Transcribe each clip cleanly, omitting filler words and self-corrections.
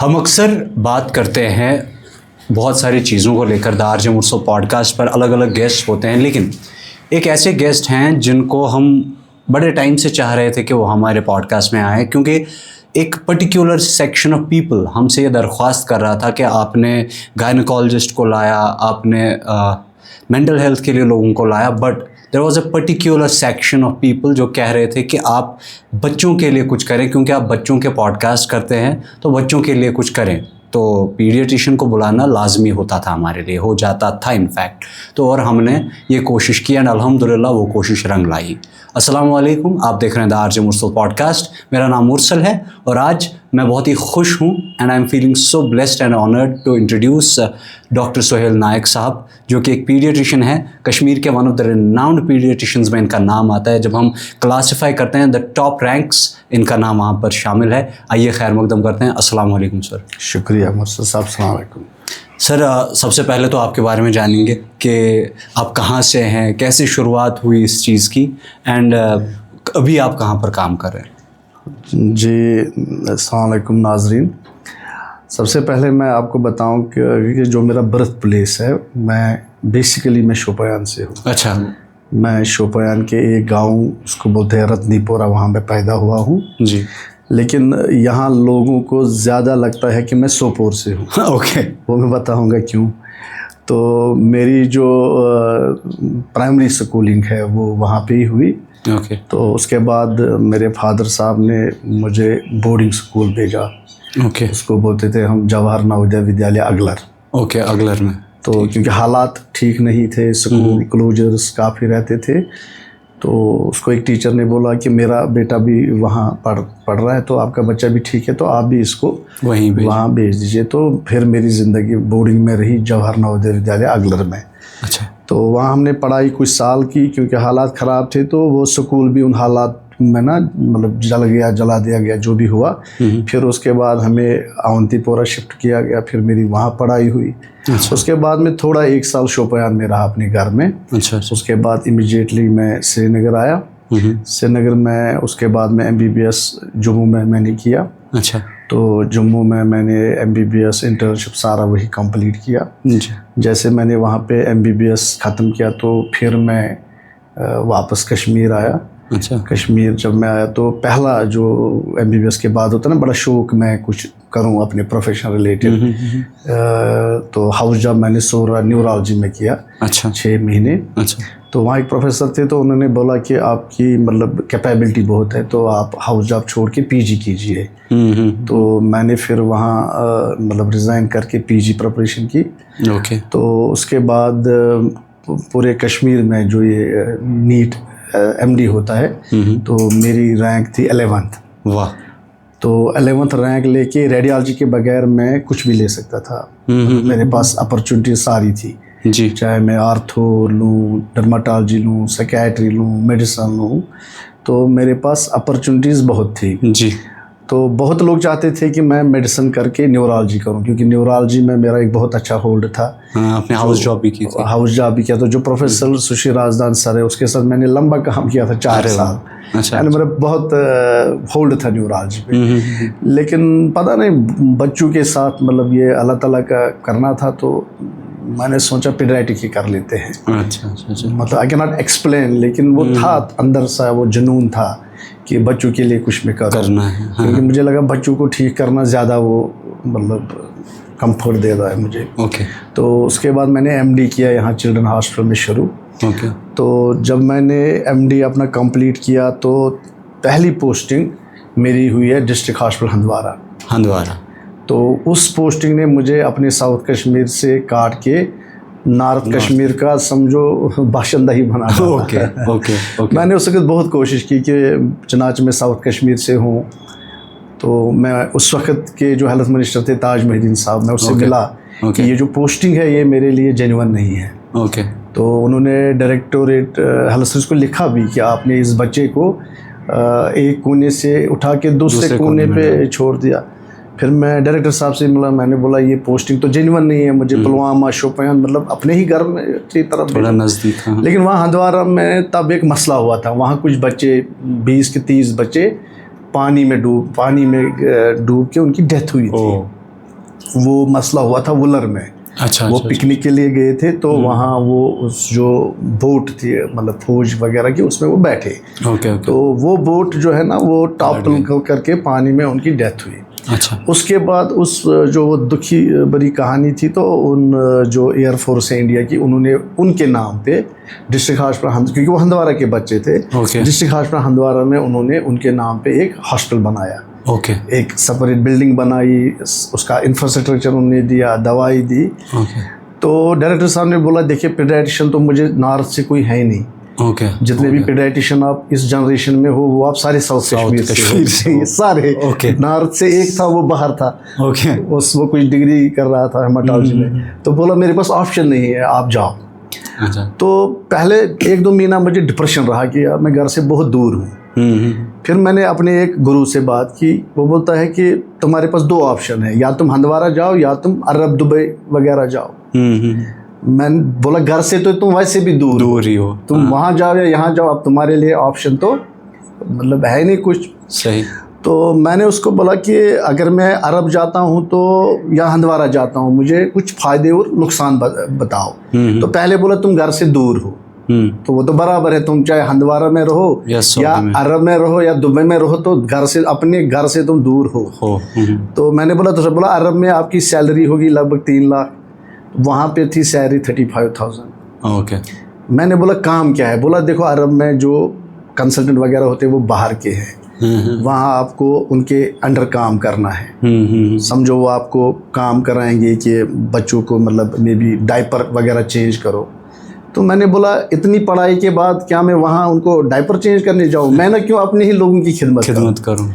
हम अक्सर बात करते हैं बहुत सारी चीज़ों को लेकर। द आरजे मुर्सो पॉडकास्ट पर अलग अलग गेस्ट होते हैं, लेकिन एक ऐसे गेस्ट हैं जिनको हम बड़े टाइम से चाह रहे थे कि वो हमारे पॉडकास्ट में आए, क्योंकि एक पर्टिकुलर सेक्शन ऑफ पीपल हमसे ये दरख्वास्त कर रहा था कि आपने गायनकोलॉजिस्ट को लाया, आपने मेंटल हेल्थ के लिए लोगों को लाया, but there was a particular section of people जो कह रहे थे कि आप बच्चों के लिए कुछ करें, क्योंकि आप बच्चों के पॉडकास्ट करते हैं तो बच्चों के लिए कुछ करें। तो पीडियाट्रिशियन को बुलाना लाजमी होता था, हमारे लिए हो जाता था इनफैक्ट। तो और हमने ये कोशिश की एंड अल्हम्दुलिल्लाह वो कोशिश रंग लाई। अस्सलाम वालेकुम, आप देख रहे हैं द आरजे मुर्सल पॉडकास्ट। मेरा नाम मुर्सल है और आज मैं बहुत ही खुश हूँ and I am feeling so blessed and honoured to introduce doctor Sohail Naik साहब, जो कि एक पीडियाट्रिशियन है। कश्मीर के one of the renowned paediatricians में इनका नाम आता है। जब हम क्लासीफाई करते हैं द टॉप रैंक्स, इनका नाम वहाँ पर शामिल है। आइए खैर मकदम करते हैं। अस्सलाम वालेकुम सर। शुक्रिया मुर्सल साहब, अस्सलाम वालेकुम। सर सबसे पहले तो आपके बारे में जानेंगे कि आप कहाँ से हैं, कैसे शुरुआत हुई इस चीज़ की, एंड अभी आप कहाँ पर काम कर रहे हैं? जी अस्सलाम वालेकुम नाज़रीन। सबसे पहले मैं आपको बताऊं कि जो मेरा बर्थ प्लेस है, मैं शोपियान से हूँ। अच्छा। मैं शोपियान के एक गांव, उसको बोलते हैं रत्नीपोरा, वहाँ पे पैदा हुआ हूँ जी। लेकिन यहाँ लोगों को ज़्यादा लगता है कि मैं सोपोर से हूँ। ओके। वो मैं बताऊँगा क्यों। तो मेरी जो प्राइमरी स्कूलिंग है वो वहाँ पे ही हुई। ओके। तो उसके बाद मेरे फादर साहब ने मुझे बोर्डिंग स्कूल भेजा। ओके। उसको बोलते थे हम जवाहर नवोदय विद्यालय अगलर। ओके, अगलर में। तो क्योंकि हालात ठीक नहीं थे, स्कूल क्लोजर्स काफ़ी रहते थे, तो उसको एक टीचर ने बोला कि मेरा बेटा भी वहाँ पढ़ रहा है, तो आपका बच्चा भी ठीक है, तो आप भी इसको वहाँ भेज दीजिए। तो फिर मेरी ज़िंदगी बोर्डिंग में रही, जवाहर नवोदय विद्यालय अगलर में। अच्छा। तो वहाँ हमने पढ़ाई कुछ साल की, क्योंकि हालात ख़राब थे, तो वो स्कूल भी उन हालात में ना मतलब जला दिया गया, जो भी हुआ। फिर उसके बाद हमें अवंतीपोरा शिफ्ट किया गया, फिर मेरी वहाँ पढ़ाई हुई। अच्छा। उसके बाद में थोड़ा 1 साल शोपियान में रहा अपने घर में। अच्छा। उसके बाद इमीडिएटली मैं श्रीनगर आया। श्रीनगर में उसके बाद मैं MBBS जम्मू में मैंने किया। अच्छा। तो जम्मू में मैंने MBBS इंटर्नशिप सारा वही कंप्लीट किया। जैसे मैंने वहाँ पे MBBS ख़त्म किया तो फिर मैं वापस कश्मीर आया। अच्छा। कश्मीर जब मैं आया तो पहला जो MBBS के बाद होता है ना, बड़ा शौक मैं कुछ करूं अपने प्रोफेशन रिलेटेड। तो हाउस जॉब मैंने सोरा न्यूरोलॉजी में किया। अच्छा। 6 महीने। अच्छा। तो वहाँ एक प्रोफेसर थे, तो उन्होंने बोला कि आपकी मतलब कैपेबिलिटी बहुत है, तो आप हाउस जॉब छोड़ के PG कीजिए। तो मैंने फिर वहाँ मतलब रिज़ाइन करके PG प्रिपरेशन की। ओके। तो उसके बाद पूरे कश्मीर में जो ये नीट MD होता है, तो मेरी रैंक थी 11th। वाह। तो 11th रैंक लेके रेडियोलॉजी के बगैर मैं कुछ भी ले सकता था। मेरे पास अपॉर्चुनिटी सारी थी जी, चाहे मैं आर्थो लूँ, डर्माटोलॉजी लूँ, साइकियाट्री लूँ, मेडिसिन लूँ, तो मेरे पास अपॉर्चुनिटीज़ बहुत थी जी। तो बहुत लोग चाहते थे कि मैं मेडिसिन करके न्यूरोलॉजी करूं, क्योंकि न्यूरोलॉजी में मेरा एक बहुत अच्छा होल्ड था। आपने हाउस जॉब भी की थी? हाउस जॉब भी किया। तो जो प्रोफेसर सुशील राजदान सर है, उसके साथ मैंने लंबा काम किया था 4 साल। अच्छा। मेरा बहुत होल्ड था न्यूरोलॉजी पे। लेकिन पता नहीं बच्चों के साथ मतलब ये अल्लाह ताला का करना था, तो मैंने सोचा पीडियाट्रिक ही कर लेते हैं। अच्छा। मतलब आई कैन नॉट एक्सप्लेन, लेकिन वो था अंदर सा, वो जुनून था कि बच्चों के लिए कुछ में करना है। हाँ। क्योंकि मुझे लगा बच्चों को ठीक करना ज़्यादा वो मतलब कंफर्ट दे रहा है मुझे। ओके। तो उसके बाद मैंने MD किया यहाँ चिल्ड्रन हॉस्पिटल में शुरू। ओके। तो जब मैंने MD अपना कंप्लीट किया तो पहली पोस्टिंग मेरी हुई है डिस्ट्रिक्ट हॉस्पिटल हंदवारा। तो उस पोस्टिंग ने मुझे अपने साउथ कश्मीर से काट के नॉर्थ कश्मीर का समझो बाशिंदा ही बना दिया। ओके। मैंने उस वक्त बहुत कोशिश की कि चनाच में साउथ कश्मीर से हूँ, तो मैं उस वक्त के जो हेल्थ मिनिस्टर थे ताज महिदीन साहब, मैं उससे मिला कि ये जो पोस्टिंग है ये मेरे लिए जेन्युइन नहीं है। ओके। तो उन्होंने डायरेक्टोरेट हेल्थ सर्विस को लिखा भी कि आपने इस बच्चे को एक कोने से उठा के दूसरे कोने पे छोड़ दिया। फिर मैं डायरेक्टर साहब से मिला, मैंने बोला ये पोस्टिंग तो जेन्युइन नहीं है, मुझे पुलवामा शोपियान मतलब अपने ही घर में की तरफ बड़ा नज़दीक था। लेकिन वहाँ हंदवारा में तब एक मसला हुआ था, वहाँ कुछ बच्चे 20 के 30 बच्चे पानी में डूब के उनकी डेथ हुई थी। वो मसला हुआ था वुलर में। अच्छा, वो अच्छा, पिकनिक के लिए गए थे, तो वहाँ वो उस जो बोट थी मतलब फौज वगैरह की, उसमें वो बैठे। ओके, तो वो बोट जो है ना वो टॉपल करके पानी में उनकी डेथ हुई। अच्छा, उसके बाद उस जो वो दुखी भरी कहानी थी, तो उन जो एयरफोर्स है इंडिया की, उन्होंने उनके नाम पे डिस्ट्रिक्ट हॉस्पिटल, क्योंकि वो हंदवारा के बच्चे थे, डिस्ट्रिक्ट हॉस्पिटल हंदवारा में उन्होंने उनके नाम पे एक हॉस्टल बनाया। ओके, एक सेपरेट बिल्डिंग बनाई, उसका इंफ्रास्ट्रक्चर उन्होंने दिया, दवाई दी। ओके, तो डायरेक्टर साहब ने बोला देखिए पीडियाट्रिशियन तो मुझे नॉर्थ से कोई है ही नहीं, ओके, जितने भी पीडियाट्रिशियन आप इस जनरेशन में हो वो आप सारे साउथ कश्मीर से हो। सारे नॉर्थ से एक था वो बाहर था, ओके, वो कुछ डिग्री कर रहा था हेमाटोलॉजी में। तो बोला मेरे पास ऑप्शन नहीं है, आप जाओ। अच्छा, तो पहले 1-2 महीना मुझे डिप्रेशन रहा कि यार मैं घर से बहुत दूर हूँ। फिर मैंने अपने एक गुरु से बात की, वो बोलता है कि तुम्हारे पास 2 ऑप्शन है, या तुम हंदवारा जाओ या तुम अरब दुबई वगैरह जाओ। मैंने बोला घर से तो तुम वैसे भी दूर ही हो, तुम वहाँ जाओ या यहाँ जाओ, अब तुम्हारे लिए ऑप्शन तो मतलब है नहीं कुछ। सही। तो मैंने उसको बोला कि अगर मैं अरब जाता हूँ तो या हंदवारा जाता हूँ, मुझे कुछ फ़ायदे और नुकसान बताओ। तो पहले बोला तुम घर से दूर हो, तो वो तो बराबर है, तुम चाहे हंदवारा में रहो या अरब में रहो या दुबई में रहो, तो घर से अपने घर से तुम दूर हो। तो मैंने बोला अरब में आपकी सैलरी होगी लगभग 3 लाख, वहाँ पे थी सैलरी 35,000। ओके। मैंने बोला काम क्या है? बोला देखो अरब में जो कंसल्टेंट वगैरह होते हैं वो बाहर के हैं, वहाँ आपको उनके अंडर काम करना है। समझो वो आपको काम कराएंगे कि बच्चों को मतलब मे बी डायपर वगैरह चेंज करो। तो मैंने बोला इतनी पढ़ाई के बाद क्या मैं वहाँ उनको डायपर चेंज करने जाऊँ? मैं ना क्यों अपने ही लोगों की खिदमत करूँ।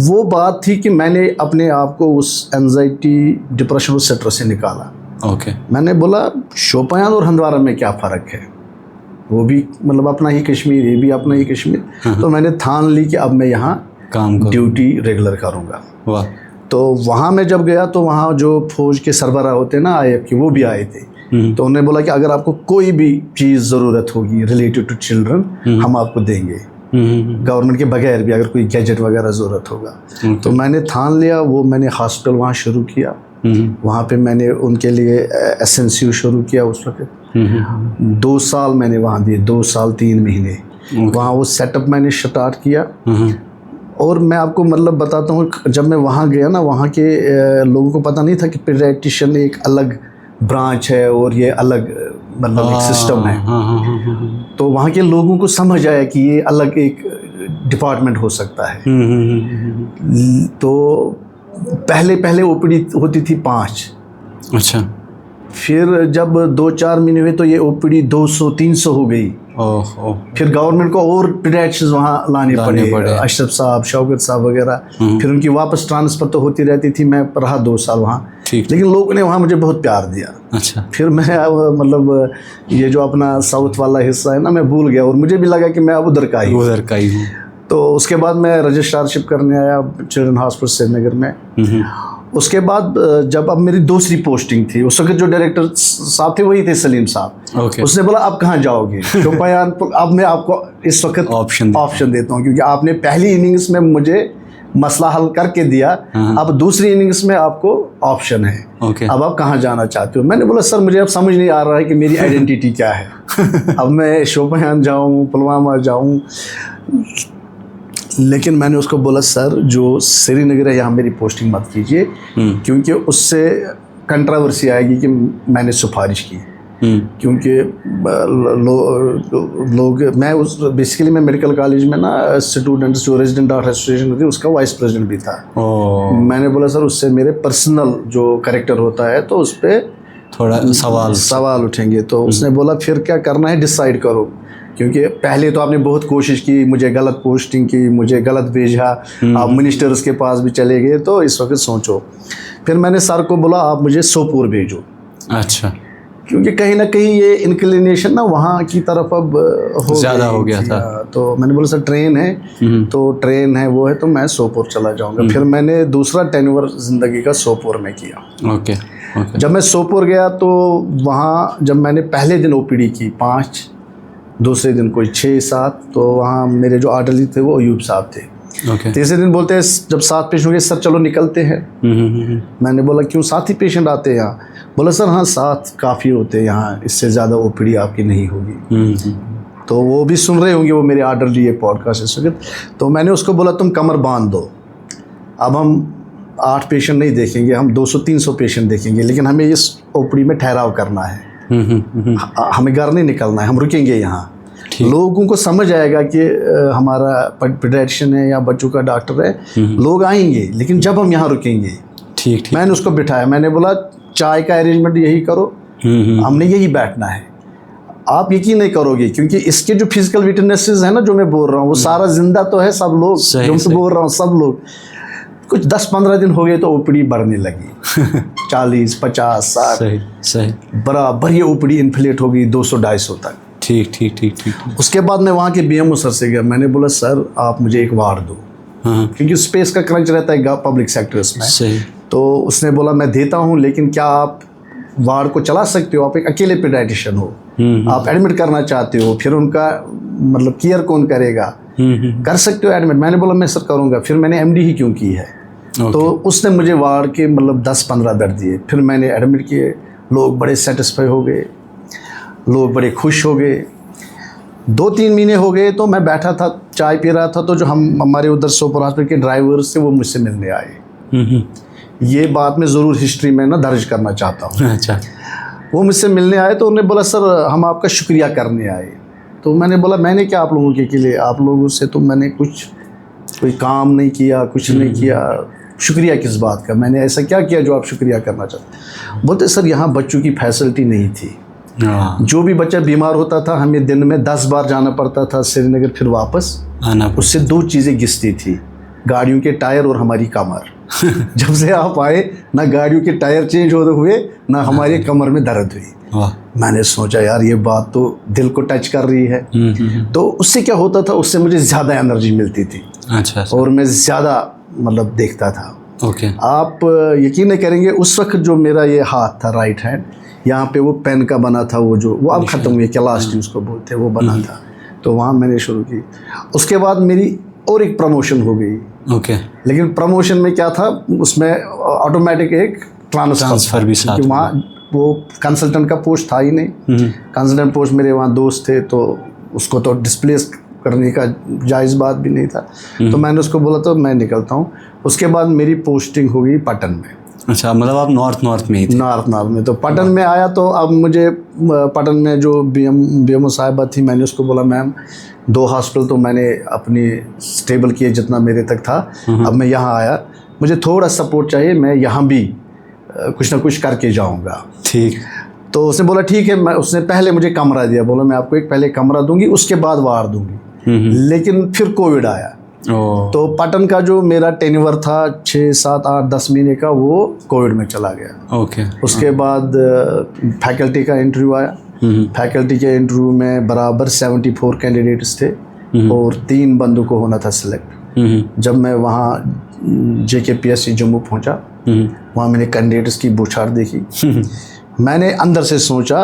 वो बात थी कि मैंने अपने आप को उस एंजाइटी, डिप्रेशन और स्ट्रेस से निकाला। ओके। मैंने बोला शोपियान और हंदवारा में क्या फ़र्क है, वो भी मतलब अपना ही कश्मीर, ये भी अपना ही कश्मीर। तो मैंने ठान ली कि अब मैं यहाँ काम ड्यूटी रेगुलर करूँगा। वाह। तो वहाँ मैं जब गया तो वहाँ जो फौज के सरबराह होते हैं ना IAF के, वो भी आए थे। तो उन्होंने बोला कि अगर आपको कोई भी चीज़ ज़रूरत होगी रिलेटेड टू चिल्ड्रन, हम आपको देंगे, गवर्नमेंट के बगैर भी, अगर कोई गैजेट वगैरह ज़रूरत होगा। तो मैंने ठान लिया, वो मैंने हॉस्पिटल वहाँ शुरू किया। वहाँ पे मैंने उनके लिए SNCU शुरू किया उस वक्त। 2 साल मैंने वहाँ दिए, 2 साल 3 महीने वहाँ वो सेटअप मैंने स्टार्ट किया। और मैं आपको मतलब बताता हूँ, जब मैं वहाँ गया ना, वहाँ के लोगों को पता नहीं था कि पीडियाट्रिशियन एक अलग ब्रांच है और ये अलग मतलब एक सिस्टम है। तो वहाँ के लोगों को समझ आया कि ये अलग एक डिपार्टमेंट हो सकता है। तो पहले OPD होती थी 5। अच्छा। फिर जब 2-4 महीने हुए तो ये OPD 200-300 हो गई। फिर गवर्नमेंट को और पीडियाट्रिशियंस वहाँ लाने पड़े, अशरफ साहब, शौकत साहब वगैरह। फिर उनकी वापस ट्रांसफ़र तो होती रहती थी। मैं रहा 2 साल वहाँ, लेकिन लोगों ने वहाँ मुझे बहुत प्यार दिया। अच्छा। फिर मैं मतलब ये जो अपना साउथ वाला हिस्सा है ना, मैं भूल गया, और मुझे भी लगा कि मैं अब उधर का ही हूँ। तो उसके बाद मैं रजिस्ट्रारशिप करने आया चिल्ड्रन हॉस्पिटल श्रीनगर में। उसके बाद जब अब मेरी दूसरी पोस्टिंग थी, उस वक्त जो डायरेक्टर साहब थे वही थे सलीम साहब। उसने बोला आप कहाँ जाओगे शोपियान? अब मैं आपको इस वक्त ऑप्शन देता हूँ, क्योंकि आपने पहली इनिंग्स में मुझे मसला हल करके दिया, अब दूसरी इनिंग्स में आपको ऑप्शन है। अब आप कहाँ जाना चाहते हो? मैंने बोला सर मुझे अब समझ नहीं आ रहा है कि मेरी आइडेंटिटी क्या है। अब मैं शोपियान जाऊँ, पुलवामा जाऊँ। लेकिन मैंने उसको बोला सर जो श्रीनगर है यहाँ मेरी पोस्टिंग मत कीजिए, क्योंकि उससे कंट्रोवर्सी आएगी कि मैंने सिफारिश की। क्योंकि लोग मैं उस बेसिकली मैं मेडिकल कॉलेज में ना स्टूडेंट्स जो रेजिडेंट डॉक्टर एसोसिएशन होती है उसका वाइस प्रेसिडेंट भी था। मैंने बोला सर उससे मेरे पर्सनल जो कैरेक्टर होता है तो उस पर थोड़ा सवाल उठेंगे। तो उसने बोला फिर क्या करना है डिसाइड करो, क्योंकि पहले तो आपने बहुत कोशिश की, मुझे गलत पोस्टिंग की, मुझे गलत भेजा, आप मिनिस्टर्स के पास भी चले गए, तो इस वक्त सोचो। फिर मैंने सर को बोला आप मुझे सोपोर भेजो। अच्छा। क्योंकि कहीं ना कहीं ये इंक्लिनेशन ना वहाँ की तरफ अब ज़्यादा हो गया था। तो मैंने बोला सर ट्रेन है, तो ट्रेन है वो है तो मैं सोपोर चला जाऊँगा। फिर मैंने दूसरा टेन्योर ज़िंदगी का सोपोर में किया। ओके। जब मैं सोपोर गया तो वहाँ जब मैंने पहले दिन OPD की 5, दूसरे दिन कोई 6-7, तो वहाँ मेरे जो ऑर्डरली थे वो अयूब साहब थे। तीसरे दिन बोलते हैं जब 7 पेशेंट हो गए सर चलो निकलते हैं। मैंने बोला क्यों 7 ही पेशेंट आते हैं यहाँ? बोला सर हाँ 7 काफ़ी होते हैं यहाँ, इससे ज़्यादा ओपीडी आपकी नहीं होगी। तो वो भी सुन रहे होंगे, वो मेरे ऑर्डर लिए पॉडकास्ट इस वक्त। तो मैंने उसको बोला तुम कमर बांध दो, अब हम 8 पेशेंट नहीं देखेंगे, हम 200-300 पेशेंट देखेंगे, लेकिन हमें इस ओपीडी में ठहराव करना है, हमें घर नहीं निकलना है, हम रुकेंगे यहाँ। लोगों को समझ आएगा कि हमारा पीडियाट्रिशियन है या बच्चों का डॉक्टर है, लोग आएंगे, लेकिन जब हम यहाँ रुकेंगे। ठीक। मैंने उसको बिठाया, मैंने बोला चाय का अरेंजमेंट यही करो, हमने यही बैठना है। आप यकीन नहीं करोगे, क्योंकि इसके जो फिजिकल विटनेसेस है ना जो मैं बोल रहा हूँ, वो सारा जिंदा तो है, सब लोग जो मैं बोल रहा हूँ सब लोग। कुछ 10-15 दिन हो गए तो ओपीडी बढ़ने लगी 40, 50, 60 सही बराबर ये ओपीडी इन्फ्लेट हो गई 200-250 तक। ठीक। उसके बाद मैं वहाँ के बीएमओ सर से गया, मैंने बोला सर आप मुझे एक वार्ड दो, क्योंकि स्पेस का क्रंच रहता है पब्लिक सेक्टर्स में। सही। तो उसने बोला मैं देता हूँ, लेकिन क्या आप वार्ड को चला सकते हो? आप एक अकेले पीडियाट्रिशियन हो, आप एडमिट करना चाहते हो, फिर उनका मतलब केयर कौन करेगा? कर सकते हो एडमिट? मैंने बोला मैं सर करूँगा। फिर मैंने एमडी ही क्यों की है। तो उसने मुझे वार्ड के मतलब 10-15 बेड दिए, फिर मैंने एडमिट किए। लोग बड़े सेटिस्फाई हो गए, लोग बड़े खुश हो गए। 2-3 महीने हो गए तो मैं बैठा था चाय पी रहा था, तो जो हमारे उधर सोपोर हॉस्पिटल के ड्राइवर्स थे वो मुझसे मिलने आए। ये बात मैं ज़रूर हिस्ट्री में ना दर्ज करना चाहता हूँ। अच्छा। वो मुझसे मिलने आए तो उन्होंने बोला सर हम आपका शुक्रिया करने आए। तो मैंने बोला मैंने क्या आप लोगों के लिए, आप लोगों से तो मैंने कोई काम नहीं किया, कुछ नहीं किया, शुक्रिया किस बात का, मैंने ऐसा क्या किया जो आप शुक्रिया करना चाहते? बोलते सर यहाँ बच्चों की फैसिलिटी नहीं थी, जो भी बच्चा बीमार होता था हमें दिन में 10 बार जाना पड़ता था श्रीनगर, फिर वापस आना। उससे 2 चीज़ें घिसती थी, गाड़ियों के टायर और हमारी कमर। जब से आप आए ना गाड़ियों के टायर चेंज हुए ना हमारे कमर में दर्द हुई। मैंने सोचा यार ये बात तो दिल को टच कर रही है। तो उससे क्या होता था, उससे मुझे ज़्यादा एनर्जी मिलती थी। अच्छा। और मैं ज़्यादा मतलब देखता था। ओके। आप यकीन नहीं करेंगे, उस वक्त जो मेरा ये हाथ था राइट हैंड, यहाँ पे वो पेन का बना था, वो अब ख़त्म हुई, क्लास्टी उसको बोलते हैं, वो बना था। तो वहाँ मैंने शुरू की। उसके बाद मेरी और एक प्रमोशन हो गई। ओके। लेकिन प्रमोशन में क्या था, उसमें ऑटोमेटिक एक ट्रांसफ़र भी साथ, वहाँ वो कंसल्टेंट का पोस्ट था ही नहीं। कंसल्टेंट पोस्ट मेरे वहाँ दोस्त थे, तो उसको तो डिस्प्लेस करने का जायज़ बात भी नहीं था। तो मैंने उसको बोला तो मैं निकलता हूँ। उसके बाद मेरी पोस्टिंग हो गई पटन में। अच्छा, मतलब आप नॉर्थ में ही थे? नॉर्थ में। तो पटन में आया तो अब मुझे पटन में जो बीएमओ साहिबा थी, मैंने उसको बोला मैम 2 हॉस्पिटल तो मैंने अपनी स्टेबल किए जितना मेरे तक था, अब मैं यहाँ आया, मुझे थोड़ा सपोर्ट चाहिए, मैं यहाँ भी कुछ ना कुछ करके जाऊँगा। ठीक। तो उसने बोला ठीक है। उसने पहले मुझे कमरा दिया, बोला मैं आपको एक पहले कमरा दूंगी, उसके बाद वार्ड दूंगी। लेकिन फिर कोविड आया। तो पटन का जो मेरा टेन्योर था 6, 7, 8, 10 महीने का, वो कोविड में चला गया। ओके। उसके बाद फैकल्टी का इंटरव्यू आया। फैकल्टी के इंटरव्यू में बराबर 74 कैंडिडेट्स थे और 3 बंदों को होना था सिलेक्ट। जब मैं वहाँ JKPSC जम्मू पहुँचा, वहाँ मैंने कैंडिडेट्स की बौछार देखी। मैंने अंदर से सोचा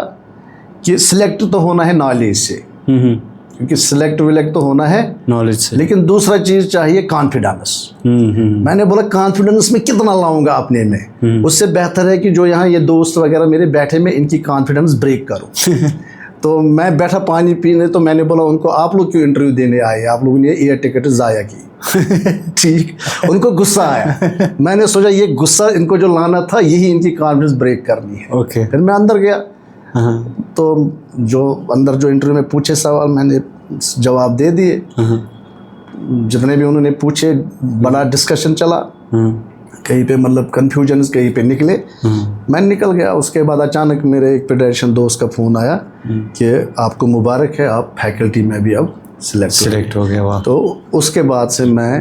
कि सिलेक्ट तो होना है नॉलेज से, क्योंकि सिलेक्ट विलेक्ट तो होना है नॉलेज से, लेकिन दूसरा चीज़ चाहिए कॉन्फिडेंस। मैंने बोला कॉन्फिडेंस में कितना लाऊंगा अपने में, उससे बेहतर है कि जो यहाँ ये दोस्त वगैरह मेरे बैठे में इनकी कॉन्फिडेंस ब्रेक करूँ। तो मैं बैठा पानी पीने, तो मैंने बोला उनको आप लोग क्यों इंटरव्यू देने आए, आप लोगों ने एयर टिकट ज़ाया की। ठीक। उनको गुस्सा आया। मैंने सोचा ये गुस्सा इनको जो लाना था, यही इनकी कॉन्फिडेंस ब्रेक करनी है। ओके। फिर मैं अंदर गया, तो जो अंदर जो इंटरव्यू में पूछे सवाल मैंने जवाब दे दिए। जितने भी उन्होंने पूछे, बड़ा डिस्कशन चला, कहीं पे मतलब कन्फ्यूजन, कहीं पे निकले, मैं निकल गया। उसके बाद अचानक मेरे एक पीडियाट्रिशियन दोस्त का फ़ोन आया कि आपको मुबारक है, आप फैकल्टी में भी अब सिलेक्ट हो गया। तो उसके बाद से मैं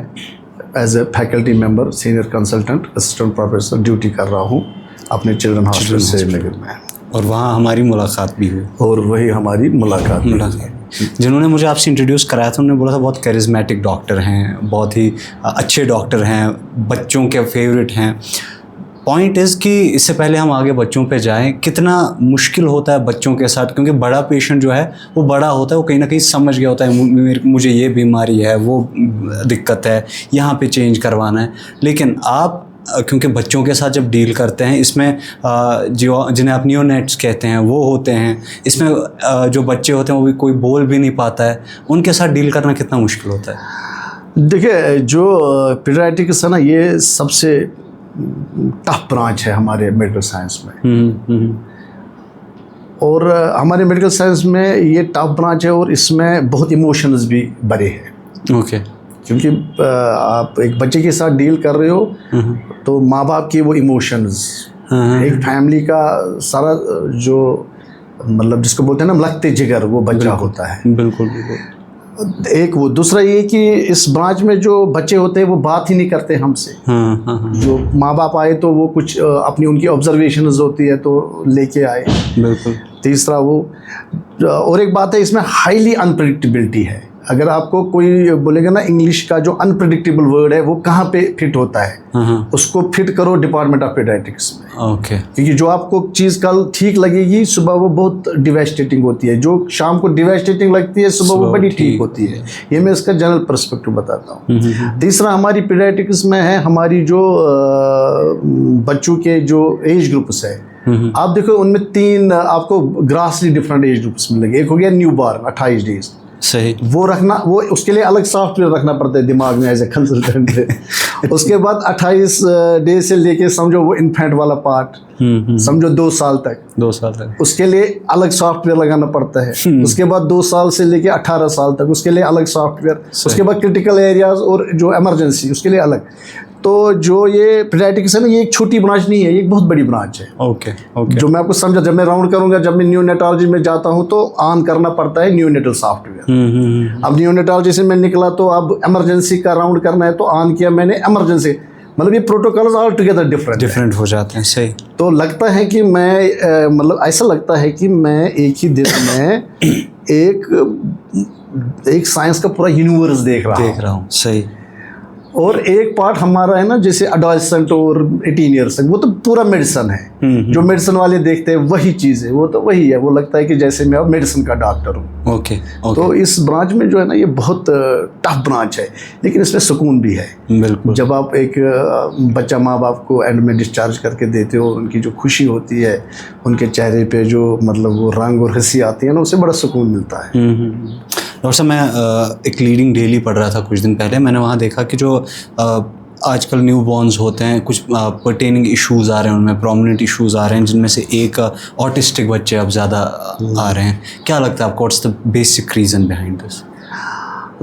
as a faculty member, senior consultant, assistant professor duty कर रहा हूँ अपने चिल्ड्रन हॉस्पिटल श्रीनगर में। और वहाँ हमारी मुलाकात भी हुई। और वही हमारी मुलाकात जिन्होंने मुझे आपसे इंट्रोड्यूस कराया था, उन्होंने बोला था बहुत कैरिज्मेटिक डॉक्टर हैं, बहुत ही अच्छे डॉक्टर हैं, बच्चों के फेवरेट हैं। पॉइंट इज़ कि इससे पहले हम आगे बच्चों पे जाएं, कितना मुश्किल होता है बच्चों के साथ, क्योंकि बड़ा पेशेंट जो है वो बड़ा होता है, वो कहीं ना कहीं समझ गया होता है मुझे ये बीमारी है, वो दिक्कत है, यहाँ पे चेंज करवाना है। लेकिन आप क्योंकि बच्चों के साथ जब डील करते हैं, इसमें जो जिन्हें आप नियोनेट्स कहते हैं वो होते हैं, इसमें जो बच्चे होते हैं वो भी कोई बोल भी नहीं पाता है, उनके साथ डील करना कितना मुश्किल होता है? देखिए, जो पीडियाट्रिक्स है ना, ये सबसे टफ ब्रांच है हमारे मेडिकल साइंस में। और हमारे मेडिकल साइंस में ये टफ ब्रांच है और इसमें बहुत इमोशंस भी भरे हैं। ओके। क्योंकि आप एक बच्चे के साथ डील कर रहे हो तो माँ बाप की वो इमोशंस, एक फैमिली का सारा जो मतलब जिसको बोलते हैं ना लगते जिगर, वो बच्चा होता है। बिल्कुल बिल्कुल। एक वो, दूसरा ये कि इस ब्रांच में जो बच्चे होते हैं वो बात ही नहीं करते हमसे। जो माँ बाप आए तो वो कुछ अपनी उनकी ऑब्जर्वेशंस होती है तो लेके आए। बिल्कुल। तीसरा वो, और एक बात है इसमें हाईली अनप्रेडिक्टेबिलिटी है। अगर आपको कोई बोलेगा ना इंग्लिश का जो अनप्रेडिक्टेबल वर्ड है वो कहाँ पे फिट होता है, उसको फिट करो डिपार्टमेंट ऑफ पीडियाट्रिक्स में। ओके। क्योंकि जो आपको चीज़ कल ठीक लगेगी सुबह वो बहुत डिवास्टेटिंग होती है, जो शाम को डिवास्टेटिंग लगती है सुबह वो बड़ी ठीक होती है। ये मैं इसका जनरल पर्सपेक्टिव बताता हूँ। तीसरा हमारी पीडियाट्रिक्स में है हमारी जो बच्चों के जो एज ग्रुप्स है, आप देखो उनमें 3 आपको ग्रासली डिफरेंट एज ग्रुप्स मिलेंगे। एक हो गया न्यू बॉर्न 28 डेज, सही, वो रखना, वो उसके लिए अलग सॉफ्टवेयर रखना पड़ता है दिमाग में एज ए कंसल्टेंट। उसके बाद 28 डे से लेके समझो वो इन्फेंट वाला पार्ट, समझो 2 साल तक, उसके लिए अलग सॉफ्टवेयर लगाना पड़ता है। उसके बाद 2 साल से लेके 18 साल तक उसके लिए अलग सॉफ्टवेयर। उसके बाद क्रिटिकल एरियाज और जो इमरजेंसी उसके लिए अलग। तो जो ये पीडियाट्रिक्स है ना, ये एक छोटी ब्रांच नहीं है, ये एक बहुत बड़ी ब्रांच है। Okay okay. जो मैं आपको समझा, जब मैं राउंड करूंगा, जब मैं नियोनेटोलॉजी में जाता हूं तो ऑन करना पड़ता है नियोनेटल सॉफ्टवेयर। अब नियोनेटोलॉजी से मैं निकला तो अब इमरजेंसी का राउंड करना है तो ऑन किया मैंने इमरजेंसी। मतलब ये प्रोटोकॉल्स ऑल टुगेदर डिफरेंट हो जाते हैं। सही। तो लगता है कि मैं मतलब ऐसा लगता है कि मैं एक ही दिन में एक साइंस का पूरा यूनिवर्स देख रहा हूँ। सही। और एक पार्ट हमारा है ना, जैसे अडोलसेंट और 18 ईयर्स तक, वो तो पूरा मेडिसिन है। जो मेडिसिन वाले देखते हैं वही चीज़ है, वो तो वही है। वो लगता है कि जैसे मैं अब मेडिसिन का डॉक्टर हूँ। ओके। तो इस ब्रांच में जो है ना, ये बहुत टफ ब्रांच है, लेकिन इसमें सुकून भी है। बिल्कुल। जब आप एक बच्चा माँ बाप को एंड में डिस्चार्ज करके देते हो, उनकी जो खुशी होती है, उनके चेहरे पे जो मतलब वो रंग और हंसी आती है ना, उससे बड़ा सुकून मिलता है। डॉक्टर साहब, मैं एक लीडिंग डेली पढ़ रहा था कुछ दिन पहले। मैंने वहाँ देखा कि जो आजकल न्यू बॉर्न्स होते हैं, कुछ पर्टेनिंग इश्यूज़ आ रहे हैं, उनमें प्रोमिनेंट इश्यूज़ आ रहे हैं, जिनमें से एक ऑटिस्टिक बच्चे अब ज़्यादा आ रहे हैं। क्या लगता है आपको, what's the basic reason behind this?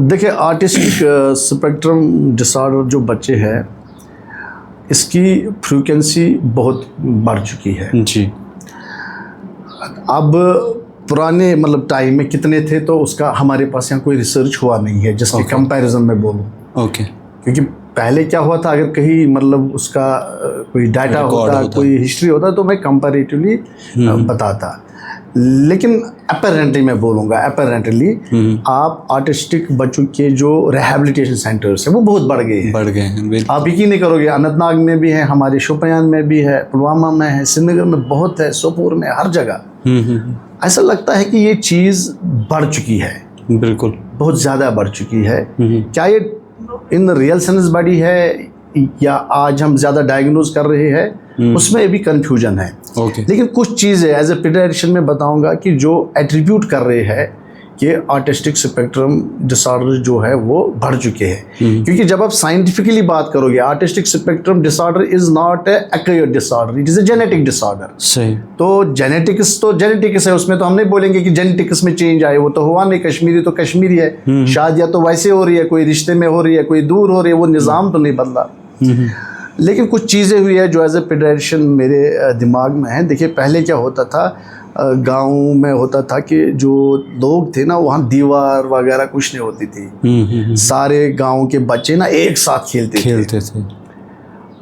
देखिए, ऑटिस्टिक स्पेक्ट्रम डिसऑर्डर जो बच्चे हैं, इसकी फ्रीक्वेंसी बहुत बढ़ चुकी है जी। अब पुराने मतलब टाइम में कितने थे तो उसका हमारे पास यहाँ कोई रिसर्च हुआ नहीं है जिसके कंपैरिजन में बोलूँ। ओके। क्योंकि पहले क्या हुआ था, अगर कहीं मतलब उसका कोई डाटा होता, कोई हिस्ट्री होता तो मैं कंपैरेटिवली बताता। लेकिन अपेरेंटली मैं बोलूँगा, अपेरेंटली आप ऑटिस्टिक बच्चों के जो रिहैबिलिटेशन सेंटर्स हैं वो बहुत बढ़ गए हैं। आप यकीन नहीं करोगे, अनंतनाग में भी है, हमारे शोपियान में भी है, पुलवामा में है, श्रीनगर में बहुत है, सोपोर में, हर जगह। ऐसा लगता है कि ये चीज़ बढ़ चुकी है। बिल्कुल, बहुत ज़्यादा बढ़ चुकी है। क्या ये इन रियल सेंस बढ़ी है या आज हम ज़्यादा डायग्नोज कर रहे हैं, उसमें भी कंफ्यूजन है। लेकिन कुछ चीज़ें एज ए पीडियाट्रिशियन में बताऊंगा कि जो एट्रीब्यूट कर रहे हैं कि ऑटिस्टिक स्पेक्ट्रम डिसऑर्डर जो है वो बढ़ चुके हैं। क्योंकि जब आप साइंटिफिकली बात करोगे, autistic spectrum disorder is not a acquired disorder, it is a genetic disorder. सही। तो जेनेटिक्स है, उसमें तो हम नहीं बोलेंगे कि जेनेटिक्स में चेंज आए, वो तो हुआ नहीं। कश्मीरी तो कश्मीरी है, शादियाँ तो वैसे हो रही है, कोई रिश्ते में हो रही है, कोई दूर हो रही है, वो निज़ाम तो नहीं बदला। लेकिन कुछ चीज़ें हुई है जो एज ए पीडियाट्रिशियन मेरे दिमाग में है। देखिए, पहले क्या होता था, गांव में होता था कि जो लोग थे ना, वहाँ दीवार वगैरह कुछ नहीं होती थी। सारे गांव के बच्चे ना एक साथ खेलते थे।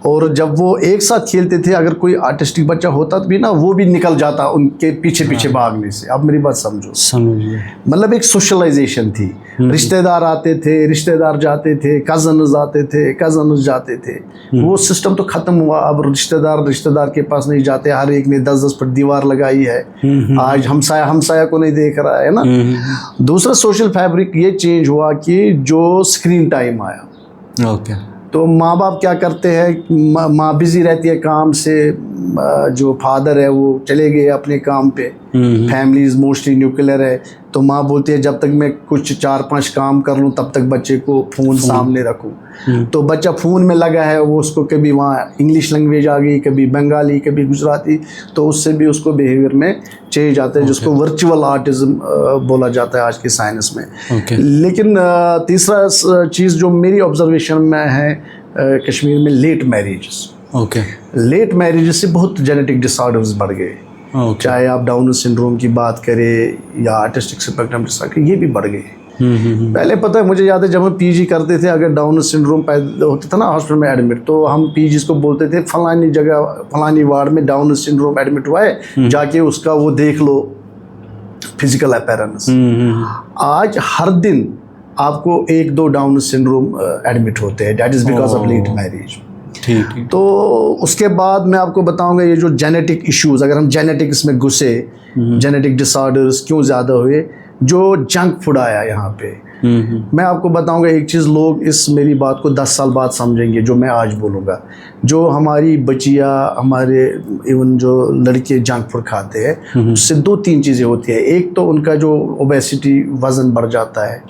और जब वो एक साथ खेलते थे, अगर कोई आर्टिस्टिक बच्चा होता भी ना, वो भी निकल जाता उनके पीछे पीछे भागने से। आप मेरी बात समझिए, मतलब एक सोशलाइजेशन थी। रिश्तेदार आते थे, रिश्तेदार जाते थे, कजन्स आते थे, कजन्स जाते थे। वो सिस्टम तो ख़त्म हुआ। अब रिश्तेदार के पास नहीं जाते, हर एक ने 10-10 फुट दीवार लगाई है। आज हमसाया को नहीं देख रहा है ना। दूसरा सोशल फैब्रिक ये चेंज हुआ कि जो स्क्रीन टाइम आया। ओके। तो माँ बाप क्या करते हैं, माँ बिजी रहती है काम से, जो फादर है वो चले गए अपने काम पे, फैमिलीज मोस्टली न्यूक्लियर है। तो माँ बोलती है जब तक मैं कुछ 4-5 काम कर लूँ तब तक बच्चे को फ़ोन सामने रखूँ। तो बच्चा फ़ोन में लगा है, वो उसको कभी वहाँ इंग्लिश लैंग्वेज आ गई, कभी बंगाली, कभी गुजराती, तो उससे भी उसको बिहेवियर में चेंज आता है, जिसको वर्चुअल आर्टिज्म बोला जाता है आज के साइंस में। लेकिन तीसरा चीज़ जो मेरी ऑब्जर्वेशन में है कश्मीर में, लेट मैरिजेस। लेट मैरिजेस से बहुत जेनेटिक डिसऑर्डर्स बढ़ गए। चाहे आप डाउन सिंड्रोम की बात करें या आर्टिस्टिक स्पेक्ट्रम डिसऑर्डर, ये भी बढ़ गए। पहले पता है, मुझे याद है जब हम पीजी करते थे, अगर डाउन सिंड्रोम पैदा होता था ना हॉस्पिटल में एडमिट, तो हम पीजी को बोलते थे फलानी जगह फलानी वार्ड में डाउन सिंड्रोम एडमिट हुआ है, जाके उसका वो देख लो फिजिकल अपीयरेंस। आज हर दिन आपको 1-2 डाउन सिंड्रोम एडमिट होते हैं, that is because of late marriage. ठीक। तो उसके बाद मैं आपको बताऊंगा ये जो जेनेटिक इश्यूज, अगर हम जेनेटिक्स में घुसे, जेनेटिक डिसऑर्डर्स क्यों ज़्यादा हुए, जो जंक फूड आया यहाँ पे। मैं आपको बताऊंगा एक चीज़, लोग इस मेरी बात को 10 साल बाद समझेंगे जो मैं आज बोलूँगा। जो हमारी बच्चियाँ, हमारे इवन जो लड़के जंक फूड खाते हैं, उससे 2-3 चीज़ें होती है। एक तो उनका जो ओबेसिटी, वज़न बढ़ जाता है।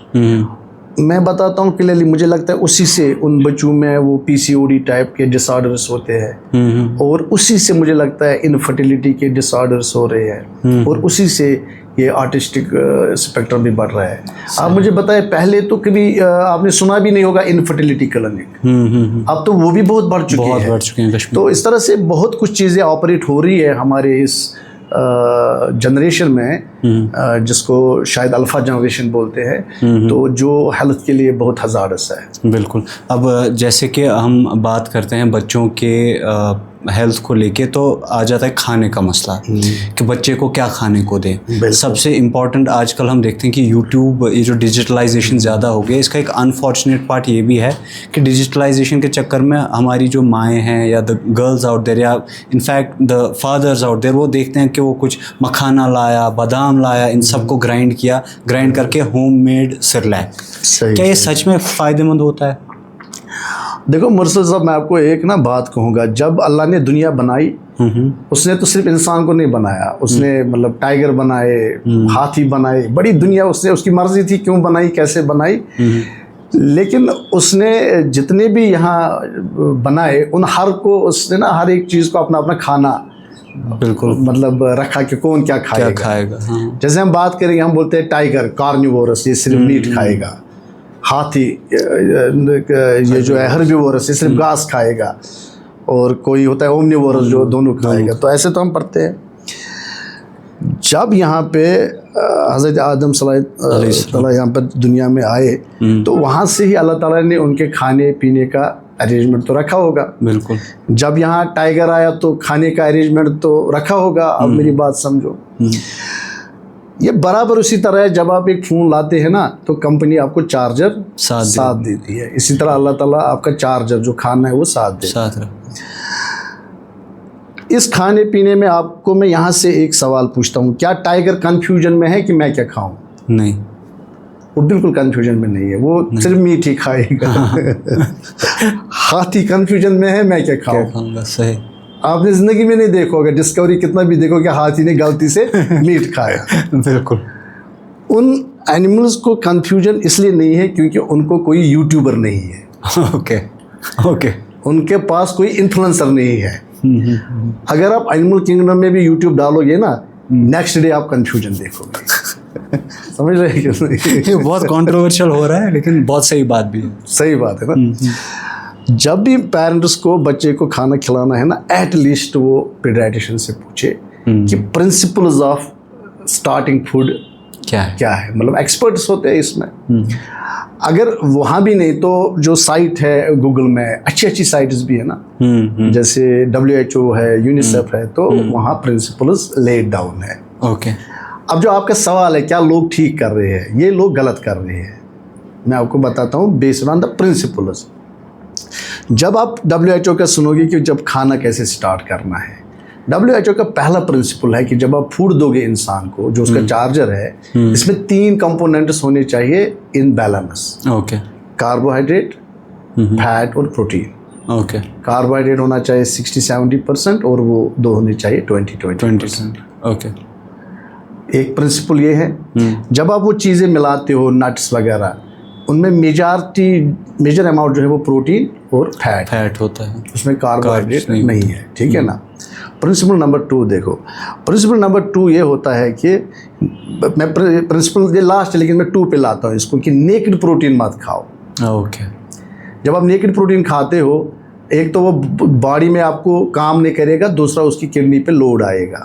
मैं बताता हूँ क्लियरली, मुझे लगता है उसी से उन बच्चों में वो PCOD टाइप के डिसऑर्डर्स होते हैं, और उसी से मुझे लगता है इनफर्टिलिटी के डिसऑर्डर्स हो रहे हैं, और उसी से ये आर्टिस्टिक स्पेक्ट्रम भी बढ़ रहा है। आप मुझे बताएं, पहले तो कभी आपने सुना भी नहीं होगा इनफर्टिलिटी क्लिनिक, अब तो वो भी बहुत बढ़ चुके हैं। तो इस तरह से बहुत कुछ चीज़ें ऑपरेट हो रही है हमारे इस जनरेशन में, जिसको शायद अल्फ़ा जनरेशन बोलते हैं, तो जो हेल्थ के लिए बहुत हज़ार्डस है। बिल्कुल। अब जैसे कि हम बात करते हैं बच्चों के हेल्थ को लेके, तो आ जाता है खाने का मसला कि बच्चे को क्या खाने को दें। सबसे इम्पॉर्टेंट आजकल हम देखते हैं कि यूट्यूब, ये जो डिजिटलाइजेशन ज़्यादा हो गया, इसका एक अनफॉर्चुनेट पार्ट ये भी है कि डिजिटलाइजेशन के चक्कर में हमारी जो माएँ हैं या द गर्ल्स आउट देयर या in fact the fathers out there, वो देखते हैं कि वो कुछ मखाना लाया, बादाम लाया, इन सबको ग्राइंड करके होममेड सिरलैक। क्या ये सच में फ़ायदेमंद होता है? देखो मुर्सद साहब, मैं आपको एक ना बात कहूँगा, जब अल्लाह ने दुनिया बनाई, उसने तो सिर्फ इंसान को नहीं बनाया, उसने मतलब टाइगर बनाए, हाथी बनाए, बड़ी दुनिया उसने, उसकी मर्जी थी क्यों बनाई, कैसे बनाई। लेकिन उसने जितने भी यहाँ बनाए, उन हर को उसने ना हर एक चीज़ को अपना अपना खाना बिल्कुल मतलब रखा कि कौन क्या खाएगा। हाँ। जैसे हम बात करेंगे, हम बोलते हैं टाइगर कार्निवोरस, ये सिर्फ मीट खाएगा। हाथी ये जो है हर्बिवोरस, ये सिर्फ घास खाएगा। और कोई होता है ओमनिवोरस, जो दोनों खाएगा। तो ऐसे तो हम पढ़ते हैं। जब यहाँ पे हज़रत आदम सल्लल्लाहु यहाँ पर दुनिया में आए, तो वहाँ से ही अल्लाह ताला ने उनके खाने पीने का अरेंजमेंट तो रखा होगा। बिल्कुल। जब यहाँ टाइगर आया तो खाने का अरेंजमेंट तो रखा होगा। अब मेरी बात समझो, ये बराबर उसी तरह है, जब आप एक फ़ोन लाते हैं ना, तो कंपनी आपको चार्जर साथ देती है। इसी तरह अल्लाह ताला आपका चार्जर जो खाना है वो साथ देता है। इस खाने पीने में आपको मैं यहाँ से एक सवाल पूछता हूँ, क्या टाइगर कंफ्यूजन में है कि मैं क्या खाऊं? नहीं, वो बिल्कुल कंफ्यूजन में नहीं है, वो सिर्फ मीट ही खाएगा। हाथी कंफ्यूजन में है, मैं क्या खाऊंगा? सही। आपने ज़िंदगी में नहीं देखोगे, डिस्कवरी कितना भी देखो कि हाथी ने गलती से मीट खाया। बिल्कुल। उन एनिमल्स को कंफ्यूजन इसलिए नहीं है क्योंकि उनको कोई यूट्यूबर नहीं है। ओके। उनके पास कोई इन्फ्लुएंसर नहीं है। अगर आप एनिमल किंगडम में भी यूट्यूब डालोगे ना, नेक्स्ट डे आप कंफ्यूजन देखोगे। समझ रहे हैं? ये बहुत कंट्रोवर्शियल हो रहा है, लेकिन बहुत सही बात भी है। सही बात है ना। जब भी पेरेंट्स को बच्चे को खाना खिलाना है ना, एटलीस्ट वो पीडियाट्रिशियन से पूछे कि प्रिंसिपल्स ऑफ स्टार्टिंग फूड क्या है, मतलब एक्सपर्ट्स होते हैं इसमें। अगर वहाँ भी नहीं तो जो साइट है गूगल में, अच्छी साइट्स भी है ना, जैसे WHO है, यूनिसेफ है, तो वहाँ प्रिंसिपल्स लेड डाउन है। ओके। अब जो आपका सवाल है क्या लोग ठीक कर रहे हैं, ये लोग गलत कर रहे हैं, मैं आपको बताता हूँ बेस्ड ऑन द प्रिंसिपल्स। जब आप WHO का सुनोगे कि जब खाना कैसे स्टार्ट करना है, WHO का पहला प्रिंसिपल है कि जब आप फूड दोगे इंसान को, जो उसका चार्जर है, इसमें 3 कंपोनेंट्स होने चाहिए in balance. Okay. Carbohydrate, fat और प्रोटीन। ओके। कार्बोहाइड्रेट होना चाहिए 60-70% और वो 2 होने चाहिए 20-20%। ओके। एक प्रिंसिपल ये है। जब आप वो चीज़ें मिलाते हो, नट्स वगैरह, उनमें मेजर अमाउंट जो है वो प्रोटीन और फैट होता है, उसमें कार्बोहाइड्रेट नहीं है, ठीक है ना। प्रिंसिपल नंबर 2 देखो, प्रिंसिपल नंबर 2 ये होता है कि मैं प्रिंसिपल ये लास्ट है लेकिन मैं 2 पे लाता हूँ इसको, कि नेकेड प्रोटीन मत खाओ। ओके। जब आप नेकेड प्रोटीन खाते हो, एक तो वो बॉडी में आपको काम नहीं करेगा, दूसरा उसकी किडनी पे लोड आएगा।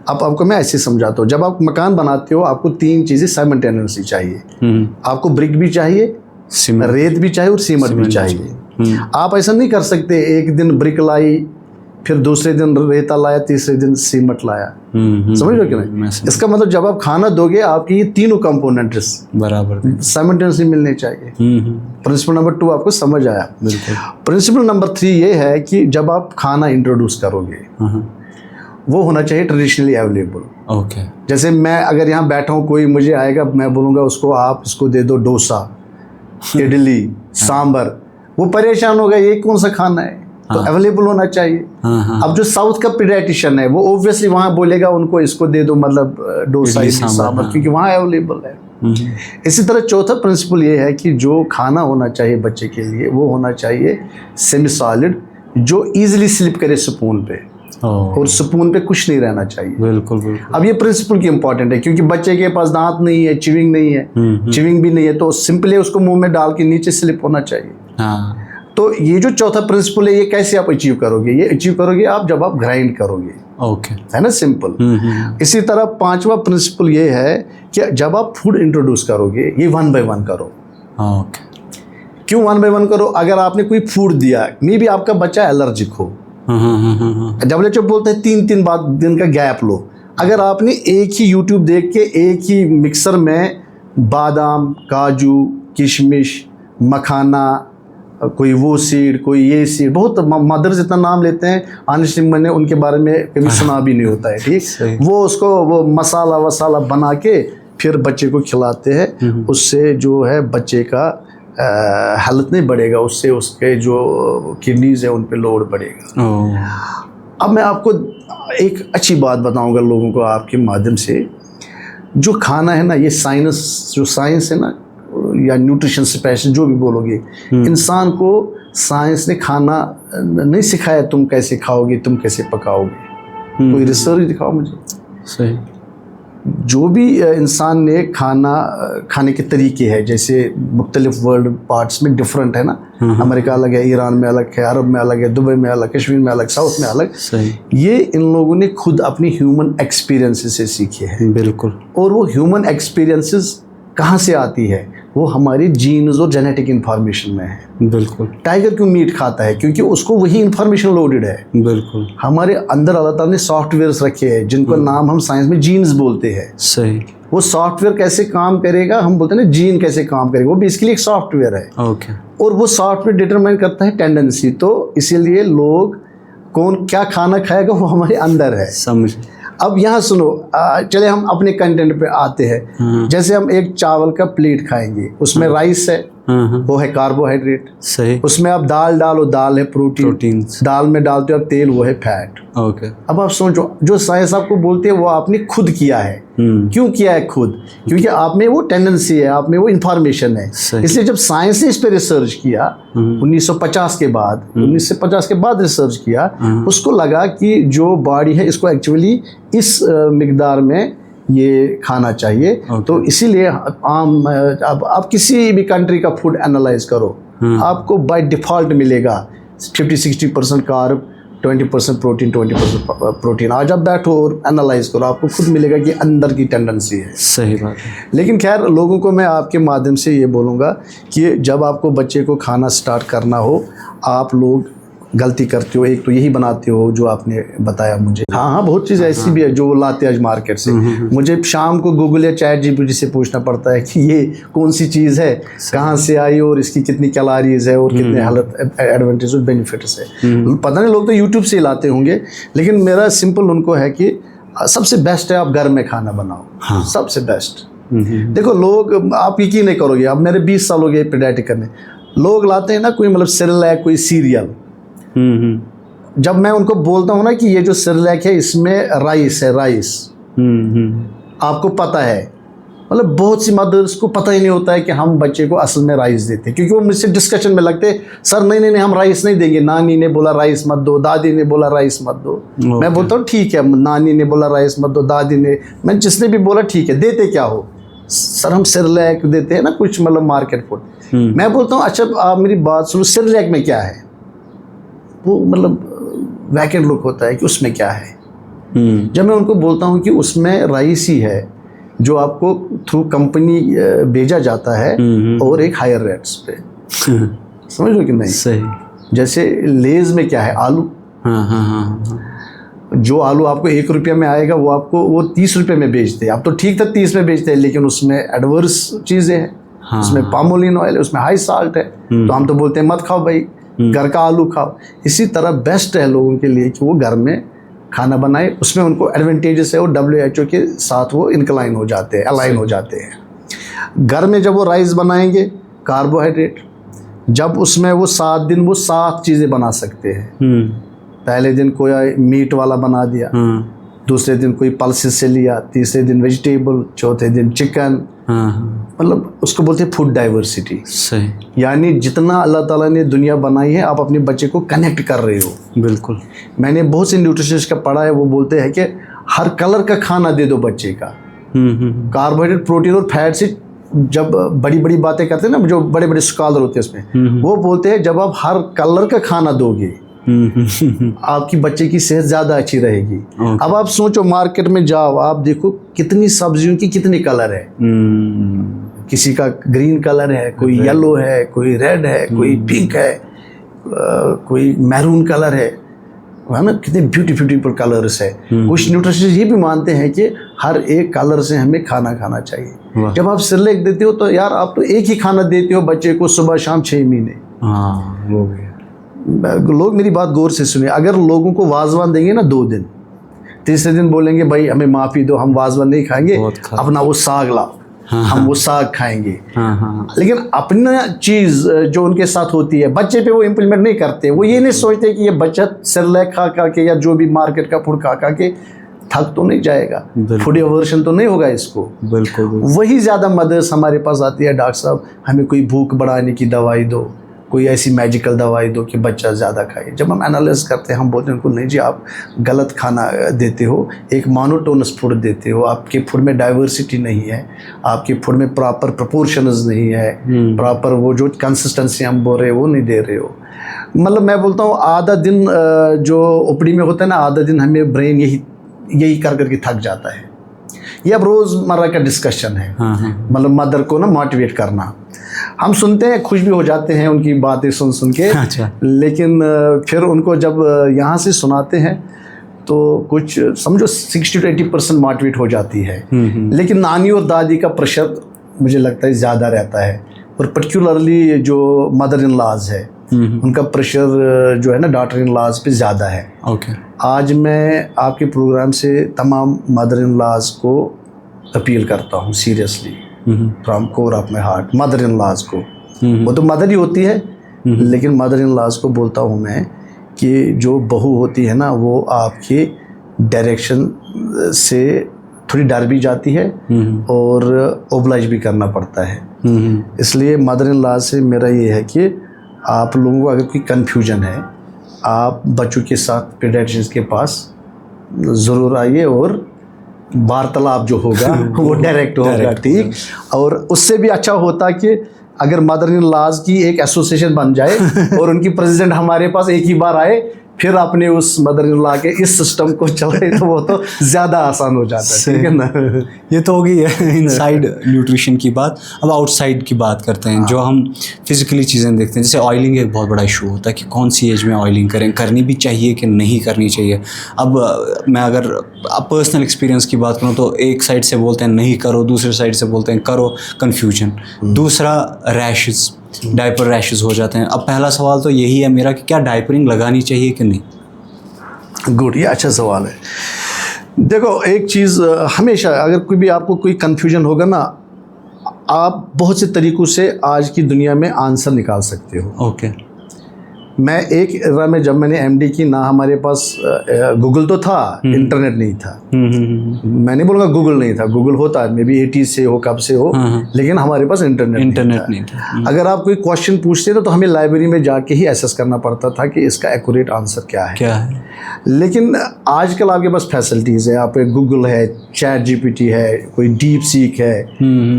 अब आपको मैं ऐसे समझाता हूँ, जब आप मकान बनाते हो आपको 3 चीज़ें साइमल्टेनियसली चाहिए। आपको ब्रिक भी चाहिए, रेत भी चाहिए और सीमेंट भी चाहिए। आप ऐसा नहीं कर सकते एक दिन ब्रिक लाई, फिर दूसरे दिन रेता लाया, तीसरे दिन सीमेंट लाया। समझ रहे हो कि नहीं? इसका मतलब जब आप खाना दोगे आपकी ये तीनों कंपोनेंट्स बराबर साइमल्टेनियसली मिलने चाहिए। प्रिंसिपल नंबर 2 आपको समझ आया? बिल्कुल। प्रिंसिपल नंबर 3 ये है कि जब आप खाना इंट्रोड्यूस करोगे वो होना चाहिए ट्रेडिशनली अवेलेबल। ओके। जैसे मैं अगर यहाँ बैठा हूँ, कोई मुझे आएगा, मैं बोलूँगा उसको आप इसको दे दो डोसा, इडली, सांबर, वो परेशान होगा ये कौन सा खाना है, तो अवेलेबल होना चाहिए। अब जो साउथ का पीडियाट्रिशियन है वो ऑब्वियसली वहाँ बोलेगा उनको इसको दे दो, मतलब डोसा, इडली, सांबर, क्योंकि वहाँ अवेलेबल है। इसी तरह चौथा प्रिंसिपल ये है कि जो खाना होना चाहिए बच्चे के लिए वो होना चाहिए सेमी सॉलिड, जो ईजिली स्लिप करे स्पून पे, और स्पून पे कुछ नहीं रहना चाहिए। बिल्कुल बिल्कुल। अब ये प्रिंसिपल की इंपॉर्टेंट है क्योंकि बच्चे के पास दांत नहीं है, चिविंग नहीं है, चिविंग भी नहीं है, तो सिंपली उसको मुंह में डाल के नीचे स्लिप होना चाहिए। तो ये जो चौथा प्रिंसिपल है ये कैसे आप अचीव करोगे? ये अचीव करोगे आप जब आप ग्राइंड करोगे। ओके। है ना, सिंपल। इसी तरह 5वां प्रिंसिपल ये है कि जब आप फूड इंट्रोड्यूस करोगे ये 1 by 1 करो। ओके। क्यों 1 by 1 करो? अगर आपने कोई फूड दिया, मे बी आपका बच्चा एलर्जिक हो, WHO बोलते हैं 3-3 दिन का गैप लो। अगर आपने एक ही YouTube देख के एक ही मिक्सर में बादाम, काजू, किशमिश, मखाना, कोई वो सीड, कोई ये सीड, बहुत मदर्स इतना नाम लेते हैं, ऑनेस्टली मैंने उनके बारे में कभी सुना भी नहीं होता है, ठीक। वो उसको वो मसाला वसाला बना के फिर बच्चे को खिलाते हैं, उससे जो है बच्चे का हेल्थ नहीं बढ़ेगा, उससे उसके जो किडनीज है उन पे लोड बढ़ेगा। अब मैं आपको एक अच्छी बात बताऊंगा लोगों को आपके माध्यम से। जो खाना है ना, ये साइंस है ना, या न्यूट्रिशन स्पेशलिस्ट जो भी बोलोगे, इंसान को साइंस ने खाना नहीं सिखाया तुम कैसे खाओगे, तुम कैसे पकाओगे। कोई रिसर्च दिखाओ मुझे। सही। जो भी इंसान ने खाने के तरीके हैं, जैसे मुख्तलिफ वर्ल्ड पार्ट्स में डिफरेंट है ना, अमेरिका अलग है, ईरान में अलग है, अरब में अलग है, दुबई में अलग, कश्मीर में अलग, साउथ में अलग। सही। ये इन लोगों ने खुद अपनी ह्यूमन एक्सपीरियंसेस से सीखे हैं। बिल्कुल। और वो ह्यूमन एक्सपीरियंसेस कहाँ से आती है? वो हमारी जीन्स और जेनेटिक इन्फॉर्मेशन में है। बिल्कुल। टाइगर क्यों मीट खाता है? क्योंकि उसको वही इन्फॉर्मेशन लोडेड है। बिल्कुल। हमारे अंदर अल्लाह ताला ने सॉफ्टवेयर्स रखे हैं जिनको नाम हम साइंस में जीन्स बोलते हैं। सही। वो सॉफ्टवेयर कैसे काम करेगा, हम बोलते हैं ना जीन कैसे काम करेगा, वो बेसिकली एक सॉफ्टवेयर है। ओके। और वो सॉफ्टवेयर डिटरमाइन करता है टेंडेंसी। तो इसीलिए लोग कौन क्या खाना खाएगा वो हमारे अंदर है। समझ। अब यहाँ सुनो, चले हम अपने कंटेंट पे आते हैं। जैसे हम एक चावल का प्लेट खाएंगे, उसमें राइस है, वो है कार्बोहाइड्रेट। सही। उसमें आप दाल डालो, दाल है प्रोटीन। दाल में डालते हो आप तेल, वो है फैट। ओके। अब आप सोचो, जो साइंस आपको बोलते हैं वो आपने खुद किया है। क्यों किया है खुद? क्योंकि आप में वो टेंडेंसी है, आप में वो इंफॉर्मेशन है। इसलिए जब साइंस ने इस पे रिसर्च किया 1950 के बाद, 1950 के बाद रिसर्च किया, उसको लगा कि जो बॉडी है इसको एक्चुअली इस मिकदार में ये खाना चाहिए। तो इसीलिए अब आप किसी भी कंट्री का फूड एनालाइज करो, आपको बाय डिफ़ॉल्ट मिलेगा 50-60% कार्ब, 20% प्रोटीन 20% प्रोटीन। आज आप बैठो और एनालाइज करो, आपको खुद मिलेगा कि अंदर की टेंडेंसी है। सही बात है। लेकिन खैर लोगों को मैं आपके माध्यम से ये बोलूँगा कि जब आपको बच्चे को खाना स्टार्ट करना हो, आप लोग गलती करते हो, एक तो यही बनाते हो जो आपने बताया मुझे। हाँ, बहुत चीज़ ऐसी भी है जो वो लाते हैं आज मार्केट से। मुझे शाम को गूगल या चैट जीपीटी से पूछना पड़ता है कि ये कौन सी चीज़ है, कहाँ से आई और इसकी कितनी कैलोरीज है और कितने हेल्थ एडवांटेज और बेनिफिट्स है। पता नहीं, लोग तो यूट्यूब से ही लाते होंगे, लेकिन मेरा सिंपल उनको है कि सबसे बेस्ट है आप घर में खाना बनाओ। हाँ। सबसे बेस्ट। देखो लोग, आप यकीन नहीं करोगे, अब मेरे 20 साल हो गए पीडियाट्रिक करने, लोग लाते हैं ना कोई मतलब सेरेलैक, कोई सीरियल। जब मैं उनको बोलता हूँ ना कि ये जो सेरेलैक है इसमें राइस है, राइस आपको पता है, मतलब बहुत सी मदर्स को पता ही नहीं होता है कि हम बच्चे को असल में राइस देते हैं, क्योंकि वो मुझसे डिस्कशन में लगते, सर नहीं नहीं नहीं हम राइस नहीं देंगे, नानी ने बोला राइस मत दो, दादी ने बोला राइस मत दो। मैं बोलता हूँ ठीक है, नानी ने बोला राइस मत दो, दादी ने, मैं जिसने भी बोला ठीक है, देते क्या हो? सर हम सेरेलैक देते हैं ना कुछ मतलब मार्केट फूड। मैं बोलता हूँ अच्छा आप मेरी बात सुनो, सेरेलैक में क्या है? वो मतलब वैकेंट लुक होता है कि उसमें क्या है। जब मैं उनको बोलता हूँ कि उसमें राइस ही है जो आपको थ्रू कंपनी भेजा जाता है और एक हायर रेट्स पे। समझ लो कि नहीं? सही। जैसे लेज में क्या है? आलू। जो आलू आपको 1 रुपया में आएगा वो आपको वो 30 रुपये में बेचते हैं। अब तो ठीक था 30 में बेचते हैं, लेकिन उसमें एडवर्स चीज़ें हैं। उसमें पामोलिन ऑयल है, उसमें हाई साल्ट है। तो हम तो बोलते हैं मत खाओ भाई, घर का आलू खाओ। इसी तरह बेस्ट है लोगों के लिए कि वो घर में खाना बनाए, उसमें उनको एडवांटेजेस है और WHO के साथ वो इनक्लाइन हो जाते हैं, अलाइन हो जाते हैं। घर में जब वो राइस बनाएंगे, कार्बोहाइड्रेट, जब उसमें वो 7 दिन वो 7 चीज़ें बना सकते हैं। पहले दिन कोई मीट वाला बना दिया, दूसरे दिन कोई पल्सेस से लिया, तीसरे दिन वेजिटेबल, चौथे दिन चिकन। मतलब उसको बोलते हैं फूड डाइवर्सिटी। सही। यानी जितना अल्लाह ताला ने दुनिया बनाई है, आप अपने बच्चे को कनेक्ट कर रहे हो। बिल्कुल। मैंने बहुत से न्यूट्रिशनिस्ट का पढ़ा है, वो बोलते हैं कि हर कलर का खाना दे दो बच्चे का। कार्बोहाइड्रेट, प्रोटीन और फैट से जब बड़ी बड़ी बातें करते हैं ना, जो बड़े बड़े स्कॉलर होते हैं उसमें, वो बोलते हैं जब आप हर कलर का खाना दोगे आपकी बच्चे की सेहत ज़्यादा अच्छी रहेगी। अब आप सोचो, मार्केट में जाओ, आप देखो कितनी सब्जियों की कितने कलर है। किसी का ग्रीन कलर है, कोई येलो है, कोई रेड है, कोई पिंक है, कोई मैरून कलर है ना? कितने ब्यूटीफुल कलर्स है। कुछ न्यूट्रिशनिस्ट ये भी मानते हैं कि हर एक कलर से हमें खाना खाना चाहिए। जब आप सेरेलैक देते हो तो यार आप तो एक ही खाना देते हो बच्चे को, सुबह शाम 6 महीने। वो लोग मेरी बात गौर से सुनिए, अगर लोगों को वाजवान देंगे ना 2 दिन, तीसरे दिन बोलेंगे भाई हमें माफ़ी दो, हम वाजवान नहीं खाएंगे, अपना वो साग लाओ। हम वो साग खाएंगे। लेकिन अपना चीज़ जो उनके साथ होती है बच्चे पे वो इम्प्लीमेंट नहीं करते। वो ये नहीं सोचते कि ये बच्चा सेरेलैक खा खा के या जो भी मार्केट का फूड खा खा के थक तो नहीं जाएगा, फूड एवर्शन तो नहीं होगा इसको। बिल्कुल। वही ज़्यादा मदर्स हमारे पास आती है, डॉक्टर साहब हमें कोई भूख बढ़ाने की दवाई दो, कोई ऐसी मैजिकल दवाई दो कि बच्चा ज़्यादा खाए। जब हम एनालिसिस करते हैं, हम बोलते हैं उनको नहीं जी आप गलत खाना देते हो, एक मोनोटोनस फूड देते हो, आपके फूड में डाइवर्सिटी नहीं है, आपके फूड में प्रॉपर प्रोपोर्शंस नहीं है, प्रॉपर वो जो कंसिस्टेंसी हम बोल रहे हैं वो नहीं दे रहे हो। मतलब मैं बोलता हूँ आधा दिन जो ओपीडी में होता है ना, आधा दिन हमें ब्रेन यही कर करके थक जाता है। ये अब रोज़मर्रा का डिस्कशन है। मतलब मदर को ना मोटिवेट करना, हम सुनते हैं, खुश भी हो जाते हैं उनकी बातें सुन सुन के। अच्छा। लेकिन फिर उनको जब यहाँ से सुनाते हैं तो कुछ समझो 60 to 80% मोटिवेट हो जाती है। लेकिन नानी और दादी का प्रेशर मुझे लगता है ज़्यादा रहता है, और पर्टिकुलरली जो मदर इन लॉज है उनका प्रेशर जो है ना डॉटर इन लॉज पे ज़्यादा है। ओके। आज मैं आपके प्रोग्राम से तमाम मदर इन लॉज को अपील करता हूँ seriously, from core of my heart, mother in laws को। वो तो मदर ही होती है, लेकिन मदर इन लॉज को बोलता हूँ मैं कि जो बहू होती है ना वो आपकी डायरेक्शन से थोड़ी डर भी जाती है और ओब्लाइज भी करना पड़ता है। इसलिए मदर इन लॉ से मेरा ये है कि आप लोगों को अगर कोई कन्फ्यूजन है, आप बच्चों के साथ पीडियाट्रिशियन के पास ज़रूर आइए और वार्तालाप जो होगा वो डायरेक्ट होगा। ठीक। और उससे भी अच्छा होता कि अगर मदर इन लॉज की एक एसोसिएशन बन जाए और उनकी प्रेसिडेंट हमारे पास एक ही बार आए, फिर अपने उस मदर इन लॉ के इस सिस्टम को चलाए तो वो तो ज़्यादा आसान हो जाता है, ठीक है ना। ये तो हो गई है इनसाइड न्यूट्रिशन की बात। अब आउटसाइड की बात करते हैं, जो हम फिजिकली चीज़ें देखते हैं, जैसे ऑयलिंग एक बहुत बड़ा इशू होता है कि कौन सी एज में ऑयलिंग करें, करनी भी चाहिए कि नहीं करनी चाहिए। अब मैं अगर अब पर्सनल एक्सपीरियंस की बात करूँ तो एक साइड से बोलते हैं नहीं करो, दूसरे साइड से बोलते हैं करो, कन्फ्यूजन। दूसरा रैशेस, डायपर रैशेस हो जाते हैं। अब पहला सवाल तो यही है मेरा कि क्या डायपरिंग लगानी चाहिए कि नहीं? गुड, ये अच्छा सवाल है। देखो एक चीज़ हमेशा अगर कोई भी आपको कोई कन्फ्यूजन होगा ना, आप बहुत से तरीक़ों से आज की दुनिया में आंसर निकाल सकते हो। ओके। मैं एक एरा में जब मैंने एमडी की, ना हमारे पास गूगल तो था, इंटरनेट नहीं था। मैं नहीं बोलूँगा गूगल नहीं था, गूगल होता है, मे बी 80 से हो, कब से हो, लेकिन हमारे पास इंटरनेट नहीं था। अगर आप कोई क्वेश्चन पूछते थे तो हमें लाइब्रेरी में जाके ही एसेस करना पड़ता था कि इसका एक्यूरेट आंसर क्या है। लेकिन आजकल आपके पास फैसिलिटीज़ है, आप गूगल है, चैट जीपीटी है, कोई डीप सीक है,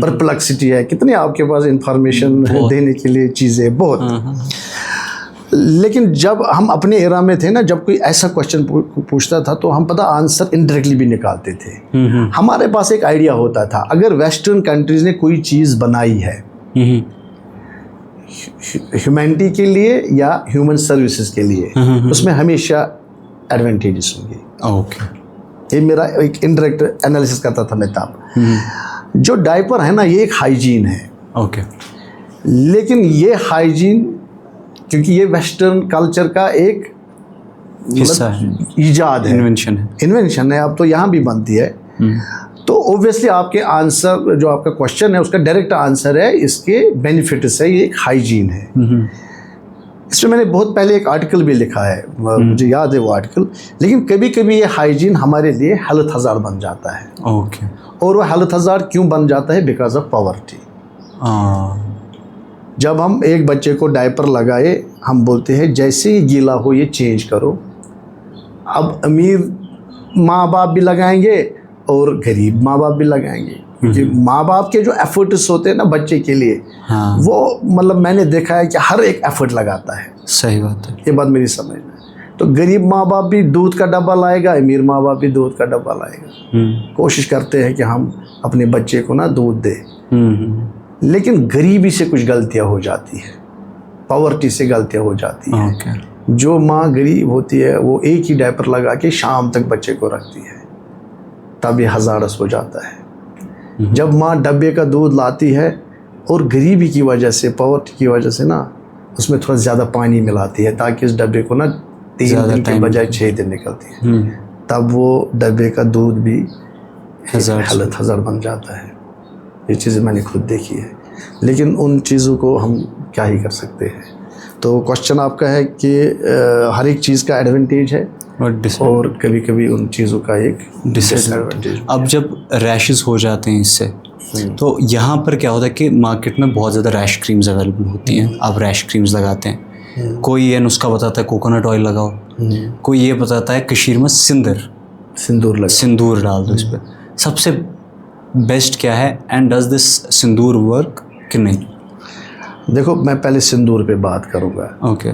परप्लेक्सिटी है, कितने आपके पास इंफॉर्मेशन देने के लिए चीज़ें बहुत। लेकिन जब हम अपने एरा में थे ना, जब कोई ऐसा क्वेश्चन पूछता था तो हम पता आंसर इनडायरेक्टली भी निकालते थे। हमारे पास एक आइडिया होता था, अगर वेस्टर्न कंट्रीज़ ने कोई चीज़ बनाई है ह्यूमैनिटी के लिए या ह्यूमन सर्विसेज के लिए, उसमें हमेशा एडवांटेजेस होंगे। ओके, ये मेरा एक इनडायरेक्ट एनालिसिस करता था मैं तब। जो डायपर है ना, ये एक हाइजीन है। ओके, लेकिन ये हाइजीन क्योंकि ये वेस्टर्न कल्चर का एक हिस्सा है, ईजाद है, इन्वेंशन है, अब तो यहाँ भी बनती है। तो ओब्वियसली आपके आंसर, जो आपका क्वेश्चन है उसका डायरेक्ट आंसर है इसके बेनिफिट से, ये एक हाइजीन है। इसमें मैंने बहुत पहले एक आर्टिकल भी लिखा है, मुझे याद है वो आर्टिकल। लेकिन कभी कभी ये हाइजीन हमारे लिए हेल्थ हज़ार्ड बन जाता है। ओके, और वो हेल्थ हज़ार्ड क्यों बन जाता है? Because of poverty. जब हम एक बच्चे को डायपर लगाए, हम बोलते हैं जैसे ही गीला हो ये चेंज करो। अब अमीर माँ बाप भी लगाएंगे और गरीब माँ बाप भी लगाएंगे, क्योंकि माँ बाप के जो एफर्ट्स होते हैं ना बच्चे के लिए, वो मतलब मैंने देखा है कि हर एक एफर्ट लगाता है। सही बात है, ये बात मेरी समझ में। तो गरीब माँ बाप भी दूध का डब्बा लाएगा, अमीर माँ बाप भी दूध का डब्बा लाएगा। कोशिश करते हैं कि हम अपने बच्चे को ना दूध दें। लेकिन गरीबी से कुछ गलतियां हो जाती है, पॉवर्टी से गलतियां हो जाती हैं। जो माँ गरीब होती है वो एक ही डायपर लगा के शाम तक बच्चे को रखती है, तब ये हज़ारस हो जाता है। जब माँ डब्बे का दूध लाती है और गरीबी की वजह से, पॉवर्टी की वजह से ना, उसमें थोड़ा ज़्यादा पानी मिलाती है ताकि इस डब्बे को ना 3 दिन के बजाय 6 दिन निकलती है, तब वो डब्बे का दूध भी हेल्थ हज़ार्ड बन जाता है। ये चीज़ें मैंने खुद देखी है, लेकिन उन चीज़ों को हम क्या ही कर सकते हैं। तो क्वेश्चन आपका है कि हर एक चीज़ का एडवांटेज है और कभी कभी उन चीज़ों का एक डिसएडवांटेज। अब जब रैशेस हो जाते हैं इससे, तो यहाँ पर क्या होता है कि मार्केट में बहुत ज़्यादा रैश क्रीम्स अवेलेबल होती हैं। आप रैश क्रीम्स लगाते हैं, कोई ये नुस्खा बताता है कोकोनट ऑयल लगाओ, कोई ये बताता है कश्मीर में सिंदूर डाल दो इस पर। सबसे बेस्ट क्या है, and does this sindoor work कि नहीं? देखो मैं पहले सिंदूर पे बात करूँगा। Okay,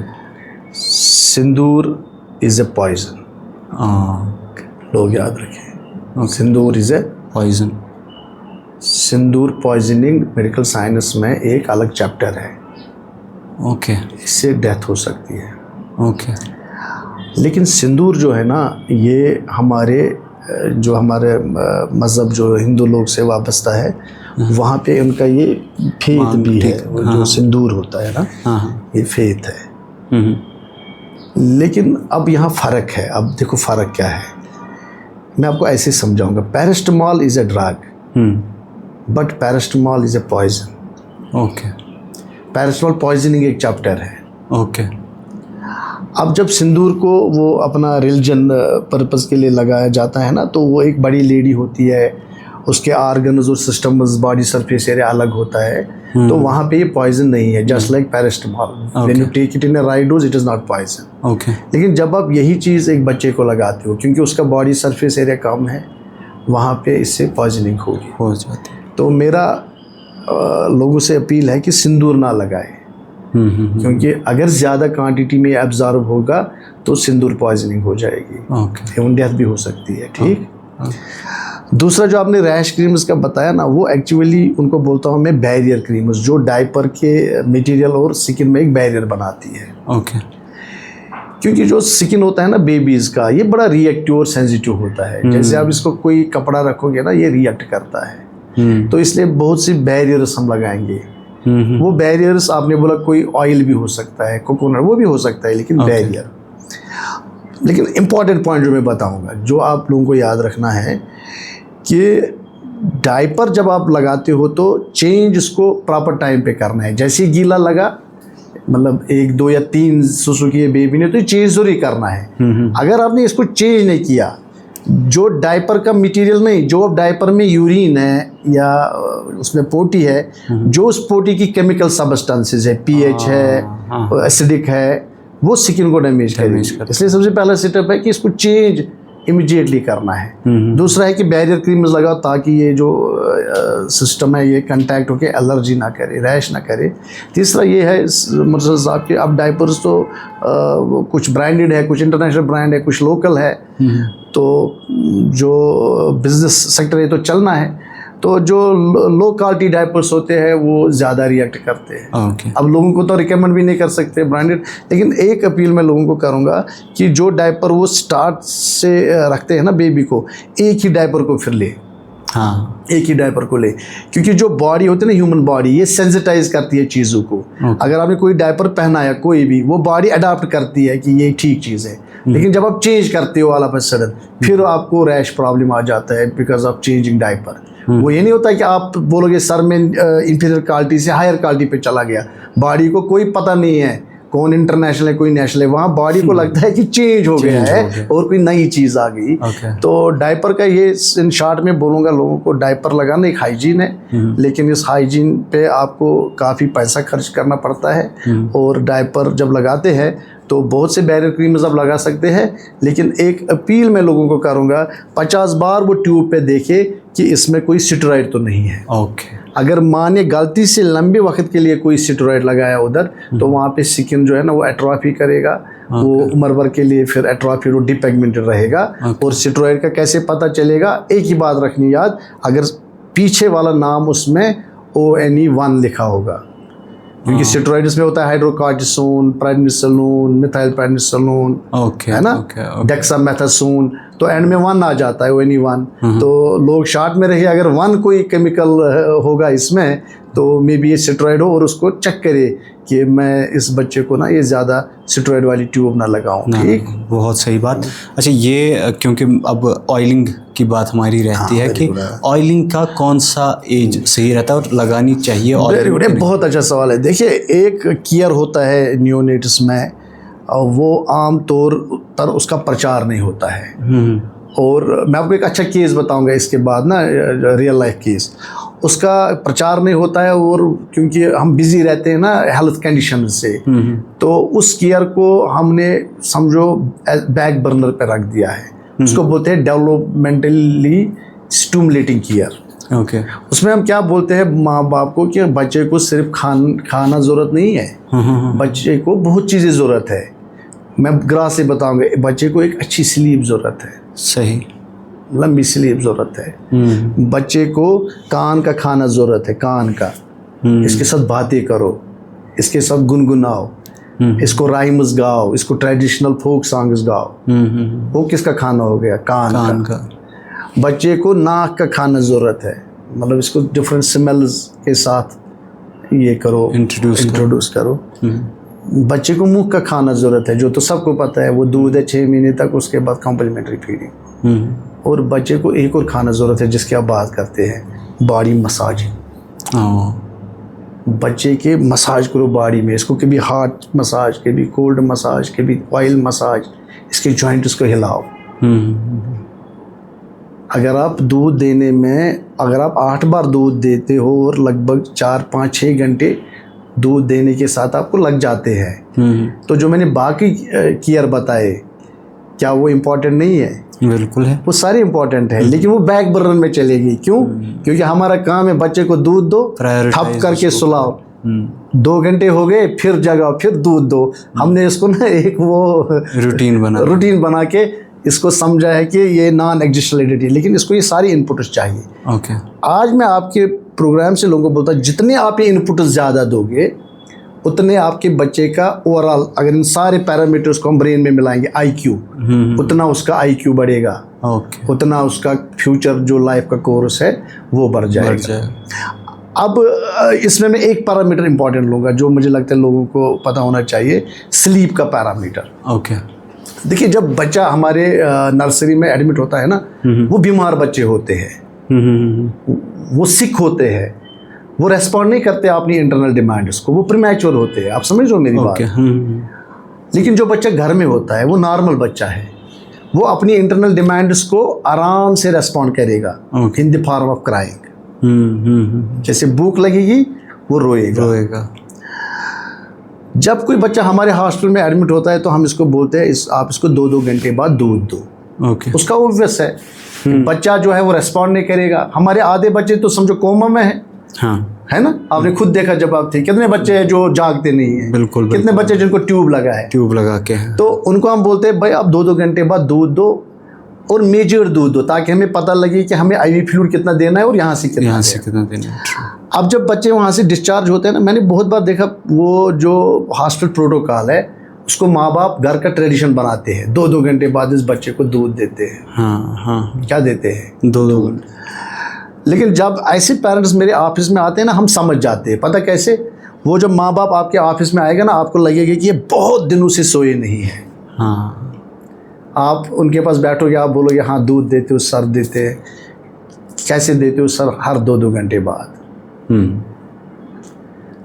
sindoor is a poison, लोग याद रखें। Sindoor is a poison. Sindoor poisoning medical science में एक अलग चैप्टर है। ओके, इससे डेथ हो सकती है। ओके, लेकिन सिंदूर जो है ना, ये हमारे मज़हब जो हिंदू लोग से वाबस्ता है, वहाँ पे उनका ये फेथ भी है। जो सिंदूर होता है ना, ये फेथ है। लेकिन अब यहाँ फ़र्क है। अब देखो फ़र्क क्या है, मैं आपको ऐसे समझाऊंगा। Paracetamol is a drug, but paracetamol is a poison. Okay, paracetamol poisoning एक चैप्टर है। ओके, अब जब सिंदूर को वो अपना रिलीजन पर्पस के लिए लगाया जाता है ना, तो वो एक बड़ी लेडी होती है, उसके आर्गन्स और सिस्टम्स, बॉडी सरफेस एरिया अलग होता है, तो वहाँ पे ये पॉइजन नहीं है। Just like paracetamol, when you take it in a right dose it is not poison. Okay, लेकिन जब आप यही चीज़ एक बच्चे को लगाते हो, क्योंकि उसका बॉडी सरफेस एरिया कम है, वहाँ पे इससे पॉइजनिंग हो जाती है। तो मेरा लोगों से अपील है कि सिंदूर ना लगाए। क्योंकि अगर ज़्यादा क्वांटिटी में एब्जॉर्ब होगा तो सिंदूर पॉइजनिंग हो जाएगी, एवं डेथ भी हो सकती है। ठीक। दूसरा जो आपने रैश क्रीम्स का बताया ना, वो एक्चुअली उनको बोलता हूँ मैं बैरियर क्रीम्स, जो डायपर के मटेरियल और स्किन में एक बैरियर बनाती है। ओके। क्योंकि जो स्किन होता है ना बेबीज़ का, ये बड़ा रिएक्टिव और सेंसिटिव होता है। जैसे आप इसको कोई कपड़ा रखोगे ना, ये रिएक्ट करता है। तो इसलिए बहुत सी बैरियर्स हम लगाएंगे। वो बैरियर्स, आपने बोला कोई ऑयल भी हो सकता है, कोकोनट वो भी हो सकता है, लेकिन बैरियर। लेकिन इम्पॉर्टेंट पॉइंट जो मैं बताऊंगा, जो आप लोगों को याद रखना है कि डायपर जब आप लगाते हो तो चेंज इसको प्रॉपर टाइम पे करना है। जैसे ही गीला लगा, मतलब 1, 2 या 3 सुसु किए बेबी ने, तो ये चेंज जरूर करना है। अगर आपने इसको चेंज नहीं किया, जो डायपर का मटेरियल नहीं, जो अब डायपर में यूरिन है या उसमें पोटी है, जो उस पोटी की केमिकल सब्सटेंसेस है, पीएच है, एसिडिक है, वो स्किन को डैमेज करेगी। इसलिए सबसे पहला सेटअप है कि इसको चेंज इमीडिएटली करना है। दूसरा है कि बैरियर क्रीम्स लगाओ ताकि ये जो सिस्टम है ये कंटैक्ट होकर एलर्जी ना करे, रैश ना करे। तीसरा ये है मतलब साहब कि अब डायपर्स तो कुछ ब्रांडेड है, कुछ इंटरनेशनल ब्रांड है, कुछ लोकल है। तो जो बिजनेस सेक्टर है तो चलना है, तो जो लो क्वालिटी डायपर्स होते हैं वो ज़्यादा रिएक्ट करते हैं। अब लोगों को तो रिकमेंड भी नहीं कर सकते ब्रांडेड, लेकिन एक अपील मैं लोगों को करूँगा कि जो डायपर वो स्टार्ट से रखते हैं ना बेबी को, एक ही डायपर को फिर ले। एक ही डायपर को ले, क्योंकि जो बॉडी होती है ना, ह्यूमन बॉडी, ये सेंसिटाइज करती है चीज़ों को। अगर आपने कोई डायपर पहनाया कोई भी, वो बॉडी अडाप्ट करती है कि ये ठीक चीज़ है। लेकिन जब आप चेंज करते हो ऑल ऑफ अ सडन, फिर आपको रैश प्रॉब्लम आ जाता है बिकॉज ऑफ चेंजिंग डायपर। वो ये नहीं होता कि आप बोलोगे सर मैं इंफीरियर क्वालिटी से हायर क्वालिटी पे चला गया, बॉडी को कोई पता नहीं है कौन इंटरनेशनल है कोई नेशनल है, वहाँ बॉडी को लगता है कि चेंज हो गया है और कोई नई चीज़ आ गई। तो डायपर का ये इन शॉर्ट में बोलूँगा लोगों को, डायपर लगाना एक हाइजीन है, लेकिन इस हाइजीन पे आपको काफ़ी पैसा खर्च करना पड़ता है। और डायपर जब लगाते हैं तो बहुत से बैरियर क्रीम्स आप लगा सकते हैं, लेकिन एक अपील मैं लोगों को करूँगा, 50 बार वो ट्यूब पे देखे कि इसमें कोई स्टेरॉइड तो नहीं है। अगर माँ ने गलती से लंबे वक्त के लिए कोई स्टेरॉइड लगाया उधर, तो वहाँ पे स्किन जो है ना वो एट्रोफी करेगा। वो उम्र भर के लिए फिर एट्रोफी और डिपिगमेंटेड रहेगा। और स्टेरॉइड का कैसे पता चलेगा? एक ही बात रखनी याद, अगर पीछे वाला नाम उसमें ONE1 लिखा होगा, क्योंकि स्टेरॉइड्स में होता है हाइड्रोकॉर्टिसोन, प्रेडनिसोलोन, मिथाइल प्रेडनिसोलोन, है ना, डेक्सामेथासोन, तो एंड में 1 आ जाता है, ONE1। तो लोग शॉर्ट में रहे, अगर 1 कोई केमिकल होगा इसमें तो मे बी ये स्टेरॉइड हो, और उसको चेक करे कि मैं इस बच्चे को ना ये ज़्यादा स्टेरॉइड वाली ट्यूब ना लगाऊं। ठीक, बहुत सही बात। अच्छा, ये क्योंकि अब ऑयलिंग की बात हमारी रहती है कि ऑयलिंग का कौन सा एज सही रहता है और लगानी चाहिए? और बहुत अच्छा सवाल है। देखिए, एक केयर होता है नियोनेट्स में, वो आम तौर पर उसका प्रचार नहीं होता है। और मैं आपको एक अच्छा केस बताऊंगा इसके बाद ना, रियल लाइफ केस, उसका प्रचार नहीं होता है। और क्योंकि हम बिजी रहते हैं ना हेल्थ कंडीशन से, तो उस केयर को हमने समझो बैक बर्नर पे रख दिया है। उसको बोलते हैं डेवलपमेंटली स्टिमुलेटिंग केयर। उसमें हम क्या बोलते हैं माँ बाप को कि बच्चे को सिर्फ खाना ज़रूरत नहीं है, बच्चे को बहुत चीज़ें ज़रूरत है। मैं ग्रास से बताऊंगा, बच्चे को एक अच्छी स्लीप ज़रूरत है, सही लंबी स्लीप ज़रूरत है। बच्चे को कान का खाना ज़रूरत है, कान का। इसके साथ बातें करो, इसके साथ गुनगुनाओ, इसको राइम्स गाओ, इसको ट्रेडिशनल फोक सॉन्ग्स गाओ। वो किसका खाना हो गया? कान का। बच्चे को नाक का खाना ज़रूरत है, मतलब इसको डिफरेंट स्मेल्स के साथ ये करो, इंट्रोड्यूस करो। बच्चे को मुंह का खाना ज़रूरत है, जो तो सबको पता है, वो दूध है 6 महीने तक, उसके बाद कॉम्प्लीमेंट्री फीडिंग। और बच्चे को एक और खाना ज़रूरत है जिसकी आप बात करते हैं, बॉडी मसाजिंग। बच्चे के मसाज करो बॉडी में, इसको कभी हार्ट मसाज, कभी कोल्ड मसाज, कभी ऑयल मसाज, इसके जॉइंट्स को हिलाओ। अगर आप दूध देने में, अगर आप 8 बार दूध देते हो और लगभग 4, 5, 6 घंटे दूध देने के साथ आपको लग जाते हैं, तो जो मैंने बाकी केयर बताए, क्या वो इम्पोर्टेंट नहीं है? बिल्कुल है, वो सारे इम्पोर्टेंट है, लेकिन वो बैक बर्नर में चलेगी। क्यों? क्योंकि हमारा काम है बच्चे को दूध दो, थप करके सुलाओ, 2 घंटे हो गए, फिर जगाओ, फिर दूध दो। हमने इसको ना एक वो रूटीन बना के इसको समझा है कि ये नॉन एग्जिस्टेंट है, लेकिन इसको ये सारी इनपुट्स चाहिए। ओके। आज मैं आपके प्रोग्राम से लोगों को बोलता हूँ, जितने आप ये इनपुट्स ज़्यादा दोगे उतने आपके बच्चे का ओवरऑल, अगर इन सारे पैरामीटर्स को हम ब्रेन में मिलाएंगे, IQ, उतना उसका IQ बढ़ेगा। ओके। उतना उसका फ्यूचर जो लाइफ का कोर्स है वो बढ़ जाएगा। अब इसमें मैं एक पैरामीटर इंपॉर्टेंट लूँगा जो मुझे लगता है लोगों को पता होना चाहिए, स्लीप का पैरामीटर। ओके। देखिए, जब बच्चा हमारे नर्सरी में एडमिट होता है ना, वो बीमार बच्चे होते हैं, वो सिक होते हैं, वो रेस्पॉन्ड नहीं करते अपनी इंटरनल डिमांड्स को, वो प्रीमैच्योर होते हैं। आप समझ रहे हो मेरी बात? लेकिन जो बच्चा घर में होता है वो नॉर्मल बच्चा है, वो अपनी इंटरनल डिमांड्स को आराम से रेस्पॉन्ड करेगा in the form of crying. जैसे भूख लगेगी वो रोएगा। जब कोई बच्चा हमारे हॉस्टल में एडमिट होता है तो हम इसको बोलते हैं आप इसको 2-2 घंटे बाद दूध दो। उसका ऑब्वियस है, बच्चा जो है वो रेस्पॉन्ड नहीं करेगा। हमारे आधे बच्चे तो समझो कोमा में है। हाँ। है ना? आपने खुद देखा जब आप थे, कितने बच्चे हैं जो जागते नहीं है। बिल्कुल। कितने बच्चे जिनको ट्यूब लगा के तो उनको हम बोलते हैं भाई आप 2-2 घंटे बाद दूध दो, और मेजर दूध दो, ताकि हमें पता लगे कि हमें IV फ्लूइड कितना देना है और यहाँ से कितना देना है। अब जब बच्चे वहाँ से डिस्चार्ज होते हैं ना, मैंने बहुत बार देखा वो जो हॉस्टल प्रोटोकॉल है उसको माँ बाप घर का ट्रेडिशन बनाते हैं, 2-2 घंटे बाद इस बच्चे को दूध देते हैं। हाँ। क्या देते हैं? 2-2 घंटे। लेकिन जब ऐसे पेरेंट्स मेरे ऑफिस में आते हैं ना, हम समझ जाते हैं। पता कैसे? वो जब माँ बाप आपके ऑफिस में आएगा ना, आपको लगेगा कि ये बहुत दिनों से सोए नहीं है। हाँ। आप उनके पास बैठोगे, आप बोलोगे हाँ दूध देते हो सर, देते हैं। कैसे देते हो सर? हर 2-2 घंटे बाद।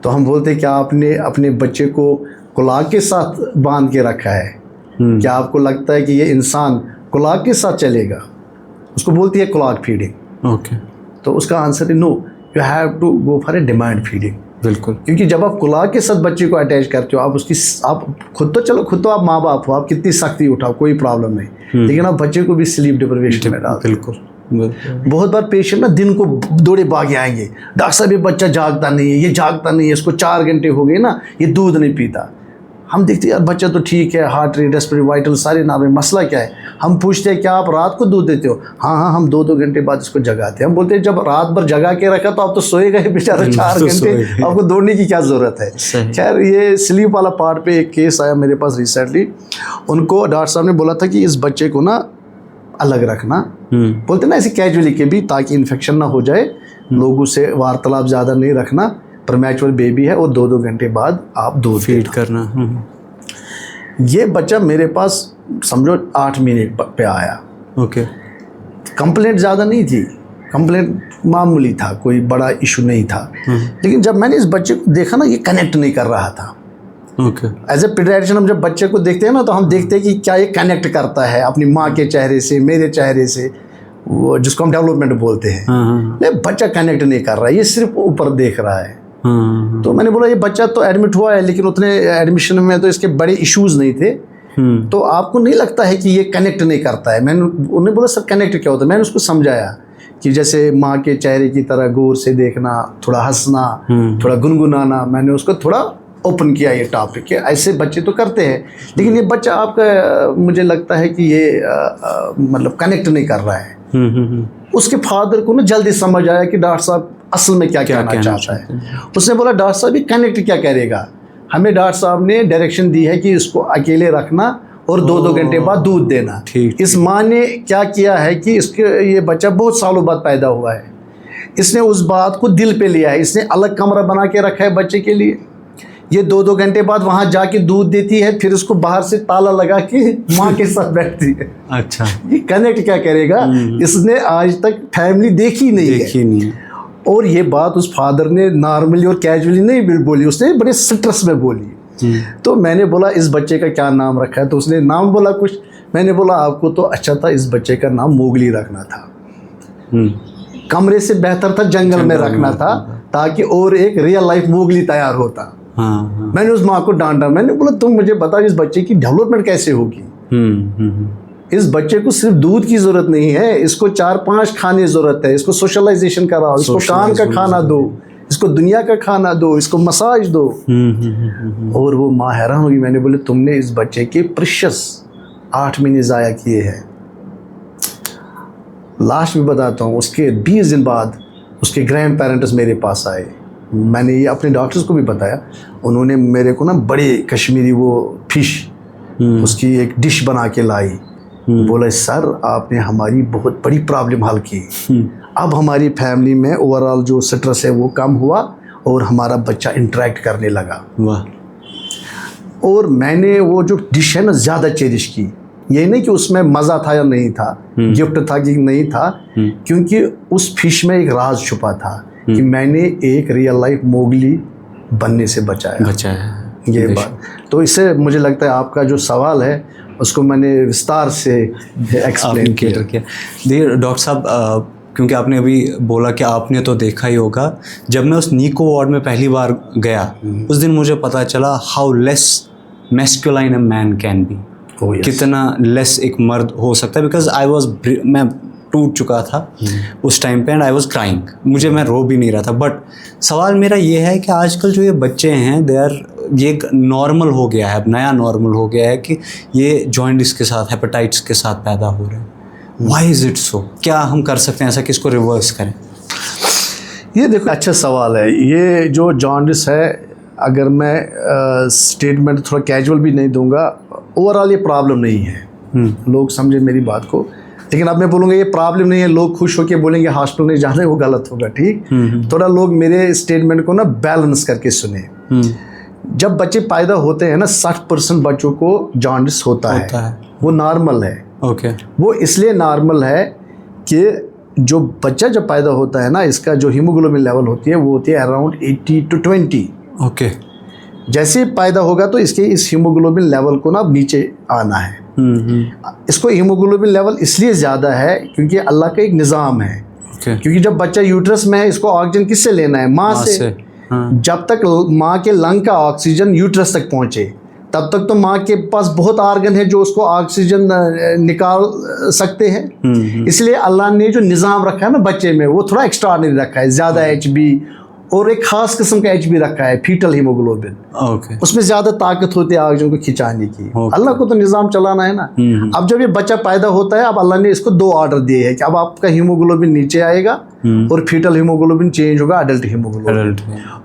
तो हम बोलते हैं क्या आपने अपने बच्चे को कुलाक के साथ बांध के रखा है? क्या आपको लगता है कि ये इंसान कुलाक के साथ चलेगा? उसको बोलती है कुलाक फीडिंग। ओके। तो उसका आंसर है no, you have to go for a demand feeding. बिल्कुल। क्योंकि जब आप कुलाक के साथ बच्चे को अटैच करते हो, आप खुद तो आप माँ बाप हो, आप कितनी सख्ती उठाओ कोई प्रॉब्लम नहीं, लेकिन आप बच्चे को भी स्लीप डिप्रिवेशन में डालते। बिल्कुल। बहुत बार पेशेंट ना दिन को दौड़े भागे आएंगे, डॉक्टर साहब ये बच्चा जागता नहीं है, ये जागता नहीं है, इसको 4 घंटे हो गए ना, ये दूध नहीं पीता। हम देखते यार बच्चा तो ठीक है, हार्ट रेट, रेस्पिरेटरी, वाइटल सारे नॉर्मल, मसला क्या है? हम पूछते हैं क्या आप रात को दूध देते हो? हाँ, हम 2-2 घंटे बाद इसको जगाते हैं। हम बोलते हैं जब रात भर जगा के रखा तो आप तो सोएगा ही बेचारा 4 घंटे, आपको दौड़ने की क्या ज़रूरत है? खैर, ये स्लीप वाला पार्ट पे एक केस आया मेरे पास रिसेंटली। उनको डॉक्टर साहब ने बोला था कि इस बच्चे को ना अलग रखना, बोलते ना ऐसे कैजुअली के भी, ताकि इन्फेक्शन ना हो जाए, लोगों से वार्तालाप ज़्यादा नहीं रखना, प्रीमैच्योर बेबी है, और 2-2 घंटे बाद आप दूध फीड करना। ये बच्चा मेरे पास समझो 8 महीने पे आया। ओके। कंप्लेंट ज़्यादा नहीं थी, कंप्लेंट मामूली था, कोई बड़ा इशू नहीं था। लेकिन जब मैंने इस बच्चे को देखा ना, ये कनेक्ट नहीं कर रहा था। ओके। एज ए पीडियाट्रिशियन हम जब बच्चे को देखते हैं ना, तो हम देखते हैं कि क्या ये कनेक्ट करता है अपनी माँ के चेहरे से, मेरे चेहरे से, वो जिसको हम डेवलपमेंट बोलते हैं। लेकिन बच्चा कनेक्ट नहीं कर रहा है, ये सिर्फ ऊपर देख रहा है। तो मैंने बोला ये बच्चा तो एडमिट हुआ है, लेकिन उतने एडमिशन में तो इसके बड़े इश्यूज नहीं थे, तो आपको नहीं लगता है कि ये कनेक्ट नहीं करता है? मैंने उन्हें बोला सर कनेक्ट क्या होता है? मैंने उसको समझाया कि जैसे माँ के चेहरे की तरह गौर से देखना, थोड़ा हंसना, थोड़ा गुनगुनाना। मैंने उसको थोड़ा ओपन किया ये टॉपिक के, ऐसे बच्चे तो करते हैं, लेकिन ये बच्चा आपका मुझे लगता है कि ये मतलब कनेक्ट नहीं कर रहा है। उसके फादर को ना जल्दी समझ आया कि डॉक्टर साहब असल में क्या कहना चाहता है। उसने बोला डॉक्टर साहब ये कनेक्ट क्या करेगा? हमें डॉक्टर साहब ने डायरेक्शन दी है कि इसको अकेले रखना और 2-2 घंटे बाद दूध देना। इस माँ ने क्या किया है कि इसके ये बच्चा बहुत सालों बाद पैदा हुआ है, इसने उस बात को दिल पे लिया है, इसने अलग कमरा बना के रखा है बच्चे के लिए। ये 2-2 घंटे बाद वहाँ जाके दूध देती है, फिर उसको बाहर से ताला लगा के माँ के साथ बैठती है। अच्छा, ये कनेक्ट क्या करेगा? इसने आज तक फैमिली देखी नहीं है। और ये बात उस फादर ने नॉर्मली और कैजुअली नहीं बोली, उसने बड़े स्ट्रेस में बोली। तो मैंने बोला इस बच्चे का क्या नाम रखा है? तो उसने नाम बोला कुछ। मैंने बोला आपको तो अच्छा था इस बच्चे का नाम मोगली रखना था, कमरे से बेहतर था जंगल में रखना था, ताकि और एक रियल लाइफ मोगली तैयार होता। मैंने उस माँ को डांटा। मैंने बोला तुम मुझे बताओ इस बच्चे की डेवलपमेंट कैसे होगी? इस बच्चे को सिर्फ दूध की जरूरत नहीं है, इसको 4-5 खाने जरूरत है, इसको सोशलाइजेशन कराओ, इसको कान का खाना दो, इसको दुनिया का खाना दो, इसको मसाज दो। और वो माँ हैरान होगी। मैंने बोले तुमने इस बच्चे के प्रीशियस 8 महीने ज़ाया किए हैं। लास्ट में बताता हूँ, उसके 20 दिन बाद उसके ग्रैंड पेरेंट्स मेरे पास आए। मैंने ये अपने डॉक्टर्स को भी बताया। उन्होंने मेरे को ना बड़े कश्मीरी वो फिश उसकी एक डिश बना के लाई। बोला सर आपने हमारी बहुत बड़ी प्रॉब्लम हल की। अब हमारी फैमिली में ओवरऑल जो स्ट्रेस है वो कम हुआ और हमारा बच्चा इंटरेक्ट करने लगा। वाह। और मैंने वो जो डिश है ना ज़्यादा चेरिश की। ये नहीं कि उसमें मज़ा था या नहीं था, गिफ्ट था कि नहीं था, क्योंकि उस फिश में एक राज छुपा था कि मैंने एक रियल लाइफ मोगली बनने से बचाया ये बात। तो इससे मुझे लगता है आपका जो सवाल है उसको मैंने विस्तार से एक्सप्लेन किया। देखिए डॉक्टर साहब, क्योंकि आपने अभी बोला कि आपने तो देखा ही होगा, जब मैं उस नीको वार्ड में पहली बार गया उस दिन मुझे पता चला how less masculine a man can be. कितना लेस एक मर्द हो सकता है। बिकॉज मैं टूट चुका था उस टाइम पे एंड आई वॉज क्राइंग। मैं रो भी नहीं रहा था। बट सवाल मेरा ये है कि आजकल जो ये बच्चे हैं ये एक नॉर्मल हो गया है, अब नया नॉर्मल हो गया है कि ये जॉइंटिस के साथ, हेपेटाइटिस के साथ पैदा हो रहे हैं। Why is it so? क्या हम कर सकते हैं ऐसा कि इसको रिवर्स करें? ये देखो अच्छा सवाल है। ये जो जॉन्डिस है, अगर मैं स्टेटमेंट थोड़ा कैजुअल भी नहीं दूंगा, ओवरऑल ये प्रॉब्लम नहीं है। लोग समझे मेरी बात को। लेकिन अब मैं बोलूँगा ये प्रॉब्लम नहीं है, लोग खुश होकर बोलेंगे हॉस्पिटल नहीं जाना है, वो गलत होगा। ठीक, थोड़ा लोग मेरे स्टेटमेंट को ना बैलेंस करके सुने। जब बच्चे पैदा होते हैं ना 60% बच्चों को जॉन्डिस होता है। वो नॉर्मल है। ओके। वो इसलिए नॉर्मल है कि जो बच्चा जब पैदा होता है ना, इसका जो हीमोग्लोबिन लेवल होती है वो होती है अराउंड 80 to 20। ओके। जैसे ही पैदा होगा तो इसके इस हीमोग्लोबिन लेवल को ना नीचे आना है। इसको हीमोग्लोबिन लेवल इसलिए ज़्यादा है क्योंकि अल्लाह का एक निज़ाम है। क्योंकि जब बच्चा यूट्रस में है इसको ऑक्सीजन किससे लेना है? माँ से। जब तक माँ के लंग का ऑक्सीजन यूट्रस तक पहुँचे तब तक तो माँ के पास बहुत आर्गन है जो उसको ऑक्सीजन निकाल सकते हैं। इसलिए अल्लाह ने जो निज़ाम रखा है ना बच्चे में वो थोड़ा एक्स्ट्राऑर्डिनरी रखा है। ज़्यादा HB और एक ख़ास किस्म का HB रखा है, फीटल हीमोग्लोबिन। उसमें ज़्यादा ताकत होती है ऑक्सीजन को खिंचाने की। अल्लाह को तो निज़ाम चलाना है ना। अब जब ये बच्चा पैदा होता है, अब अल्लाह ने इसको 2 ऑर्डर दिए हैं कि अब आपका हीमोग्लोबिन नीचे आएगा और फीटल हीमोग्लोबिन चेंज होगा अडल्ट हीमोग्लोबिन।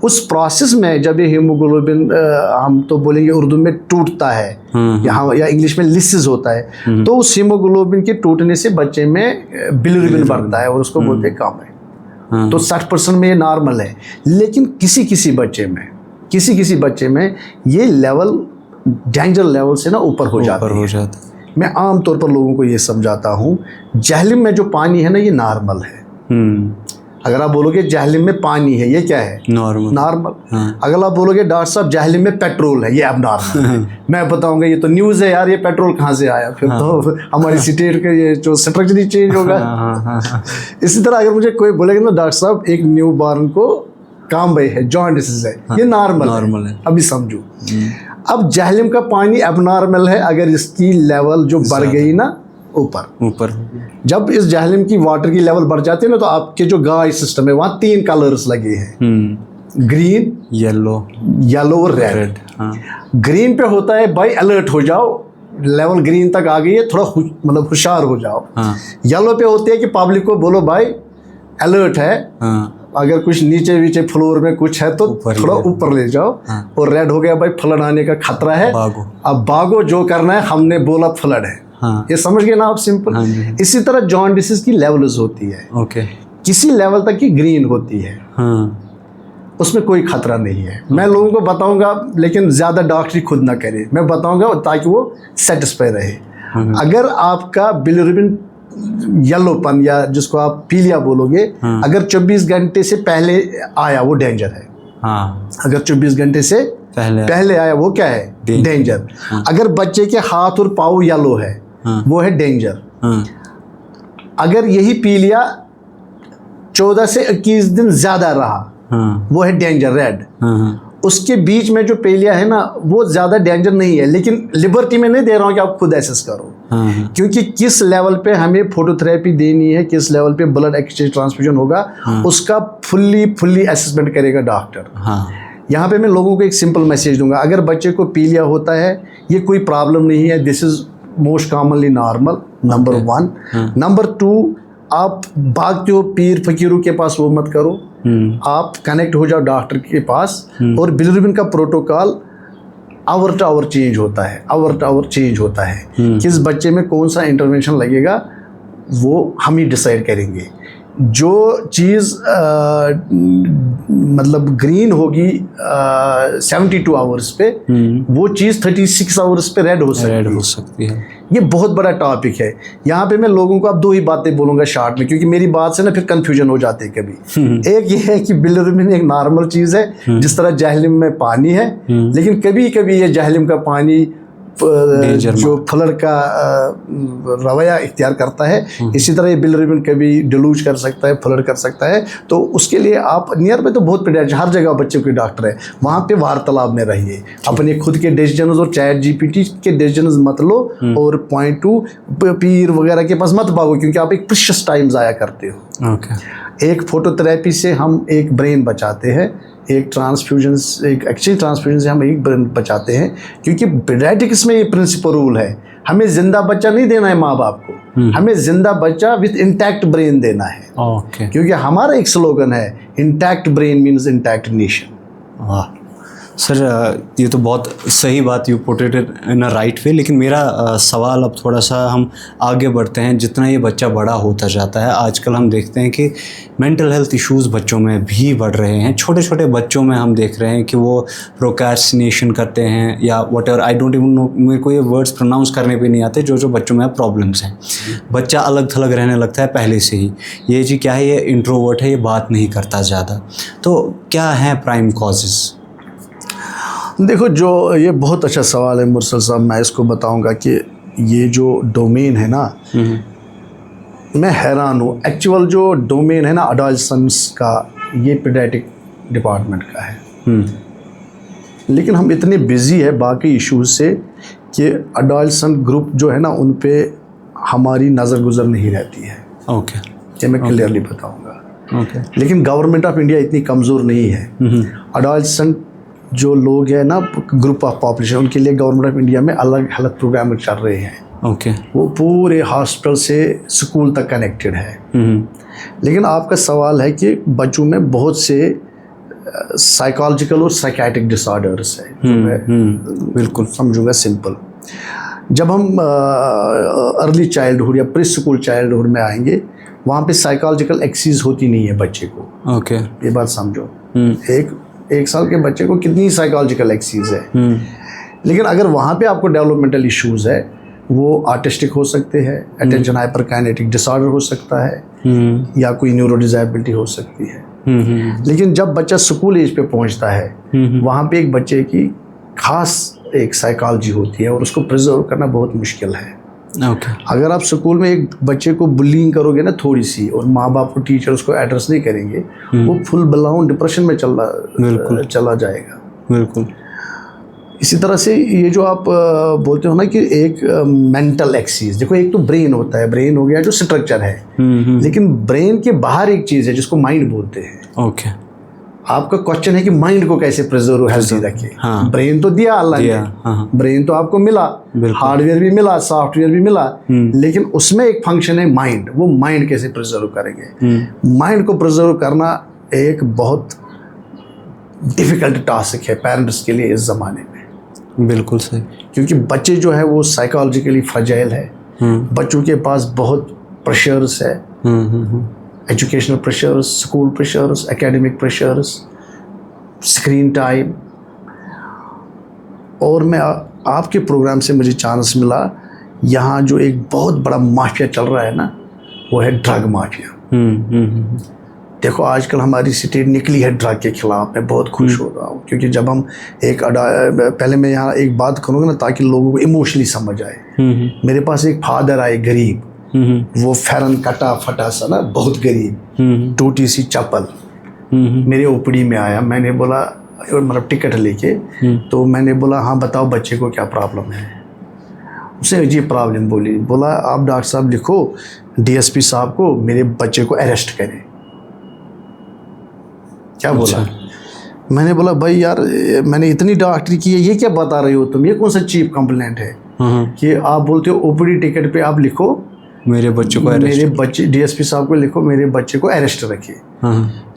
उस प्रोसेस में जब ये हीमोग्लोबिन हम तो बोलेंगे उर्दू में टूटता है या इंग्लिश में लिसिस होता है, तो उस हीमोग्लोबिन के टूटने से बच्चे में बिलिरुबिन बढ़ता है और उसको बोलते हैं कम है। तो 60% में ये नॉर्मल है। लेकिन किसी किसी बच्चे में ये लेवल डेंजर लेवल से ना ऊपर हो जाता है। मैं आम तौर पर लोगों को ये समझाता हूँ, जहलिम में जो पानी है ना ये नॉर्मल है। अगर आप बोलोगे जहलिम में पानी है, ये क्या है? नॉर्मल। अगर आप बोलोगे डॉक्टर साहब जहलिम में पेट्रोल है, ये अब नॉर्मल है। मैं बताऊंगा ये तो न्यूज़ है यार, ये पेट्रोल कहाँ से आया? फिर तो हमारी स्टेट का ये जो स्ट्रक्चर ही चेंज होगा। इसी तरह अगर मुझे कोई बोलेगा ना डॉक्टर साहब एक न्यू बॉर्न को कामबे है, जॉन्डिस है, ये नॉर्मल है, अभी समझो। अब जहलिम का पानी अब नॉर्मल है अगर इसकी लेवल जो बढ़ गई ना ऊपर। जब इस जहलिम की वाटर की लेवल बढ़ जाती है ना तो आपके जो गाय सिस्टम है वहाँ 3 कलर्स लगे हैं, ग्रीन, येलो और रेड। ग्रीन पे होता है भाई अलर्ट हो जाओ, लेवल ग्रीन तक आ गई है, थोड़ा मतलब होशियार हो जाओ। येलो पे होती है कि पब्लिक को बोलो भाई अलर्ट है, अगर कुछ नीचे वीचे फ्लोर में कुछ है तो थोड़ा ऊपर ले जाओ। और रेड हो गया भाई फ्लड आने का खतरा है, अब भागो, जो करना है, हमने बोला फ्लड है। ये समझ गए ना आप? सिंपल। इसी तरह जॉन्डिस की लेवल्स होती है। किसी लेवल तक की ग्रीन होती है, उसमें कोई खतरा नहीं है। मैं लोगों को बताऊंगा, लेकिन ज़्यादा डॉक्टरी खुद ना करे, मैं बताऊंगा ताकि वो सेटिस्फाई रहे। अगर आपका बिलिरुबिन येलोपन या जिसको आप पीलिया बोलोगे, अगर 24 घंटे से पहले आया वो डेंजर है। अगर 24 घंटे से पहले आया वो क्या है? डेंजर। अगर बच्चे के हाथ और पाँव येलो है वो है डेंजर। अगर यही पीलिया 14 से 21 दिन ज़्यादा रहा वो है डेंजर, रेड। उसके बीच में जो पेलिया है ना वो ज़्यादा डेंजर नहीं है, लेकिन लिबर्टी में नहीं दे रहा हूँ कि आप खुद एसेस करो। हाँ। क्योंकि किस लेवल पे हमें फोटोथेरेपी देनी है, किस लेवल पे ब्लड एक्सचेंज ट्रांसफ्यूजन होगा, उसका फुल्ली असेसमेंट करेगा डॉक्टर। हाँ। यहाँ पे मैं लोगों को एक सिंपल मैसेज दूंगा, अगर बच्चे को पीलिया होता है ये कोई प्रॉब्लम नहीं है, this is most commonly normal, number 1। Number 2, आप भागते हो पीर फकीरों के पास वो मत करो, आप कनेक्ट हो जाओ डॉक्टर के पास। और बिलिरुबिन का protocol hour to hour change होता है, आवर टू आवर चेंज होता है। किस बच्चे में कौन सा इंटरवेंशन लगेगा वो हम ही डिसाइड करेंगे। जो चीज़ मतलब ग्रीन होगी 72 आवर्स पे, वो चीज़ 36 आवर्स पे रेड हो सकती है। ये बहुत बड़ा टॉपिक है। यहाँ पे मैं लोगों को अब 2 ही बातें बोलूँगा शॉर्ट में, क्योंकि मेरी बात से ना फिर कंफ्यूजन हो जाते हैं कभी। एक ये है कि बिलिरुबिन एक नॉर्मल चीज़ है, जिस तरह जहलिम में पानी है, लेकिन कभी कभी ये जहलिम का पानी जो फ्लड का रवैया इख्तियार करता है, इसी तरह ये बिलिरुबिन कभी डिलूज कर सकता है, फ्लड कर सकता है। तो उसके लिए आप नियर पे तो बहुत पीडियाट्रिशियन, हर जगह बच्चों के डॉक्टर है, वहाँ पे वार्तालाप में रहिए। अपने खुद के डिसीजंस और चैट जीपीटी के डिसीजंस मत लो, और पॉइंट 2 पीर वगैरह के पास मत भागो, क्योंकि आप एक प्रीशियस टाइम ज़ाया करते हो। एक फोटोथेरेपी से हम एक ब्रेन बचाते हैं, एक ट्रांसफ्यूजन, एक एक्सचेंज ट्रांसफ्यूजन से हम एक ब्रेन बचाते हैं, क्योंकि पीडियाट्रिक्स में ये प्रिंसिपल रूल है, हमें जिंदा बच्चा नहीं देना है माँ बाप को, हमें जिंदा बच्चा विथ इंटैक्ट ब्रेन देना है। क्योंकि हमारा एक स्लोगन है, intact brain means intact nation. वाह सर, ये तो बहुत सही बात, you put it in a right way. लेकिन मेरा सवाल अब थोड़ा सा हम आगे बढ़ते हैं। जितना ये बच्चा बड़ा होता जाता है, आजकल हम देखते हैं कि मेंटल हेल्थ इश्यूज़ बच्चों में भी बढ़ रहे हैं। छोटे छोटे बच्चों में हम देख रहे हैं कि वो प्रोक्रेस्टिनेशन करते हैं, या whatever, I don't even know, मेरे को ये वर्ड्स प्रोनाउंस करने भी नहीं आते, जो बच्चों में प्रॉब्लम्स हैं। बच्चा अलग थलग रहने लगता है पहले से ही। ये जी क्या है, ये इंट्रोवर्ट है, ये बात नहीं करता ज़्यादा। तो क्या है प्राइम कॉजेज़? देखो, जो ये बहुत अच्छा सवाल है मुरसल साहब, मैं इसको बताऊंगा कि ये जो डोमेन है ना, मैं हैरान हूँ। एक्चुअल जो डोमेन है ना अडोलसेंस का, ये पीडियाट्रिक डिपार्टमेंट का है। लेकिन हम इतने बिजी है बाकी इश्यूज से कि अडोलसेंट ग्रुप जो है ना, उन पे हमारी नज़र गुजर नहीं रहती है। ये मैं क्लियरली बताऊंगा। लेकिन गवर्नमेंट ऑफ इंडिया इतनी कमज़ोर नहीं है। अडोलसेंट जो लोग हैं ना, ग्रुप ऑफ पॉपुलेशन, उनके लिए गवर्नमेंट ऑफ इंडिया में अलग हेल्थ प्रोग्राम चल रहे हैं। वो पूरे हॉस्पिटल से स्कूल तक कनेक्टेड है। लेकिन आपका सवाल है कि बच्चों में बहुत से साइकोलॉजिकल और साइकेट्रिक डिसऑर्डर्स है। मैं बिल्कुल समझूंगा सिंपल। जब हम अर्ली चाइल्डहुड या प्री स्कूल चाइल्डहुड में आएंगे, वहाँ पे साइकोलॉजिकल एक्सीज होती नहीं है बच्चे को। ये बात समझो। एक साल के बच्चे को कितनी साइकोलॉजिकल एक्सीज है। लेकिन अगर वहाँ पे आपको डेवलपमेंटल इश्यूज है, वो आर्टिस्टिक हो सकते हैं, अटेंशन हाइपरकाइनेटिक डिसऑर्डर हो सकता है, या कोई न्यूरो डिसेबिलिटी हो सकती है। लेकिन जब बच्चा स्कूल एज पे पहुँचता है, वहाँ पे एक बच्चे की खास एक साइकोलॉजी होती है, और उसको प्रिजर्व करना बहुत मुश्किल है। अगर आप स्कूल में एक बच्चे को बुलिंग करोगे ना थोड़ी सी, और माँ बाप और टीचर उसको एड्रेस नहीं करेंगे, वो फुल ब्लाउन डिप्रेशन में चला जाएगा। बिल्कुल। इसी तरह से ये जो आप बोलते हो ना कि एक मेंटल एक्सीज, देखो एक तो ब्रेन होता है, ब्रेन हो गया जो स्ट्रक्चर है, लेकिन ब्रेन के बाहर एक चीज़ है जिसको माइंड बोलते हैं। आपका क्वेश्चन है कि माइंड को कैसे प्रिजर्व हेल्थी रखे। ब्रेन तो दिया अल्लाह ने, ब्रेन तो आपको मिला, हार्डवेयर भी मिला, सॉफ्टवेयर भी मिला, लेकिन उसमें एक फंक्शन है माइंड। वो माइंड कैसे प्रिजर्व करेंगे? माइंड को प्रिजर्व करना एक बहुत डिफिकल्ट टास्क है पेरेंट्स के लिए इस ज़माने में। बिल्कुल सही। क्योंकि बच्चे जो है वो साइकोलॉजिकली फ्रजाइल है। बच्चों के पास बहुत प्रेशर्स है, educational pressures, school pressures, academic pressures, screen time. और मैं आपके प्रोग्राम से मुझे चांस मिला, यहाँ जो एक बहुत बड़ा माफिया चल रहा है ना, वो है ड्रग माफिया। देखो आजकल हमारी स्टेट निकली है ड्रग के खिलाफ। मैं बहुत खुश हो रहा हूँ, क्योंकि जब हम पहले मैं यहाँ एक बात करूँगा ना, ताकि लोगों को इमोशनली समझ आए। मेरे पास एक फादर आए गरीब, वो फेरन कटा फटा सा ना, बहुत गरीब, टूटी सी चप्पल, मेरे ओपड़ी में आया। मैंने बोला मतलब टिकट लेके। तो मैंने बोला हाँ बताओ बच्चे को क्या प्रॉब्लम है। उसने अजीब प्रॉब्लम बोला आप डॉक्टर साहब लिखो डीएसपी साहब को मेरे बच्चे को अरेस्ट करें। क्या बोला? मैंने बोला भाई यार मैंने इतनी डॉक्टरी की है, ये क्या बता रहे हो तुम, ये कौन सा चीप कंप्लेंट है कि आप बोलते हो ओपीडी टिकट पे आप लिखो मेरे बच्चे को मेरे बच्चे डीएसपी साहब को लिखो मेरे बच्चे को अरेस्ट रखे।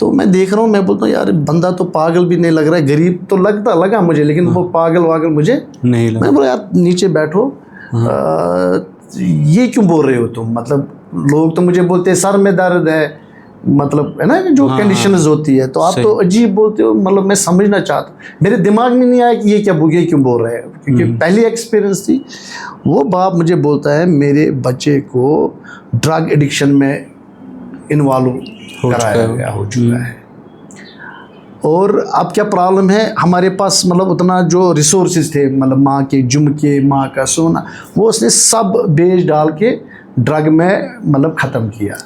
तो मैं देख रहा हूँ, मैं बोलता हूँ यार बंदा तो पागल भी नहीं लग रहा है, गरीब तो लगा मुझे, लेकिन वो पागल मुझे नहीं लगा। मैं बोला यार नीचे बैठो, ये क्यों बोल रहे हो तुम, मतलब लोग तो मुझे बोलते हैं सर में दर्द है, मतलब है ना जो कंडीशंस होती है, तो आप तो अजीब बोलते हो। मतलब मैं समझना चाहता, मेरे दिमाग में नहीं आया कि ये क्यों बोल रहे हैं, क्योंकि पहली एक्सपीरियंस थी। वो बाप मुझे बोलता है मेरे बच्चे को ड्रग एडिक्शन में इन्वॉल्व कराया गया हो चुका है, और अब क्या प्रॉब्लम है हमारे पास, मतलब उतना जो रिसोर्सेज थे, मतलब माँ के झुमके, माँ का सोना, वो उसने सब बेच डाल के ड्रग में मतलब ख़त्म किया।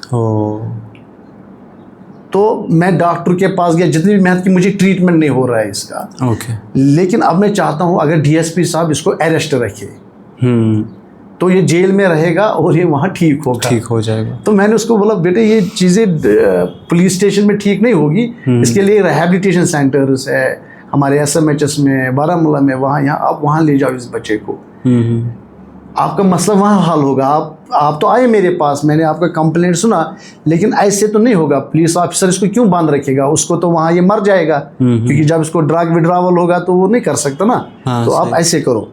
तो मैं डॉक्टर के पास गया, जितनी भी मेहनत की, मुझे ट्रीटमेंट नहीं हो रहा है इसका। लेकिन अब मैं चाहता हूँ अगर डीएसपी साहब इसको अरेस्ट रखे तो ये जेल में रहेगा और ये वहाँ ठीक हो जाएगा। तो मैंने उसको बोला बेटे ये चीज़ें पुलिस स्टेशन में ठीक नहीं होगी, इसके लिए रिहैबिलिटेशन सेंटर्स है हमारे SMHS में, बारामूला में, आप वहाँ ले जाओ इस बच्चे को, आपका मसला वहाँ हल होगा। आप तो आए मेरे पास, मैंने आपका कंप्लेंट सुना, लेकिन ऐसे तो नहीं होगा, पुलिस ऑफिसर इसको क्यों बांध रखेगा, उसको तो वहाँ ये मर जाएगा, क्योंकि जब इसको ड्रग विड्रावल होगा तो वो नहीं कर सकता ना। तो आप ऐसे करो।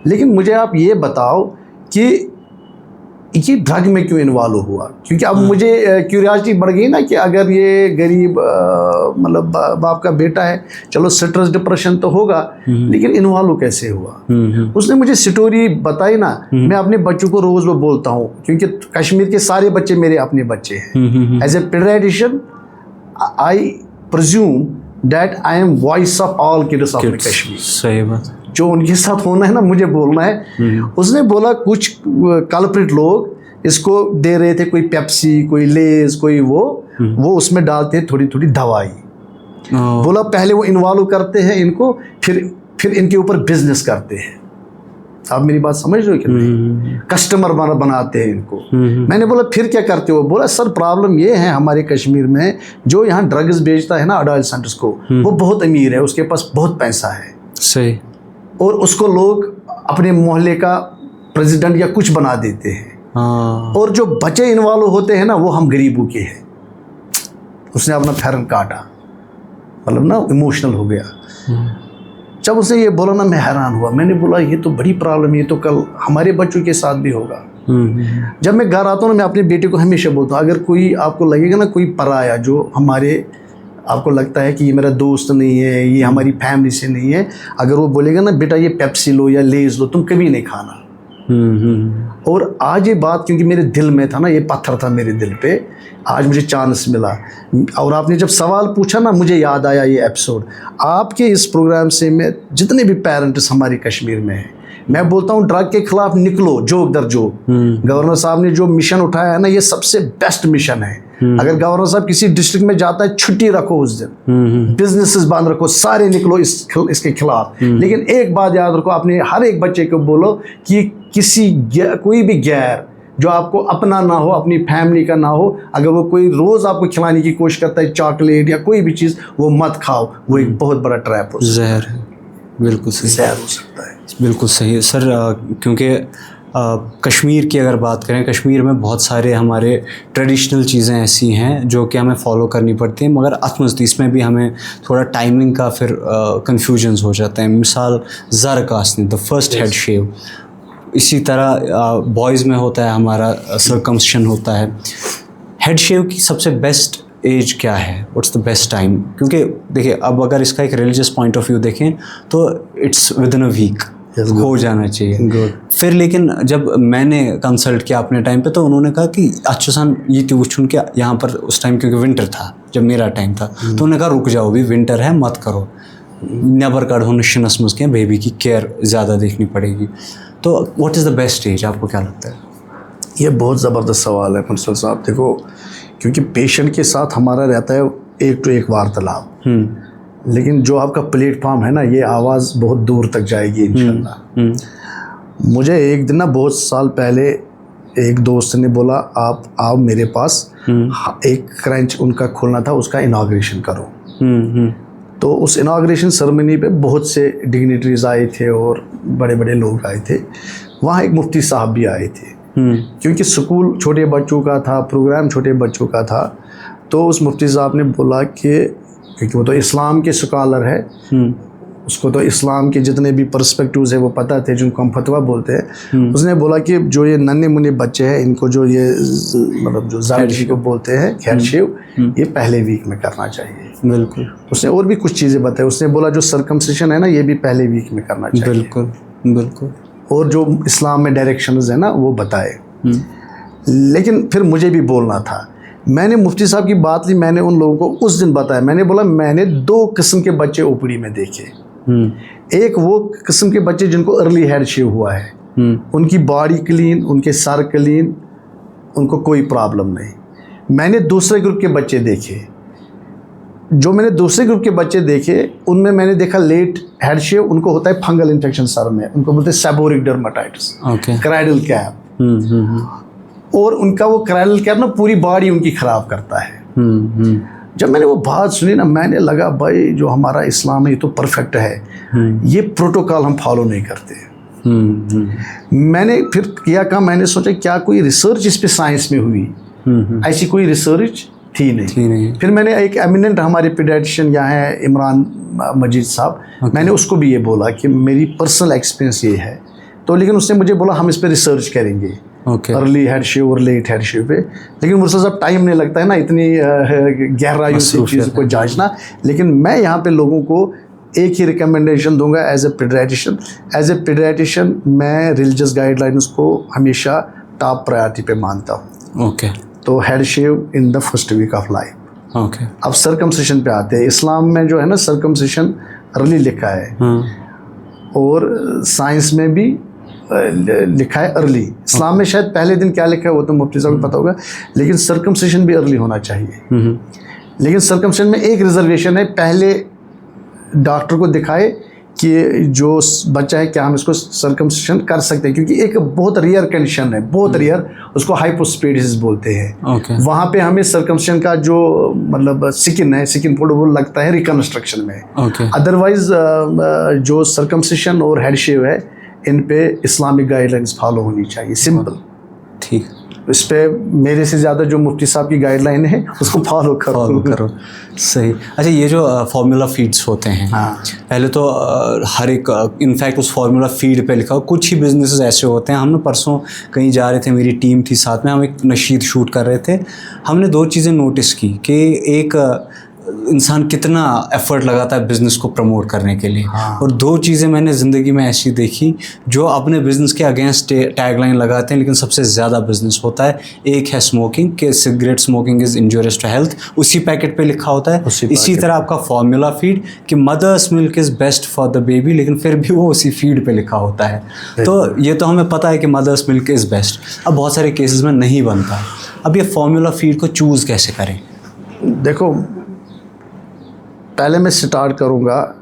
लेकिन मुझे आप ये बताओ कि ये ड्रग में क्यों इन्वॉल्व हुआ, क्योंकि अब मुझे क्यूरियोसिटी बढ़ गई ना कि अगर ये गरीब मतलब बाप का बेटा है, चलो स्ट्रेस डिप्रेशन तो होगा, लेकिन इन्वॉल्व कैसे हुआ। उसने मुझे स्टोरी बताई ना, मैं अपने बच्चों को रोज़ वो बोलता हूँ, क्योंकि कश्मीर के सारे बच्चे मेरे अपने बच्चे हैं। As a paediatrician I presume that I am voice of all kids of Kashmir. सही बात, जो उनके साथ होना है ना मुझे बोलना है। उसने बोला कुछ कल्प्रिट लोग इसको दे रहे थे, कोई पेप्सी, कोई लेज, कोई वो उसमें डालते हैं थोड़ी थोड़ी दवाई। बोला पहले वो इन्वॉल्व करते हैं इनको, फिर इनके ऊपर बिजनेस करते हैं। आप मेरी बात समझ रहे हो कि नहीं? कस्टमर बनाते हैं इनको। मैंने बोला फिर क्या करते हो? बोला सर प्रॉब्लम ये है हमारे कश्मीर में, जो यहाँ ड्रग्स बेचता है ना अडोलसेंट्स को, वो बहुत अमीर है, उसके पास बहुत पैसा है। सही। और उसको लोग अपने मोहल्ले का प्रेसिडेंट या कुछ बना देते हैं। और जो बच्चे इन्वॉल्व होते हैं ना वो हम गरीबों के हैं। उसने अपना फैरन काटा, मतलब ना इमोशनल हो गया। जब उसने ये बोला ना मैं हैरान हुआ। मैंने बोला ये तो बड़ी प्रॉब्लम, ये तो कल हमारे बच्चों के साथ भी होगा। जब मैं घर आता हूँ ना मैं अपने बेटे को हमेशा बोलता हूँ, अगर कोई आपको लगेगा ना कोई पराया, जो हमारे आपको लगता है कि ये मेरा दोस्त नहीं है, ये हमारी फैमिली से नहीं है, अगर वो बोलेगा ना बेटा ये पेप्सी लो या लेज लो, तुम कभी नहीं खाना। और आज ये बात क्योंकि मेरे दिल में था ना, ये पत्थर था मेरे दिल पे, आज मुझे चांस मिला। और आपने जब सवाल पूछा ना मुझे याद आया ये एपिसोड। आपके इस प्रोग्राम से मैं जितने भी पेरेंट्स हमारे कश्मीर में हैं, मैं बोलता हूँ ड्रग के खिलाफ निकलो, जोक दर जोक। गवर्नर साहब ने जो मिशन उठाया है ना, ये सबसे बेस्ट मिशन है। अगर गवर्नर साहब किसी डिस्ट्रिक्ट में जाता है, छुट्टी रखो उस दिन, बिजनेसेस बंद रखो, सारे निकलो इसके खिलाफ। लेकिन एक बात याद रखो, अपने हर एक बच्चे को बोलो कि कोई भी गैर जो आपको अपना ना हो, अपनी फैमिली का ना हो, अगर वो कोई रोज़ आपको खिलाने की कोशिश करता है चॉकलेट या कोई भी चीज़, वो मत खाओ, वो एक बहुत बड़ा ट्रैप हो, जहर है। बिल्कुल सही, जहर हो सकता है। बिल्कुल सही है सर। क्योंकि कश्मीर की अगर बात करें, कश्मीर में बहुत सारे हमारे ट्रेडिशनल चीज़ें ऐसी हैं जो कि हमें फॉलो करनी पड़ती हैं, मगर अतमस्त इसमें भी हमें थोड़ा टाइमिंग का फिर कन्फ्यूजन्स हो जाते हैं। मिसाल ज़र कास्टिंग, द फर्स्ट हेड शेव, इसी तरह बॉयज़ में होता है हमारा सर्कमशन होता है। हेड शेव की सबसे बेस्ट एज क्या है? What's the best time? क्योंकि देखिए अब अगर इसका एक रिलीजियस पॉइंट ऑफ व्यू देखें तो it's within a week हो जाना चाहिए। फिर लेकिन जब मैंने कंसल्ट किया अपने टाइम पे, तो उन्होंने कहा कि अच्छा सन ये तो वुचुन के यहाँ पर उस टाइम, क्योंकि विंटर था जब मेरा टाइम था, तो उन्होंने कहा रुक जाओ, भी विंटर है, मत करो, नेबर कार्ड होने शिनस मुझके बेबी की केयर ज़्यादा देखनी पड़ेगी। तो what is the best age, आपको क्या लगता है? ये बहुत ज़बरदस्त सवाल है मुंसल साहब। देखो, क्योंकि पेशेंट के साथ हमारा रहता है एक टू एक वार्तालाप। लेकिन जो आपका प्लेटफॉर्म है ना, ये आवाज़ बहुत दूर तक जाएगी इंशाल्लाह। मुझे एक दिन ना बहुत साल पहले एक दोस्त ने बोला आप आओ मेरे पास, एक क्रंच उनका खोलना था, उसका इनाग्रेशन करो। तो उस इनाग्रेशन सेरेमनी पे बहुत से डिग्निटरीज आए थे और बड़े बड़े लोग आए थे। वहाँ एक मुफ्ती साहब भी आए थे, क्योंकि स्कूल छोटे बच्चों का था, प्रोग्राम छोटे बच्चों का था। तो उस मुफ्ती साहब ने बोला कि क्योंकि वो तो इस्लाम के स्कॉलर है, उसको तो इस्लाम के जितने भी पर्सपेक्टिव्स है वो पता थे, जिनको हम फतवा बोलते हैं। उसने बोला कि जो ये नन्हे मुन्ने बच्चे हैं, इनको जो ये मतलब जो ज़ाहिर को बोलते हैं खैर शेव, ये पहले वीक में करना चाहिए। बिल्कुल। उसने और भी कुछ चीज़ें बताई। उसने बोला जो सर्कमसिशन है ना, ये भी पहले वीक में करना चाहिए। बिल्कुल बिल्कुल। और जो इस्लाम में डायरेक्शंस है ना वो बताए। लेकिन फिर मुझे भी बोलना था। मैंने मुफ्ती साहब की बात ली, मैंने उन लोगों को उस दिन बताया। मैंने बोला मैंने 2 किस्म के बच्चे ओपीडी में देखे। एक वो किस्म के बच्चे जिनको अर्ली हेड शेव हुआ है, उनकी बॉडी क्लीन, उनके सर क्लीन, उनको कोई प्रॉब्लम नहीं। मैंने दूसरे ग्रुप के बच्चे देखे। जो मैंने दूसरे ग्रुप के बच्चे देखे उनमें मैंने देखा लेट हेड शेव, उनको होता है फंगल इन्फेक्शन सर में, उनको बोलते हैं सेबोरिक डर्माटाइटिस, क्राइडल कैप। और उनका वो क्राइडल कैप ना पूरी बॉडी उनकी ख़राब करता है। जब मैंने वो बात सुनी ना, मैंने लगा भाई जो हमारा इस्लाम है ये तो परफेक्ट है, ये प्रोटोकॉल हम फॉलो नहीं करते। मैंने फिर किया काम, मैंने सोचा क्या कोई रिसर्च इस पे साइंस में हुई? ऐसी कोई रिसर्च थी नहीं। फिर मैंने एक एमिनेंट हमारे पीडियाट्रिशियन यहाँ है इमरान मजीद साहब, मैंने उसको भी ये बोला कि मेरी पर्सनल एक्सपीरियंस ये है। तो लेकिन उसने मुझे बोला हम इस पर रिसर्च करेंगे, अर्ली हेड शेव और लेट हेड शेव पे। लेकिन मुझसे सब टाइम नहीं लगता है ना इतनी गहराई से चीज़ को जांचना। लेकिन मैं यहाँ पे लोगों को एक ही रिकमेंडेशन दूंगा एज ए पीडियाट्रिशियन मैं रिलीजियस गाइडलाइंस को हमेशा टॉप प्रायोरिटी पे मानता हूँ। तो head shave in the first week of life. अब सर्कमसिशन पे आते हैं। इस्लाम में जो है ना सर्कमसिशन अर्ली लिखा है, और साइंस में भी लिखा है अर्ली। इस्लाम में शायद पहले दिन क्या लिखा है वो तो मुफ्ती साहब को पता होगा, लेकिन सर्कमसिशन भी अर्ली होना चाहिए। लेकिन सर्कमसिशन में एक रिजर्वेशन है, पहले डॉक्टर को दिखाए कि जो बच्चा है क्या हम इसको सर्कमसिशन कर सकते हैं, क्योंकि एक बहुत रेयर कंडीशन है, बहुत रेयर, उसको हाइपोस्पेडिस बोलते हैं। वहाँ पे हमें सर्कमसिशन का जो मतलब स्किन है, स्किन फोल्ड, वो लगता है रिकन्स्ट्रक्शन में। अदरवाइज जो सर्कमसिशन और हेड शेव है इन पे इस्लामिक गाइडलाइंस फॉलो होनी चाहिए, सिंपल। ठीक, इस पे मेरे से ज़्यादा जो मुफ्ती साहब की गाइडलाइन है उसको फॉलो करो। सही। अच्छा, ये जो फार्मूला फीड्स होते हैं, पहले तो हर एक इनफैक्ट उस फार्मूला फीड पे लिखा हो, कुछ ही बिजनेसेस ऐसे होते हैं। हम ना परसों कहीं जा रहे थे, मेरी टीम थी साथ में, हम एक नशीद शूट कर रहे थे। हमने 2 चीज़ें नोटिस की कि एक इंसान कितना एफर्ट लगाता है बिज़नेस को प्रमोट करने के लिए, और 2 चीज़ें मैंने ज़िंदगी में ऐसी देखी जो अपने बिज़नेस के अगेंस्ट टैगलाइन लगाते हैं लेकिन सबसे ज़्यादा बिज़नेस होता है। एक है स्मोकिंग, कि cigarette smoking is injurious to health, उसी पैकेट पे लिखा होता है। इसी तरह आपका फार्मूला फीड कि mother's milk is best for the baby, लेकिन फिर भी वो उसी फीड पे लिखा होता है। तो ये तो हमें पता है कि मदर्स मिल्क इज़ बेस्ट। अब बहुत सारे केसेस में नहीं बनता। अब ये फार्मूला फीड को चूज़ कैसे करें? देखो, पहले मैं स्टार्ट करूंगा,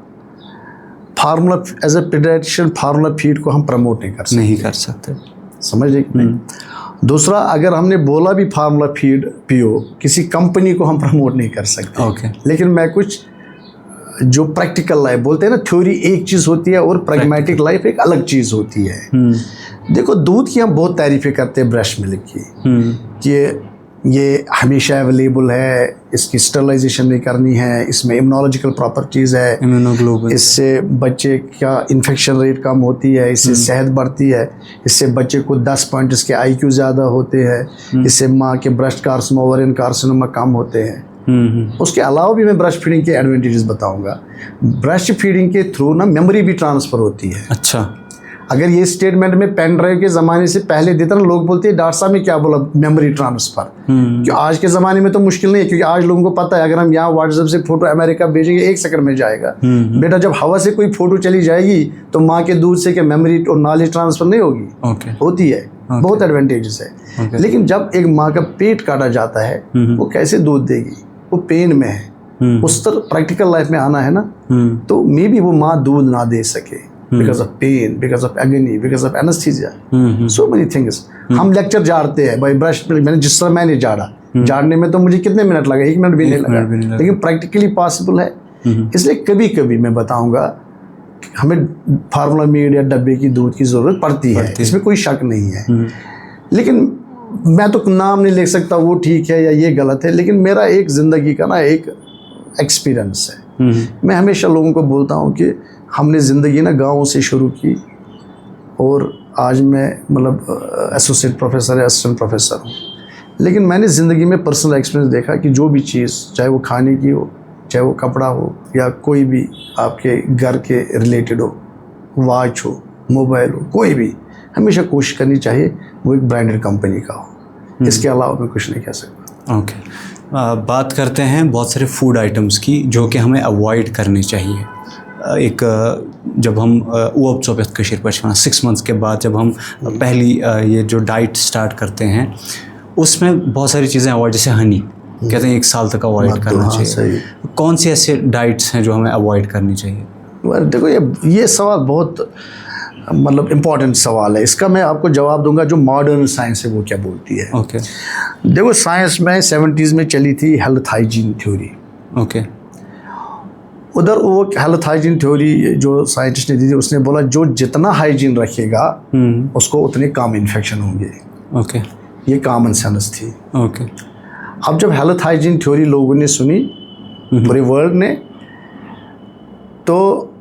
formula as a paediatrician formula feed को हम प्रमोट नहीं कर सकते। समझ रहे कि नहीं? दूसरा, अगर हमने बोला भी फार्मूला फीड पियो, किसी कंपनी को हम प्रमोट नहीं कर सकते। लेकिन मैं कुछ जो प्रैक्टिकल लाइफ बोलते हैं ना, थ्योरी एक चीज़ होती है और प्रैग्मेटिक लाइफ एक अलग चीज़ होती है। देखो, दूध की हम बहुत तारीफ़ें करते हैं, ब्रश मिल्क की, कि ये हमेशा अवेलेबल है, इसकी स्टरलाइजेशन नहीं करनी है, इसमें इम्यूनोलॉजिकल प्रॉपर्टीज़ है, इम्यूनोग्लोबुलिन, इससे बच्चे का इन्फेक्शन रेट कम होती है, इससे सेहत बढ़ती है, इससे बच्चे को 10 पॉइंट इसके IQ ज़्यादा होते हैं, इससे माँ के ब्रेस्ट कार्सिनोमा, ओवरियन कार्सिनोमा कम होते हैं। उसके अलावा भी मैं ब्रेस्ट फीडिंग के एडवांटेजेस बताऊँगा। ब्रेस्ट फीडिंग के थ्रू ना मेमोरी भी ट्रांसफ़र होती है। अच्छा, अगर ये स्टेटमेंट में पेन ड्राइव के ज़माने से पहले देता ना, लोग बोलते हैं डॉक्टर साहब ने क्या बोला, मेमोरी ट्रांसफ़र। क्योंकि आज के ज़माने में तो मुश्किल नहीं है, क्योंकि आज लोगों को पता है अगर हम यहाँ व्हाट्सएप से फ़ोटो अमेरिका भेजेंगे 1 सेकंड में जाएगा। बेटा, जब हवा से कोई फ़ोटो चली जाएगी तो माँ के दूध से क्या मेमोरी और नॉलेज ट्रांसफ़र नहीं होगी? होती है। बहुत एडवांटेजेस है। लेकिन जब एक माँ का पेट काटा जाता है, वो कैसे दूध देगी? वो पेन में है, उस तरह प्रैक्टिकल लाइफ में आना है ना, तो मे बी वो माँ दूध ना दे सके because of pain, because of agony, because of anaesthesia, so many things. हम लेक्चर झाड़ते हैं भाई, ब्रश मैंने जिस तरह मैंने झाड़ने में तो मुझे कितने मिनट लगे, 1 मिनट भी नहीं लगा, लेकिन प्रैक्टिकली पॉसिबल है। इसलिए कभी कभी मैं बताऊंगा हमें फार्मूला मीड या डब्बे की दूध की ज़रूरत पड़ती है, इसमें कोई शक नहीं है। लेकिन मैं तो नाम नहीं लिख सकता वो ठीक है या ये गलत है, लेकिन मेरा एक ज़िंदगी का ना एक एक्सपीरियंस है। मैं हमेशा लोगों को बोलता हूँ कि हमने ज़िंदगी ना गाँव से शुरू की, और आज मैं मतलब एसोसिएट प्रोफेसर या असिस्टेंट प्रोफेसर हूँ। लेकिन मैंने ज़िंदगी में पर्सनल एक्सपीरियंस देखा कि जो भी चीज़, चाहे वो खाने की हो, चाहे वो कपड़ा हो, या कोई भी आपके घर के रिलेटेड हो, वॉच हो, मोबाइल हो, कोई भी, हमेशा कोशिश करनी चाहिए वो एक ब्रांडेड कंपनी का हो। इसके अलावा मैं कुछ नहीं कह सकता। ओके, बात करते हैं बहुत सारे फूड आइटम्स की जो कि हमें अवॉइड करनी चाहिए। एक जब हम ऊब चौबत कशीर पर 6 मंथ्स के बाद जब हम पहली ये जो डाइट स्टार्ट करते हैं, उसमें बहुत सारी चीज़ें अवॉइड, जैसे हनी कहते हैं 1 साल तक अवॉइड करना चाहिए। कौन सी ऐसे डाइट्स हैं जो हमें अवॉइड करनी चाहिए? देखो ये सवाल बहुत मतलब इम्पॉर्टेंट सवाल है। इसका मैं आपको जवाब दूंगा जो मॉडर्न साइंस है वो क्या बोलती है। ओके, देखो साइंस में 70s में चली थी हेल्थ हाइजीन थ्योरी। ओके, उधर वो हेल्थ हाइजीन थ्योरी जो साइंटिस्ट ने दी थी, उसने बोला जो जितना हाइजीन रखेगा उसको उतने कम इन्फेक्शन होंगे। ओके, ये कॉमन सेंस थी। ओके, अब जब हेल्थ हाइजीन थ्योरी लोगों ने सुनी, पूरे वर्ल्ड ने, तो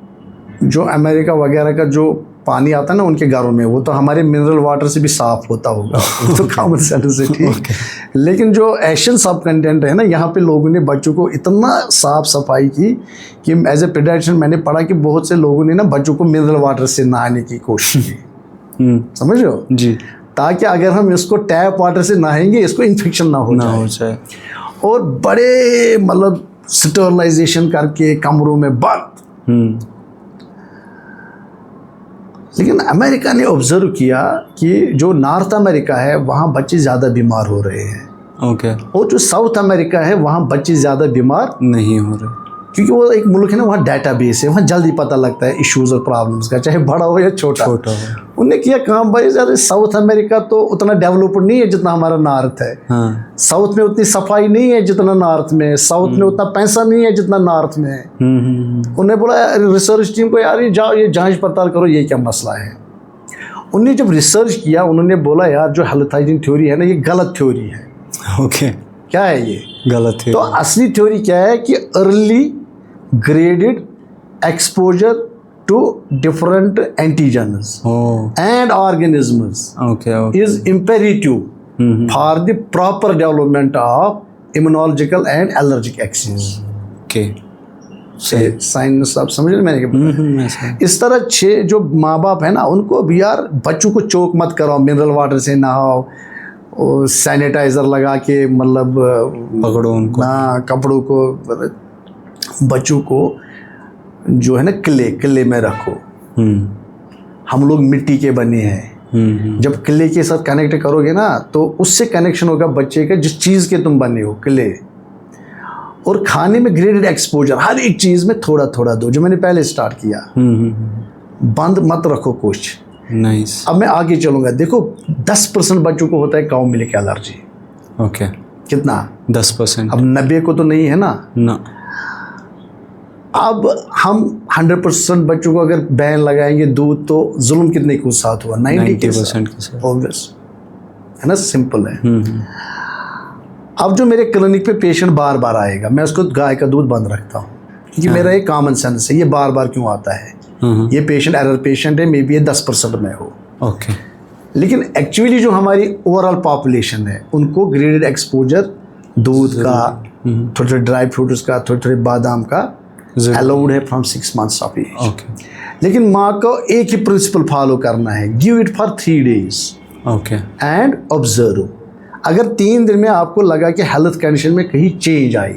जो अमेरिका वगैरह का जो पानी आता है ना उनके घरों में, वो तो हमारे मिनरल वाटर से भी साफ़ होता होगा, तो कॉमन सेंस है, ठीक। लेकिन जो एशियन सब कंटेंट है ना, यहाँ पे लोगों ने बच्चों को इतना साफ सफाई की कि एज ए पेडियाट्रिशियन मैंने पढ़ा कि बहुत से लोगों ने ना बच्चों को मिनरल वाटर से नहाने की कोशिश की। समझ रहे हो जी, ताकि अगर हम इसको टैप वाटर से नहाएंगे इसको इन्फेक्शन ना हो जाए। और बड़े मतलब स्टरलाइजेशन करके कमरों में बंद। लेकिन अमेरिका ने ऑब्जर्व किया कि जो नॉर्थ अमेरिका है वहाँ बच्चे ज़्यादा बीमार हो रहे हैं। ओके, और जो साउथ अमेरिका है वहाँ बच्चे ज़्यादा बीमार नहीं हो रहे, क्योंकि वो एक मुल्क है ना, वहाँ डेटाबेस है, वहाँ जल्दी पता लगता है इश्यूज और प्रॉब्लम्स का, चाहे बड़ा हो या छोटा हो। उन्हें किया काम, भाई यार साउथ अमेरिका तो उतना डेवलप्ड नहीं है जितना हमारा नॉर्थ है। हाँ। साउथ में उतनी सफाई नहीं है जितना नॉर्थ में, साउथ में उतना पैसा नहीं है जितना नॉर्थ में है। उन्हें बोला रिसर्च टीम को, यार ये जाओ ये जांच पड़ताल करो, ये क्या मसला है। उन्हें जब रिसर्च किया उन्होंने बोला यार जो हेल्थ हाइजीन थ्योरी है ना, ये गलत थ्योरी है। ओके, क्या है ये? गलत है। तो असली थ्योरी क्या है कि early graded exposure to different antigens and organisms is imperative for the proper development of immunological and allergic axis. Science आप समझ रहे मैंने इस तरह 6 जो माँ बाप है ना, उनको भी यार बच्चों को चोक मत करो, मिनरल वाटर से नहाओ, और सैनिटाइज़र लगा के मतलब पकड़ो उनको ना, कपड़ों को, बच्चों को जो है ना क्ले में रखो। हम लोग मिट्टी के बने हैं, जब क्ले के साथ कनेक्ट करोगे ना तो उससे कनेक्शन होगा बच्चे का जिस चीज़ के तुम बने हो, क्ले। और खाने में ग्रेडेड एक्सपोजर, हर एक चीज़ में थोड़ा थोड़ा दो, जो मैंने पहले स्टार्ट किया। बंद मत रखो कुछ। नाइस। अब मैं आगे चलूँगा। देखो 10% बच्चों को होता है काऊ मिल्क एलर्जी। ओके, कितना? 10%। अब 90 को तो नहीं है ना। अब हम 100% बच्चों को अगर बैन लगाएंगे दूध, तो जुल्म कितने के साथ हुआ? 90% के साथ। ऑब्वियस है ना, सिंपल है। अब जो मेरे क्लिनिक पे पेशेंट बार बार आएगा, मैं उसको गाय का दूध बंद रखता हूँ, क्योंकि मेरा एक कॉमन सेंस है, ये बार बार क्यों आता है, ये पेशेंट एरर पेशेंट है, मे बी ये 10% में हो। ओके, लेकिन एक्चुअली जो हमारी ओवरऑल पॉपुलेशन है उनको ग्रेडेड एक्सपोजर दूध का, थोड़े थोड़े ड्राई फ्रूट्स का, थोड़े थोड़े बादाम का अलाउड है फ्रॉम 6 months ऑफ एज। लेकिन माँ को एक ही प्रिंसिपल फॉलो करना है, give it for 3 days and observe. अगर 3 दिन में आपको लगा कि हेल्थ कंडीशन में कहीं चेंज आई,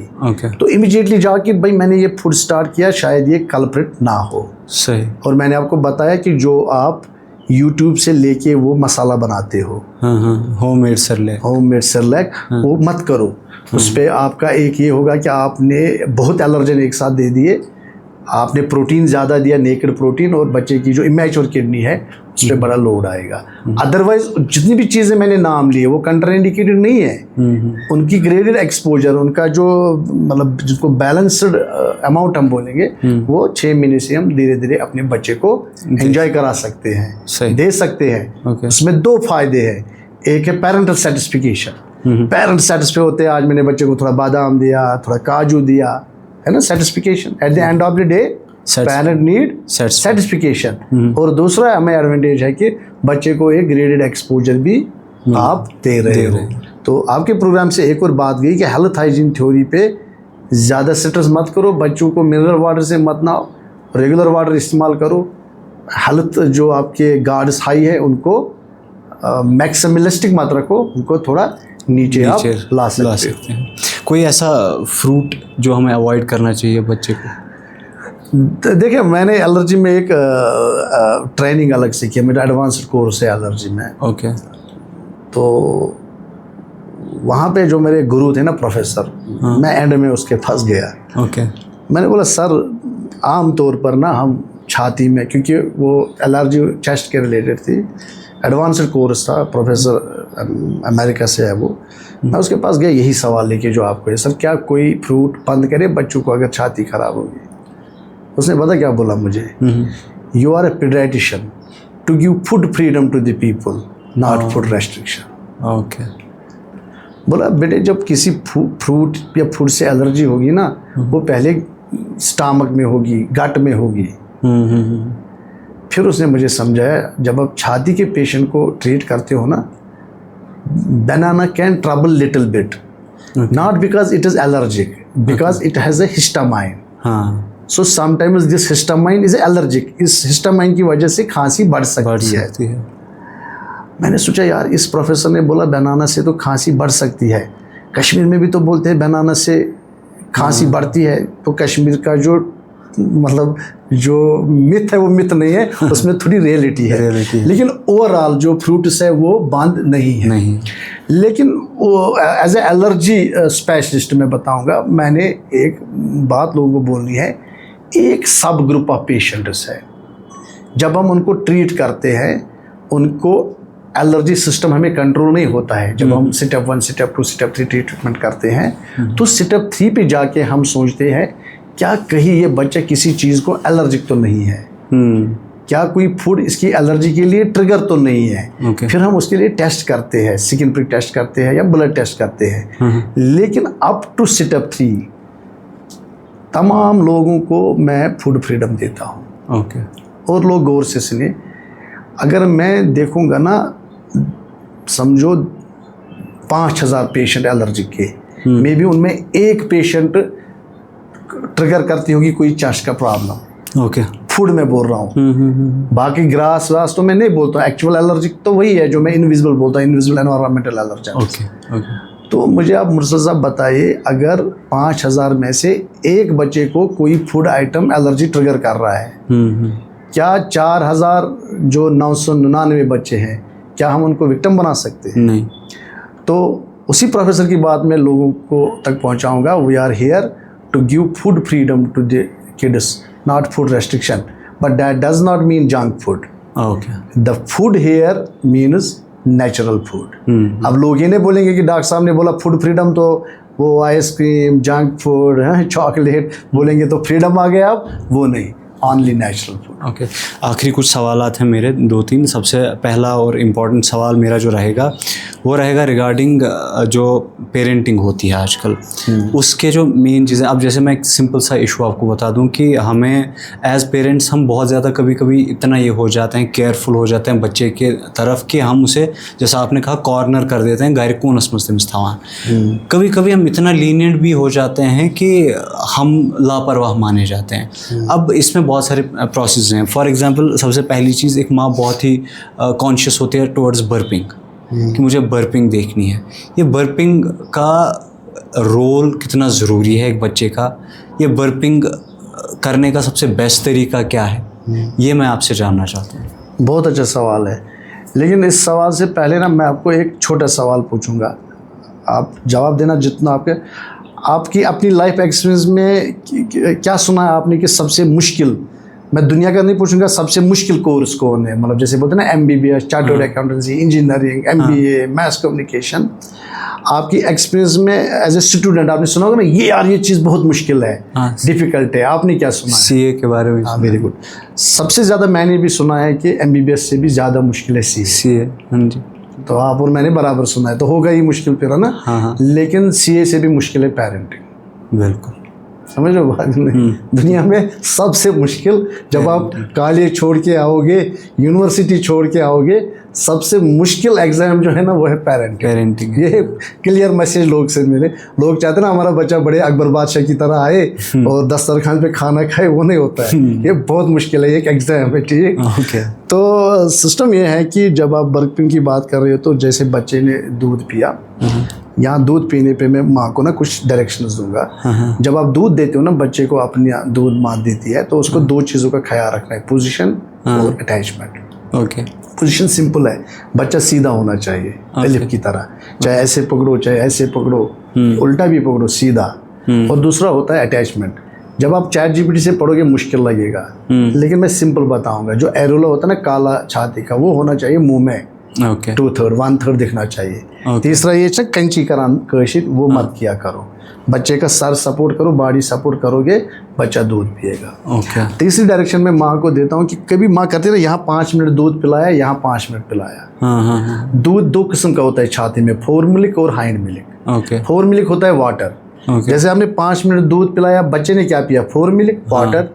तो इमीडिएटली जाओ कि भाई मैंने ये फूड स्टार्ट किया, शायद ये कल्प्रिट ना हो। सही। और मैंने आपको बताया कि जो आप यूट्यूब से लेके वो मसाला बनाते हो, हाँ, होममेड सेरेलैक, वो मत करो। उस पर आपका एक ये होगा कि आपने बहुत एलर्जन एक साथ दे दिए, आपने प्रोटीन ज़्यादा दिया, नेकेड प्रोटीन, और बच्चे की जो इमेच्योर किडनी है उस पर बड़ा लोड आएगा। अदरवाइज जितनी भी चीज़ें मैंने नाम लिए वो कंट्राइंडिकेटेड नहीं है। उनकी ग्रेडेड एक्सपोजर, उनका जो मतलब जिसको बैलेंस्ड अमाउंट हम बोलेंगे, वो 6 महीने से हम धीरे धीरे अपने बच्चे को एंजॉय करा सकते हैं, दे सकते हैं। उसमें 2 फायदे हैं। एक है पेरेंटल सेटिस्फिकेशन, पेरेंट्स सेटिस्फाई होते हैं, आज मैंने बच्चे को थोड़ा बादाम दिया, थोड़ा काजू दिया, है ना, satisfaction. At the end of the day parent need satisfaction. और दूसरा हमें एडवांटेज है कि बच्चे को एक ग्रेडेड एक्सपोजर भी आप दे रहे हो। तो आपके प्रोग्राम से एक और बात गई कि हेल्थ हाइजीन थ्योरी पे ज़्यादा स्ट्रेस मत करो, बच्चों को मिनरल वाटर से मत नहाओ, रेगुलर वाटर इस्तेमाल करो। हेल्थ जो आपके गार्ड्स हाई है उनको मैक्सिमलिस्टिक मत रखो, उनको थोड़ा नीचे आप ला सकते हैं। कोई ऐसा फ्रूट जो हमें अवॉइड करना चाहिए बच्चे को? देखिए, मैंने एलर्जी में एक ट्रेनिंग अलग से किया, मेरा एडवांस्ड कोर्स है एलर्जी में। ओके। तो वहाँ पे जो मेरे गुरु थे ना, प्रोफेसर, मैं एंड में उसके फंस गया। ओके। मैंने बोला सर, आम तौर पर ना हम छाती में, क्योंकि वो एलर्जी चेस्ट के रिलेटेड थी, एडवांस्ड कोर्स था, प्रोफेसर अमेरिका से है वो। मैं उसके पास गया यही सवाल लेके जो आपको है, सर क्या कोई फ्रूट बंद करे बच्चों को अगर छाती खराब होगी? उसने पता क्या बोला मुझे, you are a paediatrician, to give food freedom to the people, not food restriction. Okay. बोला बेटे, जब किसी फ्रूट या फूड से एलर्जी होगी ना, वो पहले स्टमक में होगी, गट में होगी। फिर उसने मुझे समझाया, जब आप छाती के पेशेंट को ट्रीट करते हो ना, banana can trouble little bit, not because it is allergic, because it has a histamine. So sometimes this histamine is allergic. इस histamine की वजह से खांसी बढ़ सकती है। मैंने सोचा यार, इस प्रोफेसर ने बोला बनाना से तो खांसी बढ़ सकती है, कश्मीर में भी तो बोलते हैं बनाना से खांसी बढ़ती है, तो कश्मीर का जो मतलब जो मिथ है वो मिथ नहीं है, उसमें थोड़ी रियलिटी है। लेकिन ओवरऑल जो फ्रूट्स है वो बंद नहीं है। लेकिन वो एज ए एलर्जी स्पेशलिस्ट मैं बताऊंगा, मैंने एक बात लोगों को बोलनी है, एक सब ग्रुप ऑफ पेशेंट्स है, जब हम उनको ट्रीट करते हैं, उनको एलर्जी सिस्टम हमें कंट्रोल नहीं होता है। जब हम स्टेप 1, स्टेप 2, स्टेप 3 ट्रीटमेंट करते हैं, तो स्टेप 3 पे जाके हम सोचते हैं क्या कहीं ये बच्चा किसी चीज़ को एलर्जिक तो नहीं है, क्या कोई फूड इसकी एलर्जी के लिए ट्रिगर तो नहीं है। फिर हम उसके लिए टेस्ट करते हैं, स्किन प्रिक टेस्ट करते हैं या ब्लड टेस्ट करते हैं। लेकिन अप टू स्टेप 3 तमाम लोगों को मैं फूड फ्रीडम देता हूँ। और लोग गौर से सुने, अगर मैं देखूँगा ना, समझो 5000 पेशेंट एलर्जिक के, मे बी उनमें एक पेशेंट ट्रिगर करती होगी कोई चेस्ट का प्रॉब्लम। फूड में बोल रहा हूँ, बाकी ग्रास वास तो मैं नहीं बोलता। एक्चुअल एलर्जिक तो वही है जो मैं इनविजिबल बोलता हूँ, इनविजिबल एनवायरमेंटल एलर्जी। तो मुझे आप मुर्तज़ा साहब बताइए, अगर 5000 में से एक बच्चे को कोई फूड आइटम एलर्जी ट्रिगर कर रहा है, क्या 4000 जो 999 बच्चे हैं, क्या हम उनको विक्टिम बना सकते हैं? नहीं। तो उसी प्रोफेसर की बात मैं लोगों को तक पहुँचाऊँगा। We are here to give food freedom to the kids, not food restriction, but that does not mean junk food. The food here means natural food. अब लोग ये नहीं बोलेंगे कि डॉक्टर साहब ने बोला फूड फ्रीडम, तो वो आइसक्रीम, जंक फूड, चॉकलेट बोलेंगे तो फ्रीडम आ गया। अब वो नहीं, ओनली नेचुरल फूड। आखिरी कुछ सवालात हैं मेरे, 2-3। सबसे पहला और इम्पॉर्टेंट सवाल मेरा जो रहेगा वो रहेगा रिगार्डिंग जो पेरेंटिंग होती है आजकल, उसके जो मेन चीज़ें। अब जैसे मैं एक सिंपल सा इशू आपको बता दूं कि हमें एज पेरेंट्स हम बहुत ज़्यादा कभी कभी इतना ये हो जाते हैं, केयरफुल हो जाते हैं बच्चे के तरफ कि हम उसे, जैसा आपने कहा, कॉर्नर कर देते हैं, गायरे कौन असमस्तवान। कभी कभी हम इतना लीनियंट भी हो जाते हैं कि हम लापरवाह माने जाते हैं। अब इसमें बहुत सारे प्रोसेस हैं। फॉर एग्जांपल, सबसे पहली चीज़, एक माँ बहुत ही कॉन्शियस होती है टुवर्ड्स बर्पिंग, कि मुझे बर्पिंग देखनी है। ये बर्पिंग का रोल कितना ज़रूरी है एक बच्चे का, ये बर्पिंग करने का सबसे बेस्ट तरीका क्या है, ये मैं आपसे जानना चाहता हूँ। बहुत अच्छा सवाल है, लेकिन इस सवाल से पहले ना मैं आपको एक छोटा सवाल पूछूंगा, आप जवाब देना जितना आपकी अपनी लाइफ एक्सपीरियंस में क्या सुना है आपने कि सबसे मुश्किल, मैं दुनिया का नहीं पूछूंगा, सबसे मुश्किल कोर्स कौन है, मतलब जैसे बोलते हैं ना MBBS, chartered accountancy, engineering, MBA, maths communication, आपकी एक्सपीरियंस में एज ए स्टूडेंट आपने सुना होगा ना, ये यार ये चीज़ बहुत मुश्किल है, डिफ़िकल्ट है, आपने क्या सुना है? CA के बारे में। हाँ, वेरी गुड। सबसे ज़्यादा मैंने भी सुना है कि MBBS से भी ज़्यादा मुश्किल है CA। हाँ जी। तो आप और मैंने बराबर सुना है, तो होगा ही मुश्किल फिर, है ना? हाँ। लेकिन CA से भी मुश्किल है पेरेंटिंग। बिल्कुल, समझ लो बात नहीं, दुनिया में सबसे मुश्किल, जब आप कॉलेज छोड़ के आओगे, यूनिवर्सिटी छोड़ के आओगे, सबसे मुश्किल एग्जाम जो है ना वो है पेरेंटिंग। ये क्लियर मैसेज लोग से मिले, लोग चाहते हैं ना हमारा बच्चा बड़े अकबर बादशाह की तरह आए और दस्तरखान पे खाना खाए, वो नहीं होता है, ये बहुत मुश्किल है, एक एग्जाम है, ठीक। तो सिस्टम ये है कि जब आप बर्पिंग की बात कर रहे हो, तो जैसे बच्चे ने दूध पिया, यहाँ दूध पीने पे मैं माँ को ना कुछ डायरेक्शंस दूंगा। जब आप दूध देते हो ना बच्चे को, अपनी दूध माँ देती है, तो उसको दो चीज़ों का ख्याल रखना है, पोजीशन और अटैचमेंट। ओके। पोजीशन सिंपल है, बच्चा सीधा होना चाहिए, एलिफ की तरह, चाहे ऐसे पकड़ो चाहे ऐसे पकड़ो, उल्टा भी पकड़ो, सीधा। और दूसरा होता है अटैचमेंट। जब आप ChatGPT से पढ़ोगे मुश्किल लगेगा, लेकिन मैं सिंपल बताऊंगा। जो एरोला होता है ना काला छाती का, वो होना चाहिए मुंह में, 2/3 1/3 दिखना चाहिए। तीसरा ये कंची करान कोशिश वो मत किया करो, बच्चे का सर सपोर्ट करो, बॉडी सपोर्ट करोगे, बच्चा दूध पिएगा। तीसरी डायरेक्शन में माँ को देता हूँ कि कभी माँ कहती है यहाँ 5 मिनट दूध पिलाया, यहाँ 5 मिनट पिलाया। दूध 2 किस्म का होता है छाती में, फोर मिल्क और हाइंड मिल्क। फोर मिल्क होता है वाटर। जैसे आपने 5 मिनट दूध पिलाया, बच्चे ने क्या पिया, फोर मिल्क वाटर।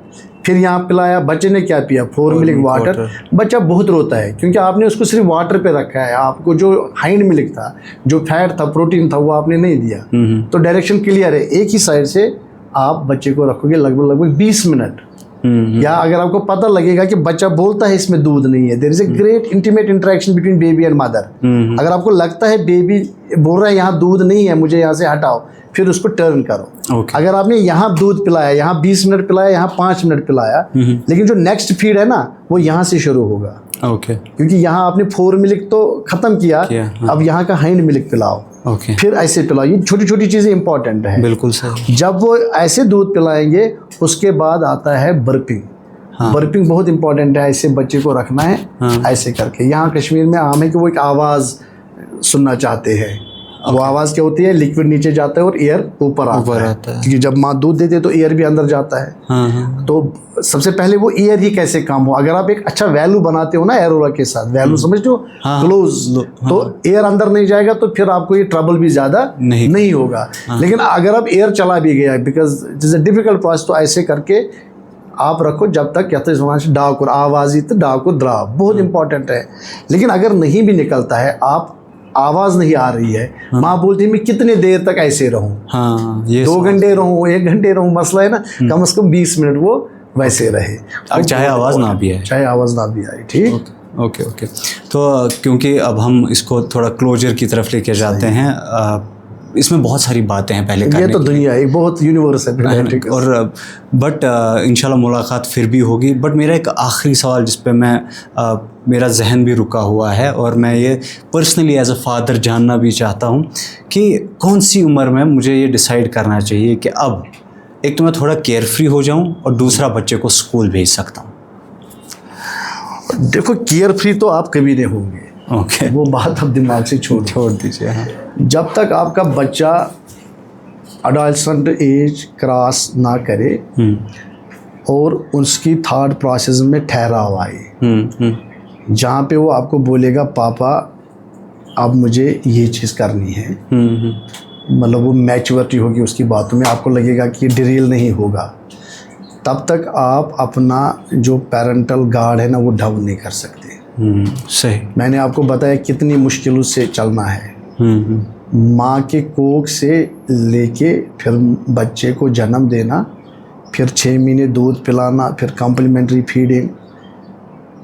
फिर यहाँ पिलाया, बच्चे ने क्या पिया, फोर मिल्क वाटर। बच्चा बहुत रोता है क्योंकि आपने उसको सिर्फ वाटर पे रखा है, आपको जो हाइंड मिल्क था, जो फैट था, प्रोटीन था, वो आपने नहीं दिया। तो डायरेक्शन क्लियर है, एक ही साइड से आप बच्चे को रखोगे लगभग 20 मिनट। या अगर आपको पता लगेगा कि बच्चा बोलता है इसमें दूध नहीं है, there is a great intimate interaction between baby and mother. अगर आपको लगता है बेबी बोल रहा है यहाँ दूध नहीं है, मुझे यहाँ से हटाओ, फिर उसको टर्न करो। अगर आपने यहाँ दूध पिलाया, यहाँ 20 मिनट पिलाया, यहाँ 5 मिनट पिलाया, लेकिन जो नेक्स्ट फीड है ना वो यहाँ से शुरू होगा। क्योंकि यहाँ आपने फोर मिल्क तो खत्म किया, अब यहाँ का हाइंड मिल्क पिलाओ, फिर ऐसे पिलाओ। ये छोटी छोटी चीजें इंपॉर्टेंट है। बिल्कुल सही। जब वो ऐसे दूध पिलाएंगे, उसके बाद आता है बर्पिंग। बर्पिंग बहुत इंपॉर्टेंट है, ऐसे बच्चे को रखना है, ऐसे करके। यहाँ कश्मीर में आम है कि वो एक आवाज सुनना चाहते हैं। वो आवाज़ क्या होती है, लिक्विड नीचे जाता है और एयर ऊपर आता है। क्योंकि जब माँ दूध देती है तो एयर भी अंदर जाता है। तो सबसे पहले वो एयर ही कैसे काम हो, अगर आप एक अच्छा वैल्यू बनाते हो ना एरोला के साथ, वैल्यू समझते हो, क्लोज, तो एयर अंदर नहीं जाएगा, तो फिर आपको ये ट्रबल भी ज़्यादा नहीं होगा। लेकिन अगर अब एयर चला भी गया, because it is a difficult process, तो ऐसे करके आप रखो जब तक कहते डाकुर आवाज़, तो डाकुर द्रा बहुत इंपॉर्टेंट है। लेकिन अगर नहीं भी निकलता है, आप आवाज़ नहीं आ रही है, माँ बोलती है मैं कितने देर तक ऐसे रहूँ, 2 घंटे रहूँ, 1 घंटे रहूँ, मसला है ना, कम से कम 20 मिनट वो वैसे रहे, चाहे आवाज़ ना भी आए, ठीक। ओके। तो क्योंकि अब हम इसको थोड़ा क्लोजर की तरफ लेके जाते हैं, इसमें बहुत सारी बातें हैं पहले करने, ये तो दुनिया एक बहुत यूनिवर्स है और बट इंशाल्लाह मुलाकात फिर भी होगी। बट मेरा एक आखिरी सवाल जिस पे मेरा जहन भी रुका हुआ है, और मैं ये पर्सनली एज अ फादर जानना भी चाहता हूँ कि कौन सी उम्र में मुझे ये डिसाइड करना चाहिए कि अब एक तो मैं थोड़ा केयर फ्री हो जाऊँ और दूसरा बच्चे को स्कूल भेज सकता हूँ। देखो, केयर फ्री तो आप कभी नहीं होंगे, वो बात आप दिमाग से छोड़ दीजिए। जब तक आपका बच्चा अडल्ट एज क्रॉस ना करे और उसकी थॉट प्रोसेस में ठहराव आए, जहाँ पे वो आपको बोलेगा पापा अब मुझे ये चीज़ करनी है, मतलब वो मैच्योरिटी होगी उसकी बातों में, आपको लगेगा कि डिरेल नहीं होगा, तब तक आप अपना जो पेरेंटल गार्ड है ना वो डाउन नहीं कर सकते। सही। मैंने आपको बताया कितनी मुश्किलों से चलना है। माँ के कोख से लेके फिर बच्चे को जन्म देना, फिर 6 महीने दूध पिलाना, फिर कम्प्लीमेंट्री फीडिंग,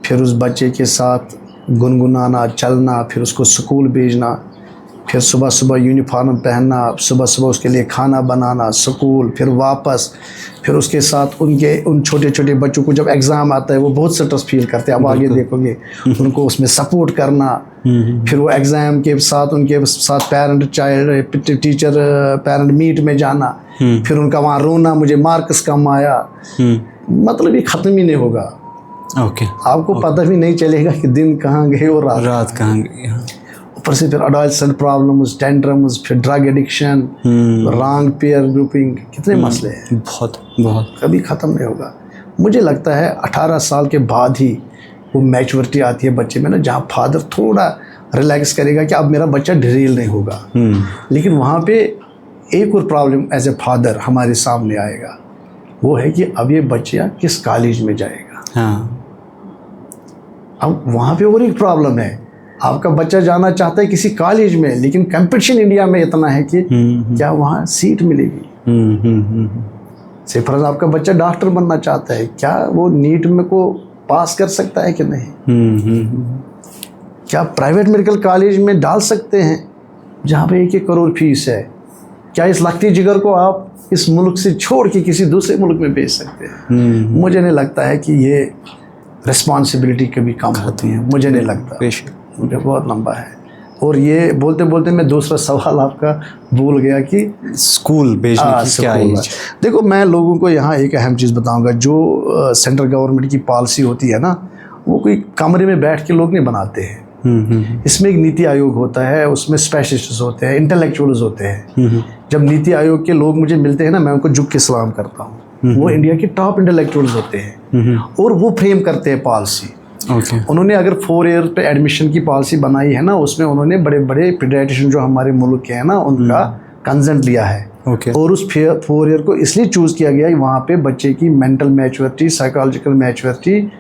फिर उस बच्चे के साथ गुनगुनाना, चलना, फिर उसको स्कूल भेजना, फिर सुबह सुबह यूनिफॉर्म पहनना, सुबह सुबह उसके लिए खाना बनाना, स्कूल, फिर वापस, फिर उसके साथ उन छोटे छोटे बच्चों को जब एग्ज़ाम आता है वो बहुत स्ट्रेस फील करते हैं, अब आगे देखोगे, उनको उसमें सपोर्ट करना, फिर वो एग्ज़ाम के साथ उनके साथ टीचर पेरेंट मीट में जाना, फिर उनका वहाँ रोना, मुझे मार्क्स कम आया, मतलब ये ख़त्म ही नहीं होगा। ओके, आपको पता भी नहीं चलेगा कि दिन कहाँ गए और रात कहाँ गई। ऊपर से फिर अडॉल्सेंट प्रॉब्लम्स, टेंट्रम्स, फिर drug addiction, wrong peer grouping, कितने मसले हैं, बहुत कभी ख़त्म नहीं होगा। मुझे लगता है 18 साल के बाद ही वो मैच्योरिटी आती है बच्चे में ना, जहाँ फादर थोड़ा रिलैक्स करेगा कि अब मेरा बच्चा ढील नहीं होगा। लेकिन वहाँ पे एक और प्रॉब्लम एज ए फादर हमारे सामने आएगा, वो है कि अब ये बच्चा किस कॉलेज में जाएगा। हाँ, अब वहाँ पे और एक प्रॉब्लम है, आपका बच्चा जाना चाहता है किसी कॉलेज में, लेकिन कंपटीशन इंडिया में इतना है कि क्या वहाँ सीट मिलेगी। से फर्ज आपका बच्चा डॉक्टर बनना चाहता है, क्या वो नीट में को पास कर सकता है कि नहीं। क्या प्राइवेट मेडिकल कॉलेज में डाल सकते हैं जहाँ पे 1-1 करोड़ फीस है। क्या इस लखती जिगर को आप इस मुल्क से छोड़ के किसी दूसरे मुल्क में भेज सकते हैं। मुझे नहीं लगता है कि ये रिस्पॉन्सिबिलिटी कभी कम होती है, मुझे नहीं लगता, मुझे बहुत लंबा है। और ये बोलते बोलते मैं दूसरा सवाल आपका भूल गया कि स्कूल भेजने की क्या एज। देखो, मैं लोगों को यहाँ एक अहम चीज़ बताऊंगा, जो सेंट्रल गवर्नमेंट की पॉलिसी होती है ना, वो कोई कमरे में बैठ के लोग नहीं बनाते हैं। इसमें एक नीति आयोग होता है, उसमें स्पेशलिस्ट होते हैं, इंटेलेक्चुअल्स होते हैं। जब नीति आयोग के लोग मुझे मिलते हैं ना, मैं उनको झुक के सलाम करता हूँ। वो इंडिया के टॉप इंटेलेक्चुअल्स होते हैं और वो फ्रेम करते हैं पॉलिसी। उन्होंने अगर 4 ईयर पे एडमिशन की पॉलिसी बनाई है ना, उसमें उन्होंने बड़े बड़े पीडियाट्रिशियन जो हमारे मुल्क के हैं ना, उनका कंसेंट लिया है। और उस 4 ईयर को इसलिए चूज़ किया गया कि वहाँ पे बच्चे की मेंटल मैच्योरिटी, साइकोलॉजिकल मैच्योरिटी,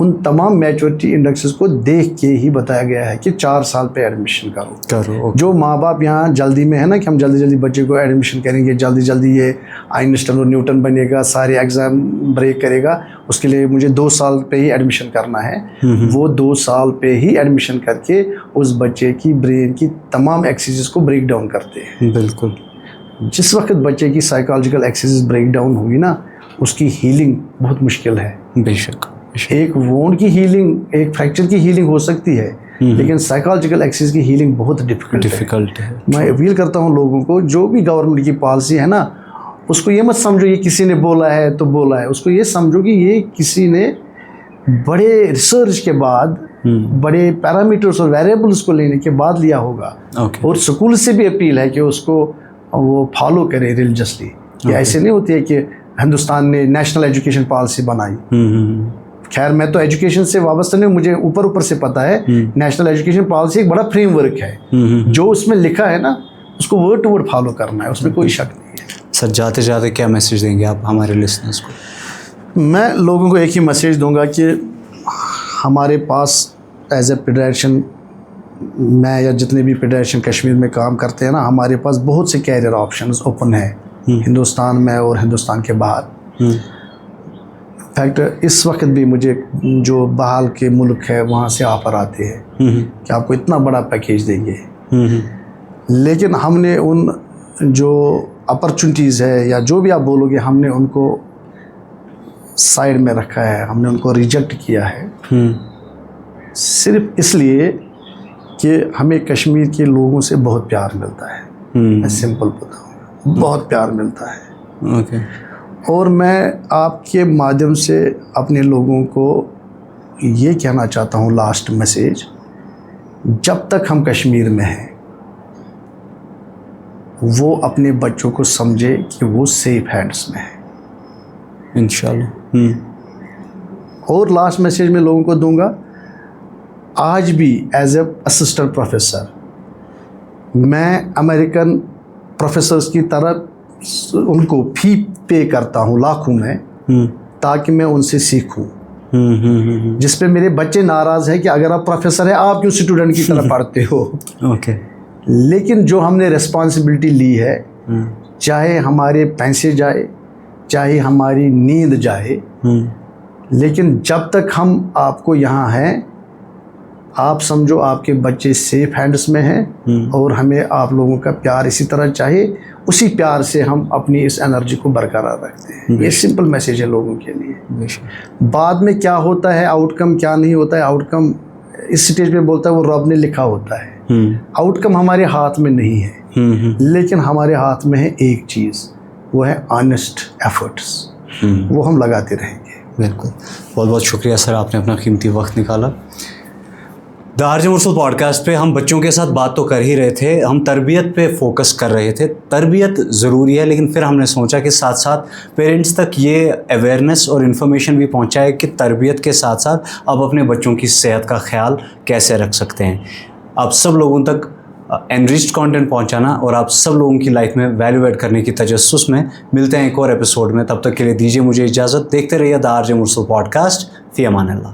उन तमाम मैच्योरिटी इंडेक्सेस को देख के ही बताया गया है कि 4 साल पे एडमिशन करो। जो माँ बाप यहाँ जल्दी में है ना कि हम जल्दी जल्दी बच्चे को एडमिशन करेंगे, जल्दी जल्दी ये आइंस्टाइन और न्यूटन बनेगा, सारे एग्ज़ाम ब्रेक करेगा, उसके लिए मुझे 2 साल पे ही एडमिशन करना है। वो 2 साल पे ही एडमिशन करके उस बच्चे की ब्रेन की तमाम एक्सिस को ब्रेक डाउन करते हैं। बिल्कुल। जिस वक्त बच्चे की साइकोलॉजिकल एक्सिस ब्रेक डाउन होगी ना, उसकी हीलिंग बहुत मुश्किल है। बेशक। एक वोंड की हीलिंग, एक फ्रैक्चर की हीलिंग हो सकती है, लेकिन साइकोलॉजिकल एक्सिस की हीलिंग बहुत डिफिकल्ट है। मैं अपील करता हूँ लोगों को, जो भी गवर्नमेंट की पॉलिसी है ना, उसको ये मत समझो ये किसी ने बोला है तो बोला है, उसको ये समझो कि ये किसी ने बड़े रिसर्च के बाद, बड़े पैरामीटर्स और वेरिएबल्स को लेने के बाद लिया होगा। और स्कूल से भी अपील है कि उसको वो फॉलो करे रिलीजियसली। ऐसे नहीं होती है कि हिंदुस्तान ने नेशनल एजुकेशन पॉलिसी बनाई। खैर, मैं तो एजुकेशन से वाबस्ता नहीं, मुझे ऊपर से पता है नेशनल एजुकेशन पॉलिसी एक बड़ा फ्रेमवर्क है। जो उसमें लिखा है ना, उसको वर्ड टू वर्ड फॉलो करना है, उसमें कोई शक नहीं है। सर, जाते जाते क्या मैसेज देंगे आप हमारे लिसनर्स को? मैं लोगों को एक ही मैसेज दूंगा कि हमारे पास एज ए पीडियाट्रिशियन, मैं या जितने भी पीडियाट्रिशियन कश्मीर में काम करते हैं ना, हमारे पास बहुत से कैरियर ऑप्शंस ओपन है हिंदुस्तान में और हिंदुस्तान के बाहर। इनफैक्ट इस वक्त भी मुझे जो बाहर के मुल्क है वहाँ से ऑफर आते हैं कि आपको इतना बड़ा पैकेज देंगे। लेकिन हमने उन जो अपॉर्चुनिटीज़ है या जो भी आप बोलोगे, हमने उनको साइड में रखा है, हमने उनको रिजेक्ट किया है। सिर्फ इसलिए कि हमें कश्मीर के लोगों से बहुत प्यार मिलता है। मैं सिंपल बताऊँ, बहुत प्यार मिलता है। और मैं आपके माध्यम से अपने लोगों को ये कहना चाहता हूँ, लास्ट मैसेज, जब तक हम कश्मीर में हैं वो अपने बच्चों को समझे कि वो सेफ हैंड्स में है, इंशाल्लाह। और लास्ट मैसेज मैं लोगों को दूंगा, आज भी एज ए असिस्टेंट प्रोफेसर मैं अमेरिकन प्रोफेसर्स की तरह उनको फी पे करता हूँ लाखों में, ताकि मैं उनसे सीखूं। जिस पे मेरे बच्चे नाराज़ हैं कि अगर आप प्रोफेसर हैं, आप क्यों स्टूडेंट की तरह पढ़ते हो। लेकिन जो हमने रिस्पॉन्सिबिलिटी ली है, चाहे हमारे पैसे जाए, चाहे हमारी नींद जाए, लेकिन जब तक हम आपको यहाँ हैं आप समझो आपके बच्चे सेफ हैंड्स में हैं और हमें आप लोगों का प्यार इसी तरह चाहिए, उसी प्यार से हम अपनी इस एनर्जी को बरकरार रखते हैं। ये सिंपल मैसेज है लोगों के लिए। बाद में क्या होता है, आउटकम क्या नहीं होता है, आउटकम इस स्टेज पे बोलता है वो रब ने लिखा होता है। आउटकम हमारे हाथ में नहीं है, लेकिन हमारे हाथ में है एक चीज़, वो है ऑनेस्ट एफर्ट्स। वो हम लगाते रहेंगे। बिल्कुल, बहुत बहुत शुक्रिया सर, आपने अपना कीमती वक्त निकाला। द आरजे मुरसल पॉडकास्ट पे हम बच्चों के साथ बात तो कर ही रहे थे, हम तरबियत पे फोकस कर रहे थे। तरबियत ज़रूरी है, लेकिन फिर हमने सोचा कि साथ साथ पेरेंट्स तक ये अवेयरनेस और इन्फॉर्मेशन भी पहुंचाए कि तरबियत के साथ साथ आप अपने बच्चों की सेहत का ख्याल कैसे रख सकते हैं। आप सब लोगों तक एनरिच्ड कंटेंट पहुंचाना और आप सब लोगों की लाइफ में वैल्यू ऐड करने की तजस्सुस में मिलते हैं एक और एपिसोड में। तब तक के लिए दीजिए मुझे इजाज़त। देखते रहिए the RJ Mursal podcast. Fee Aman Allah.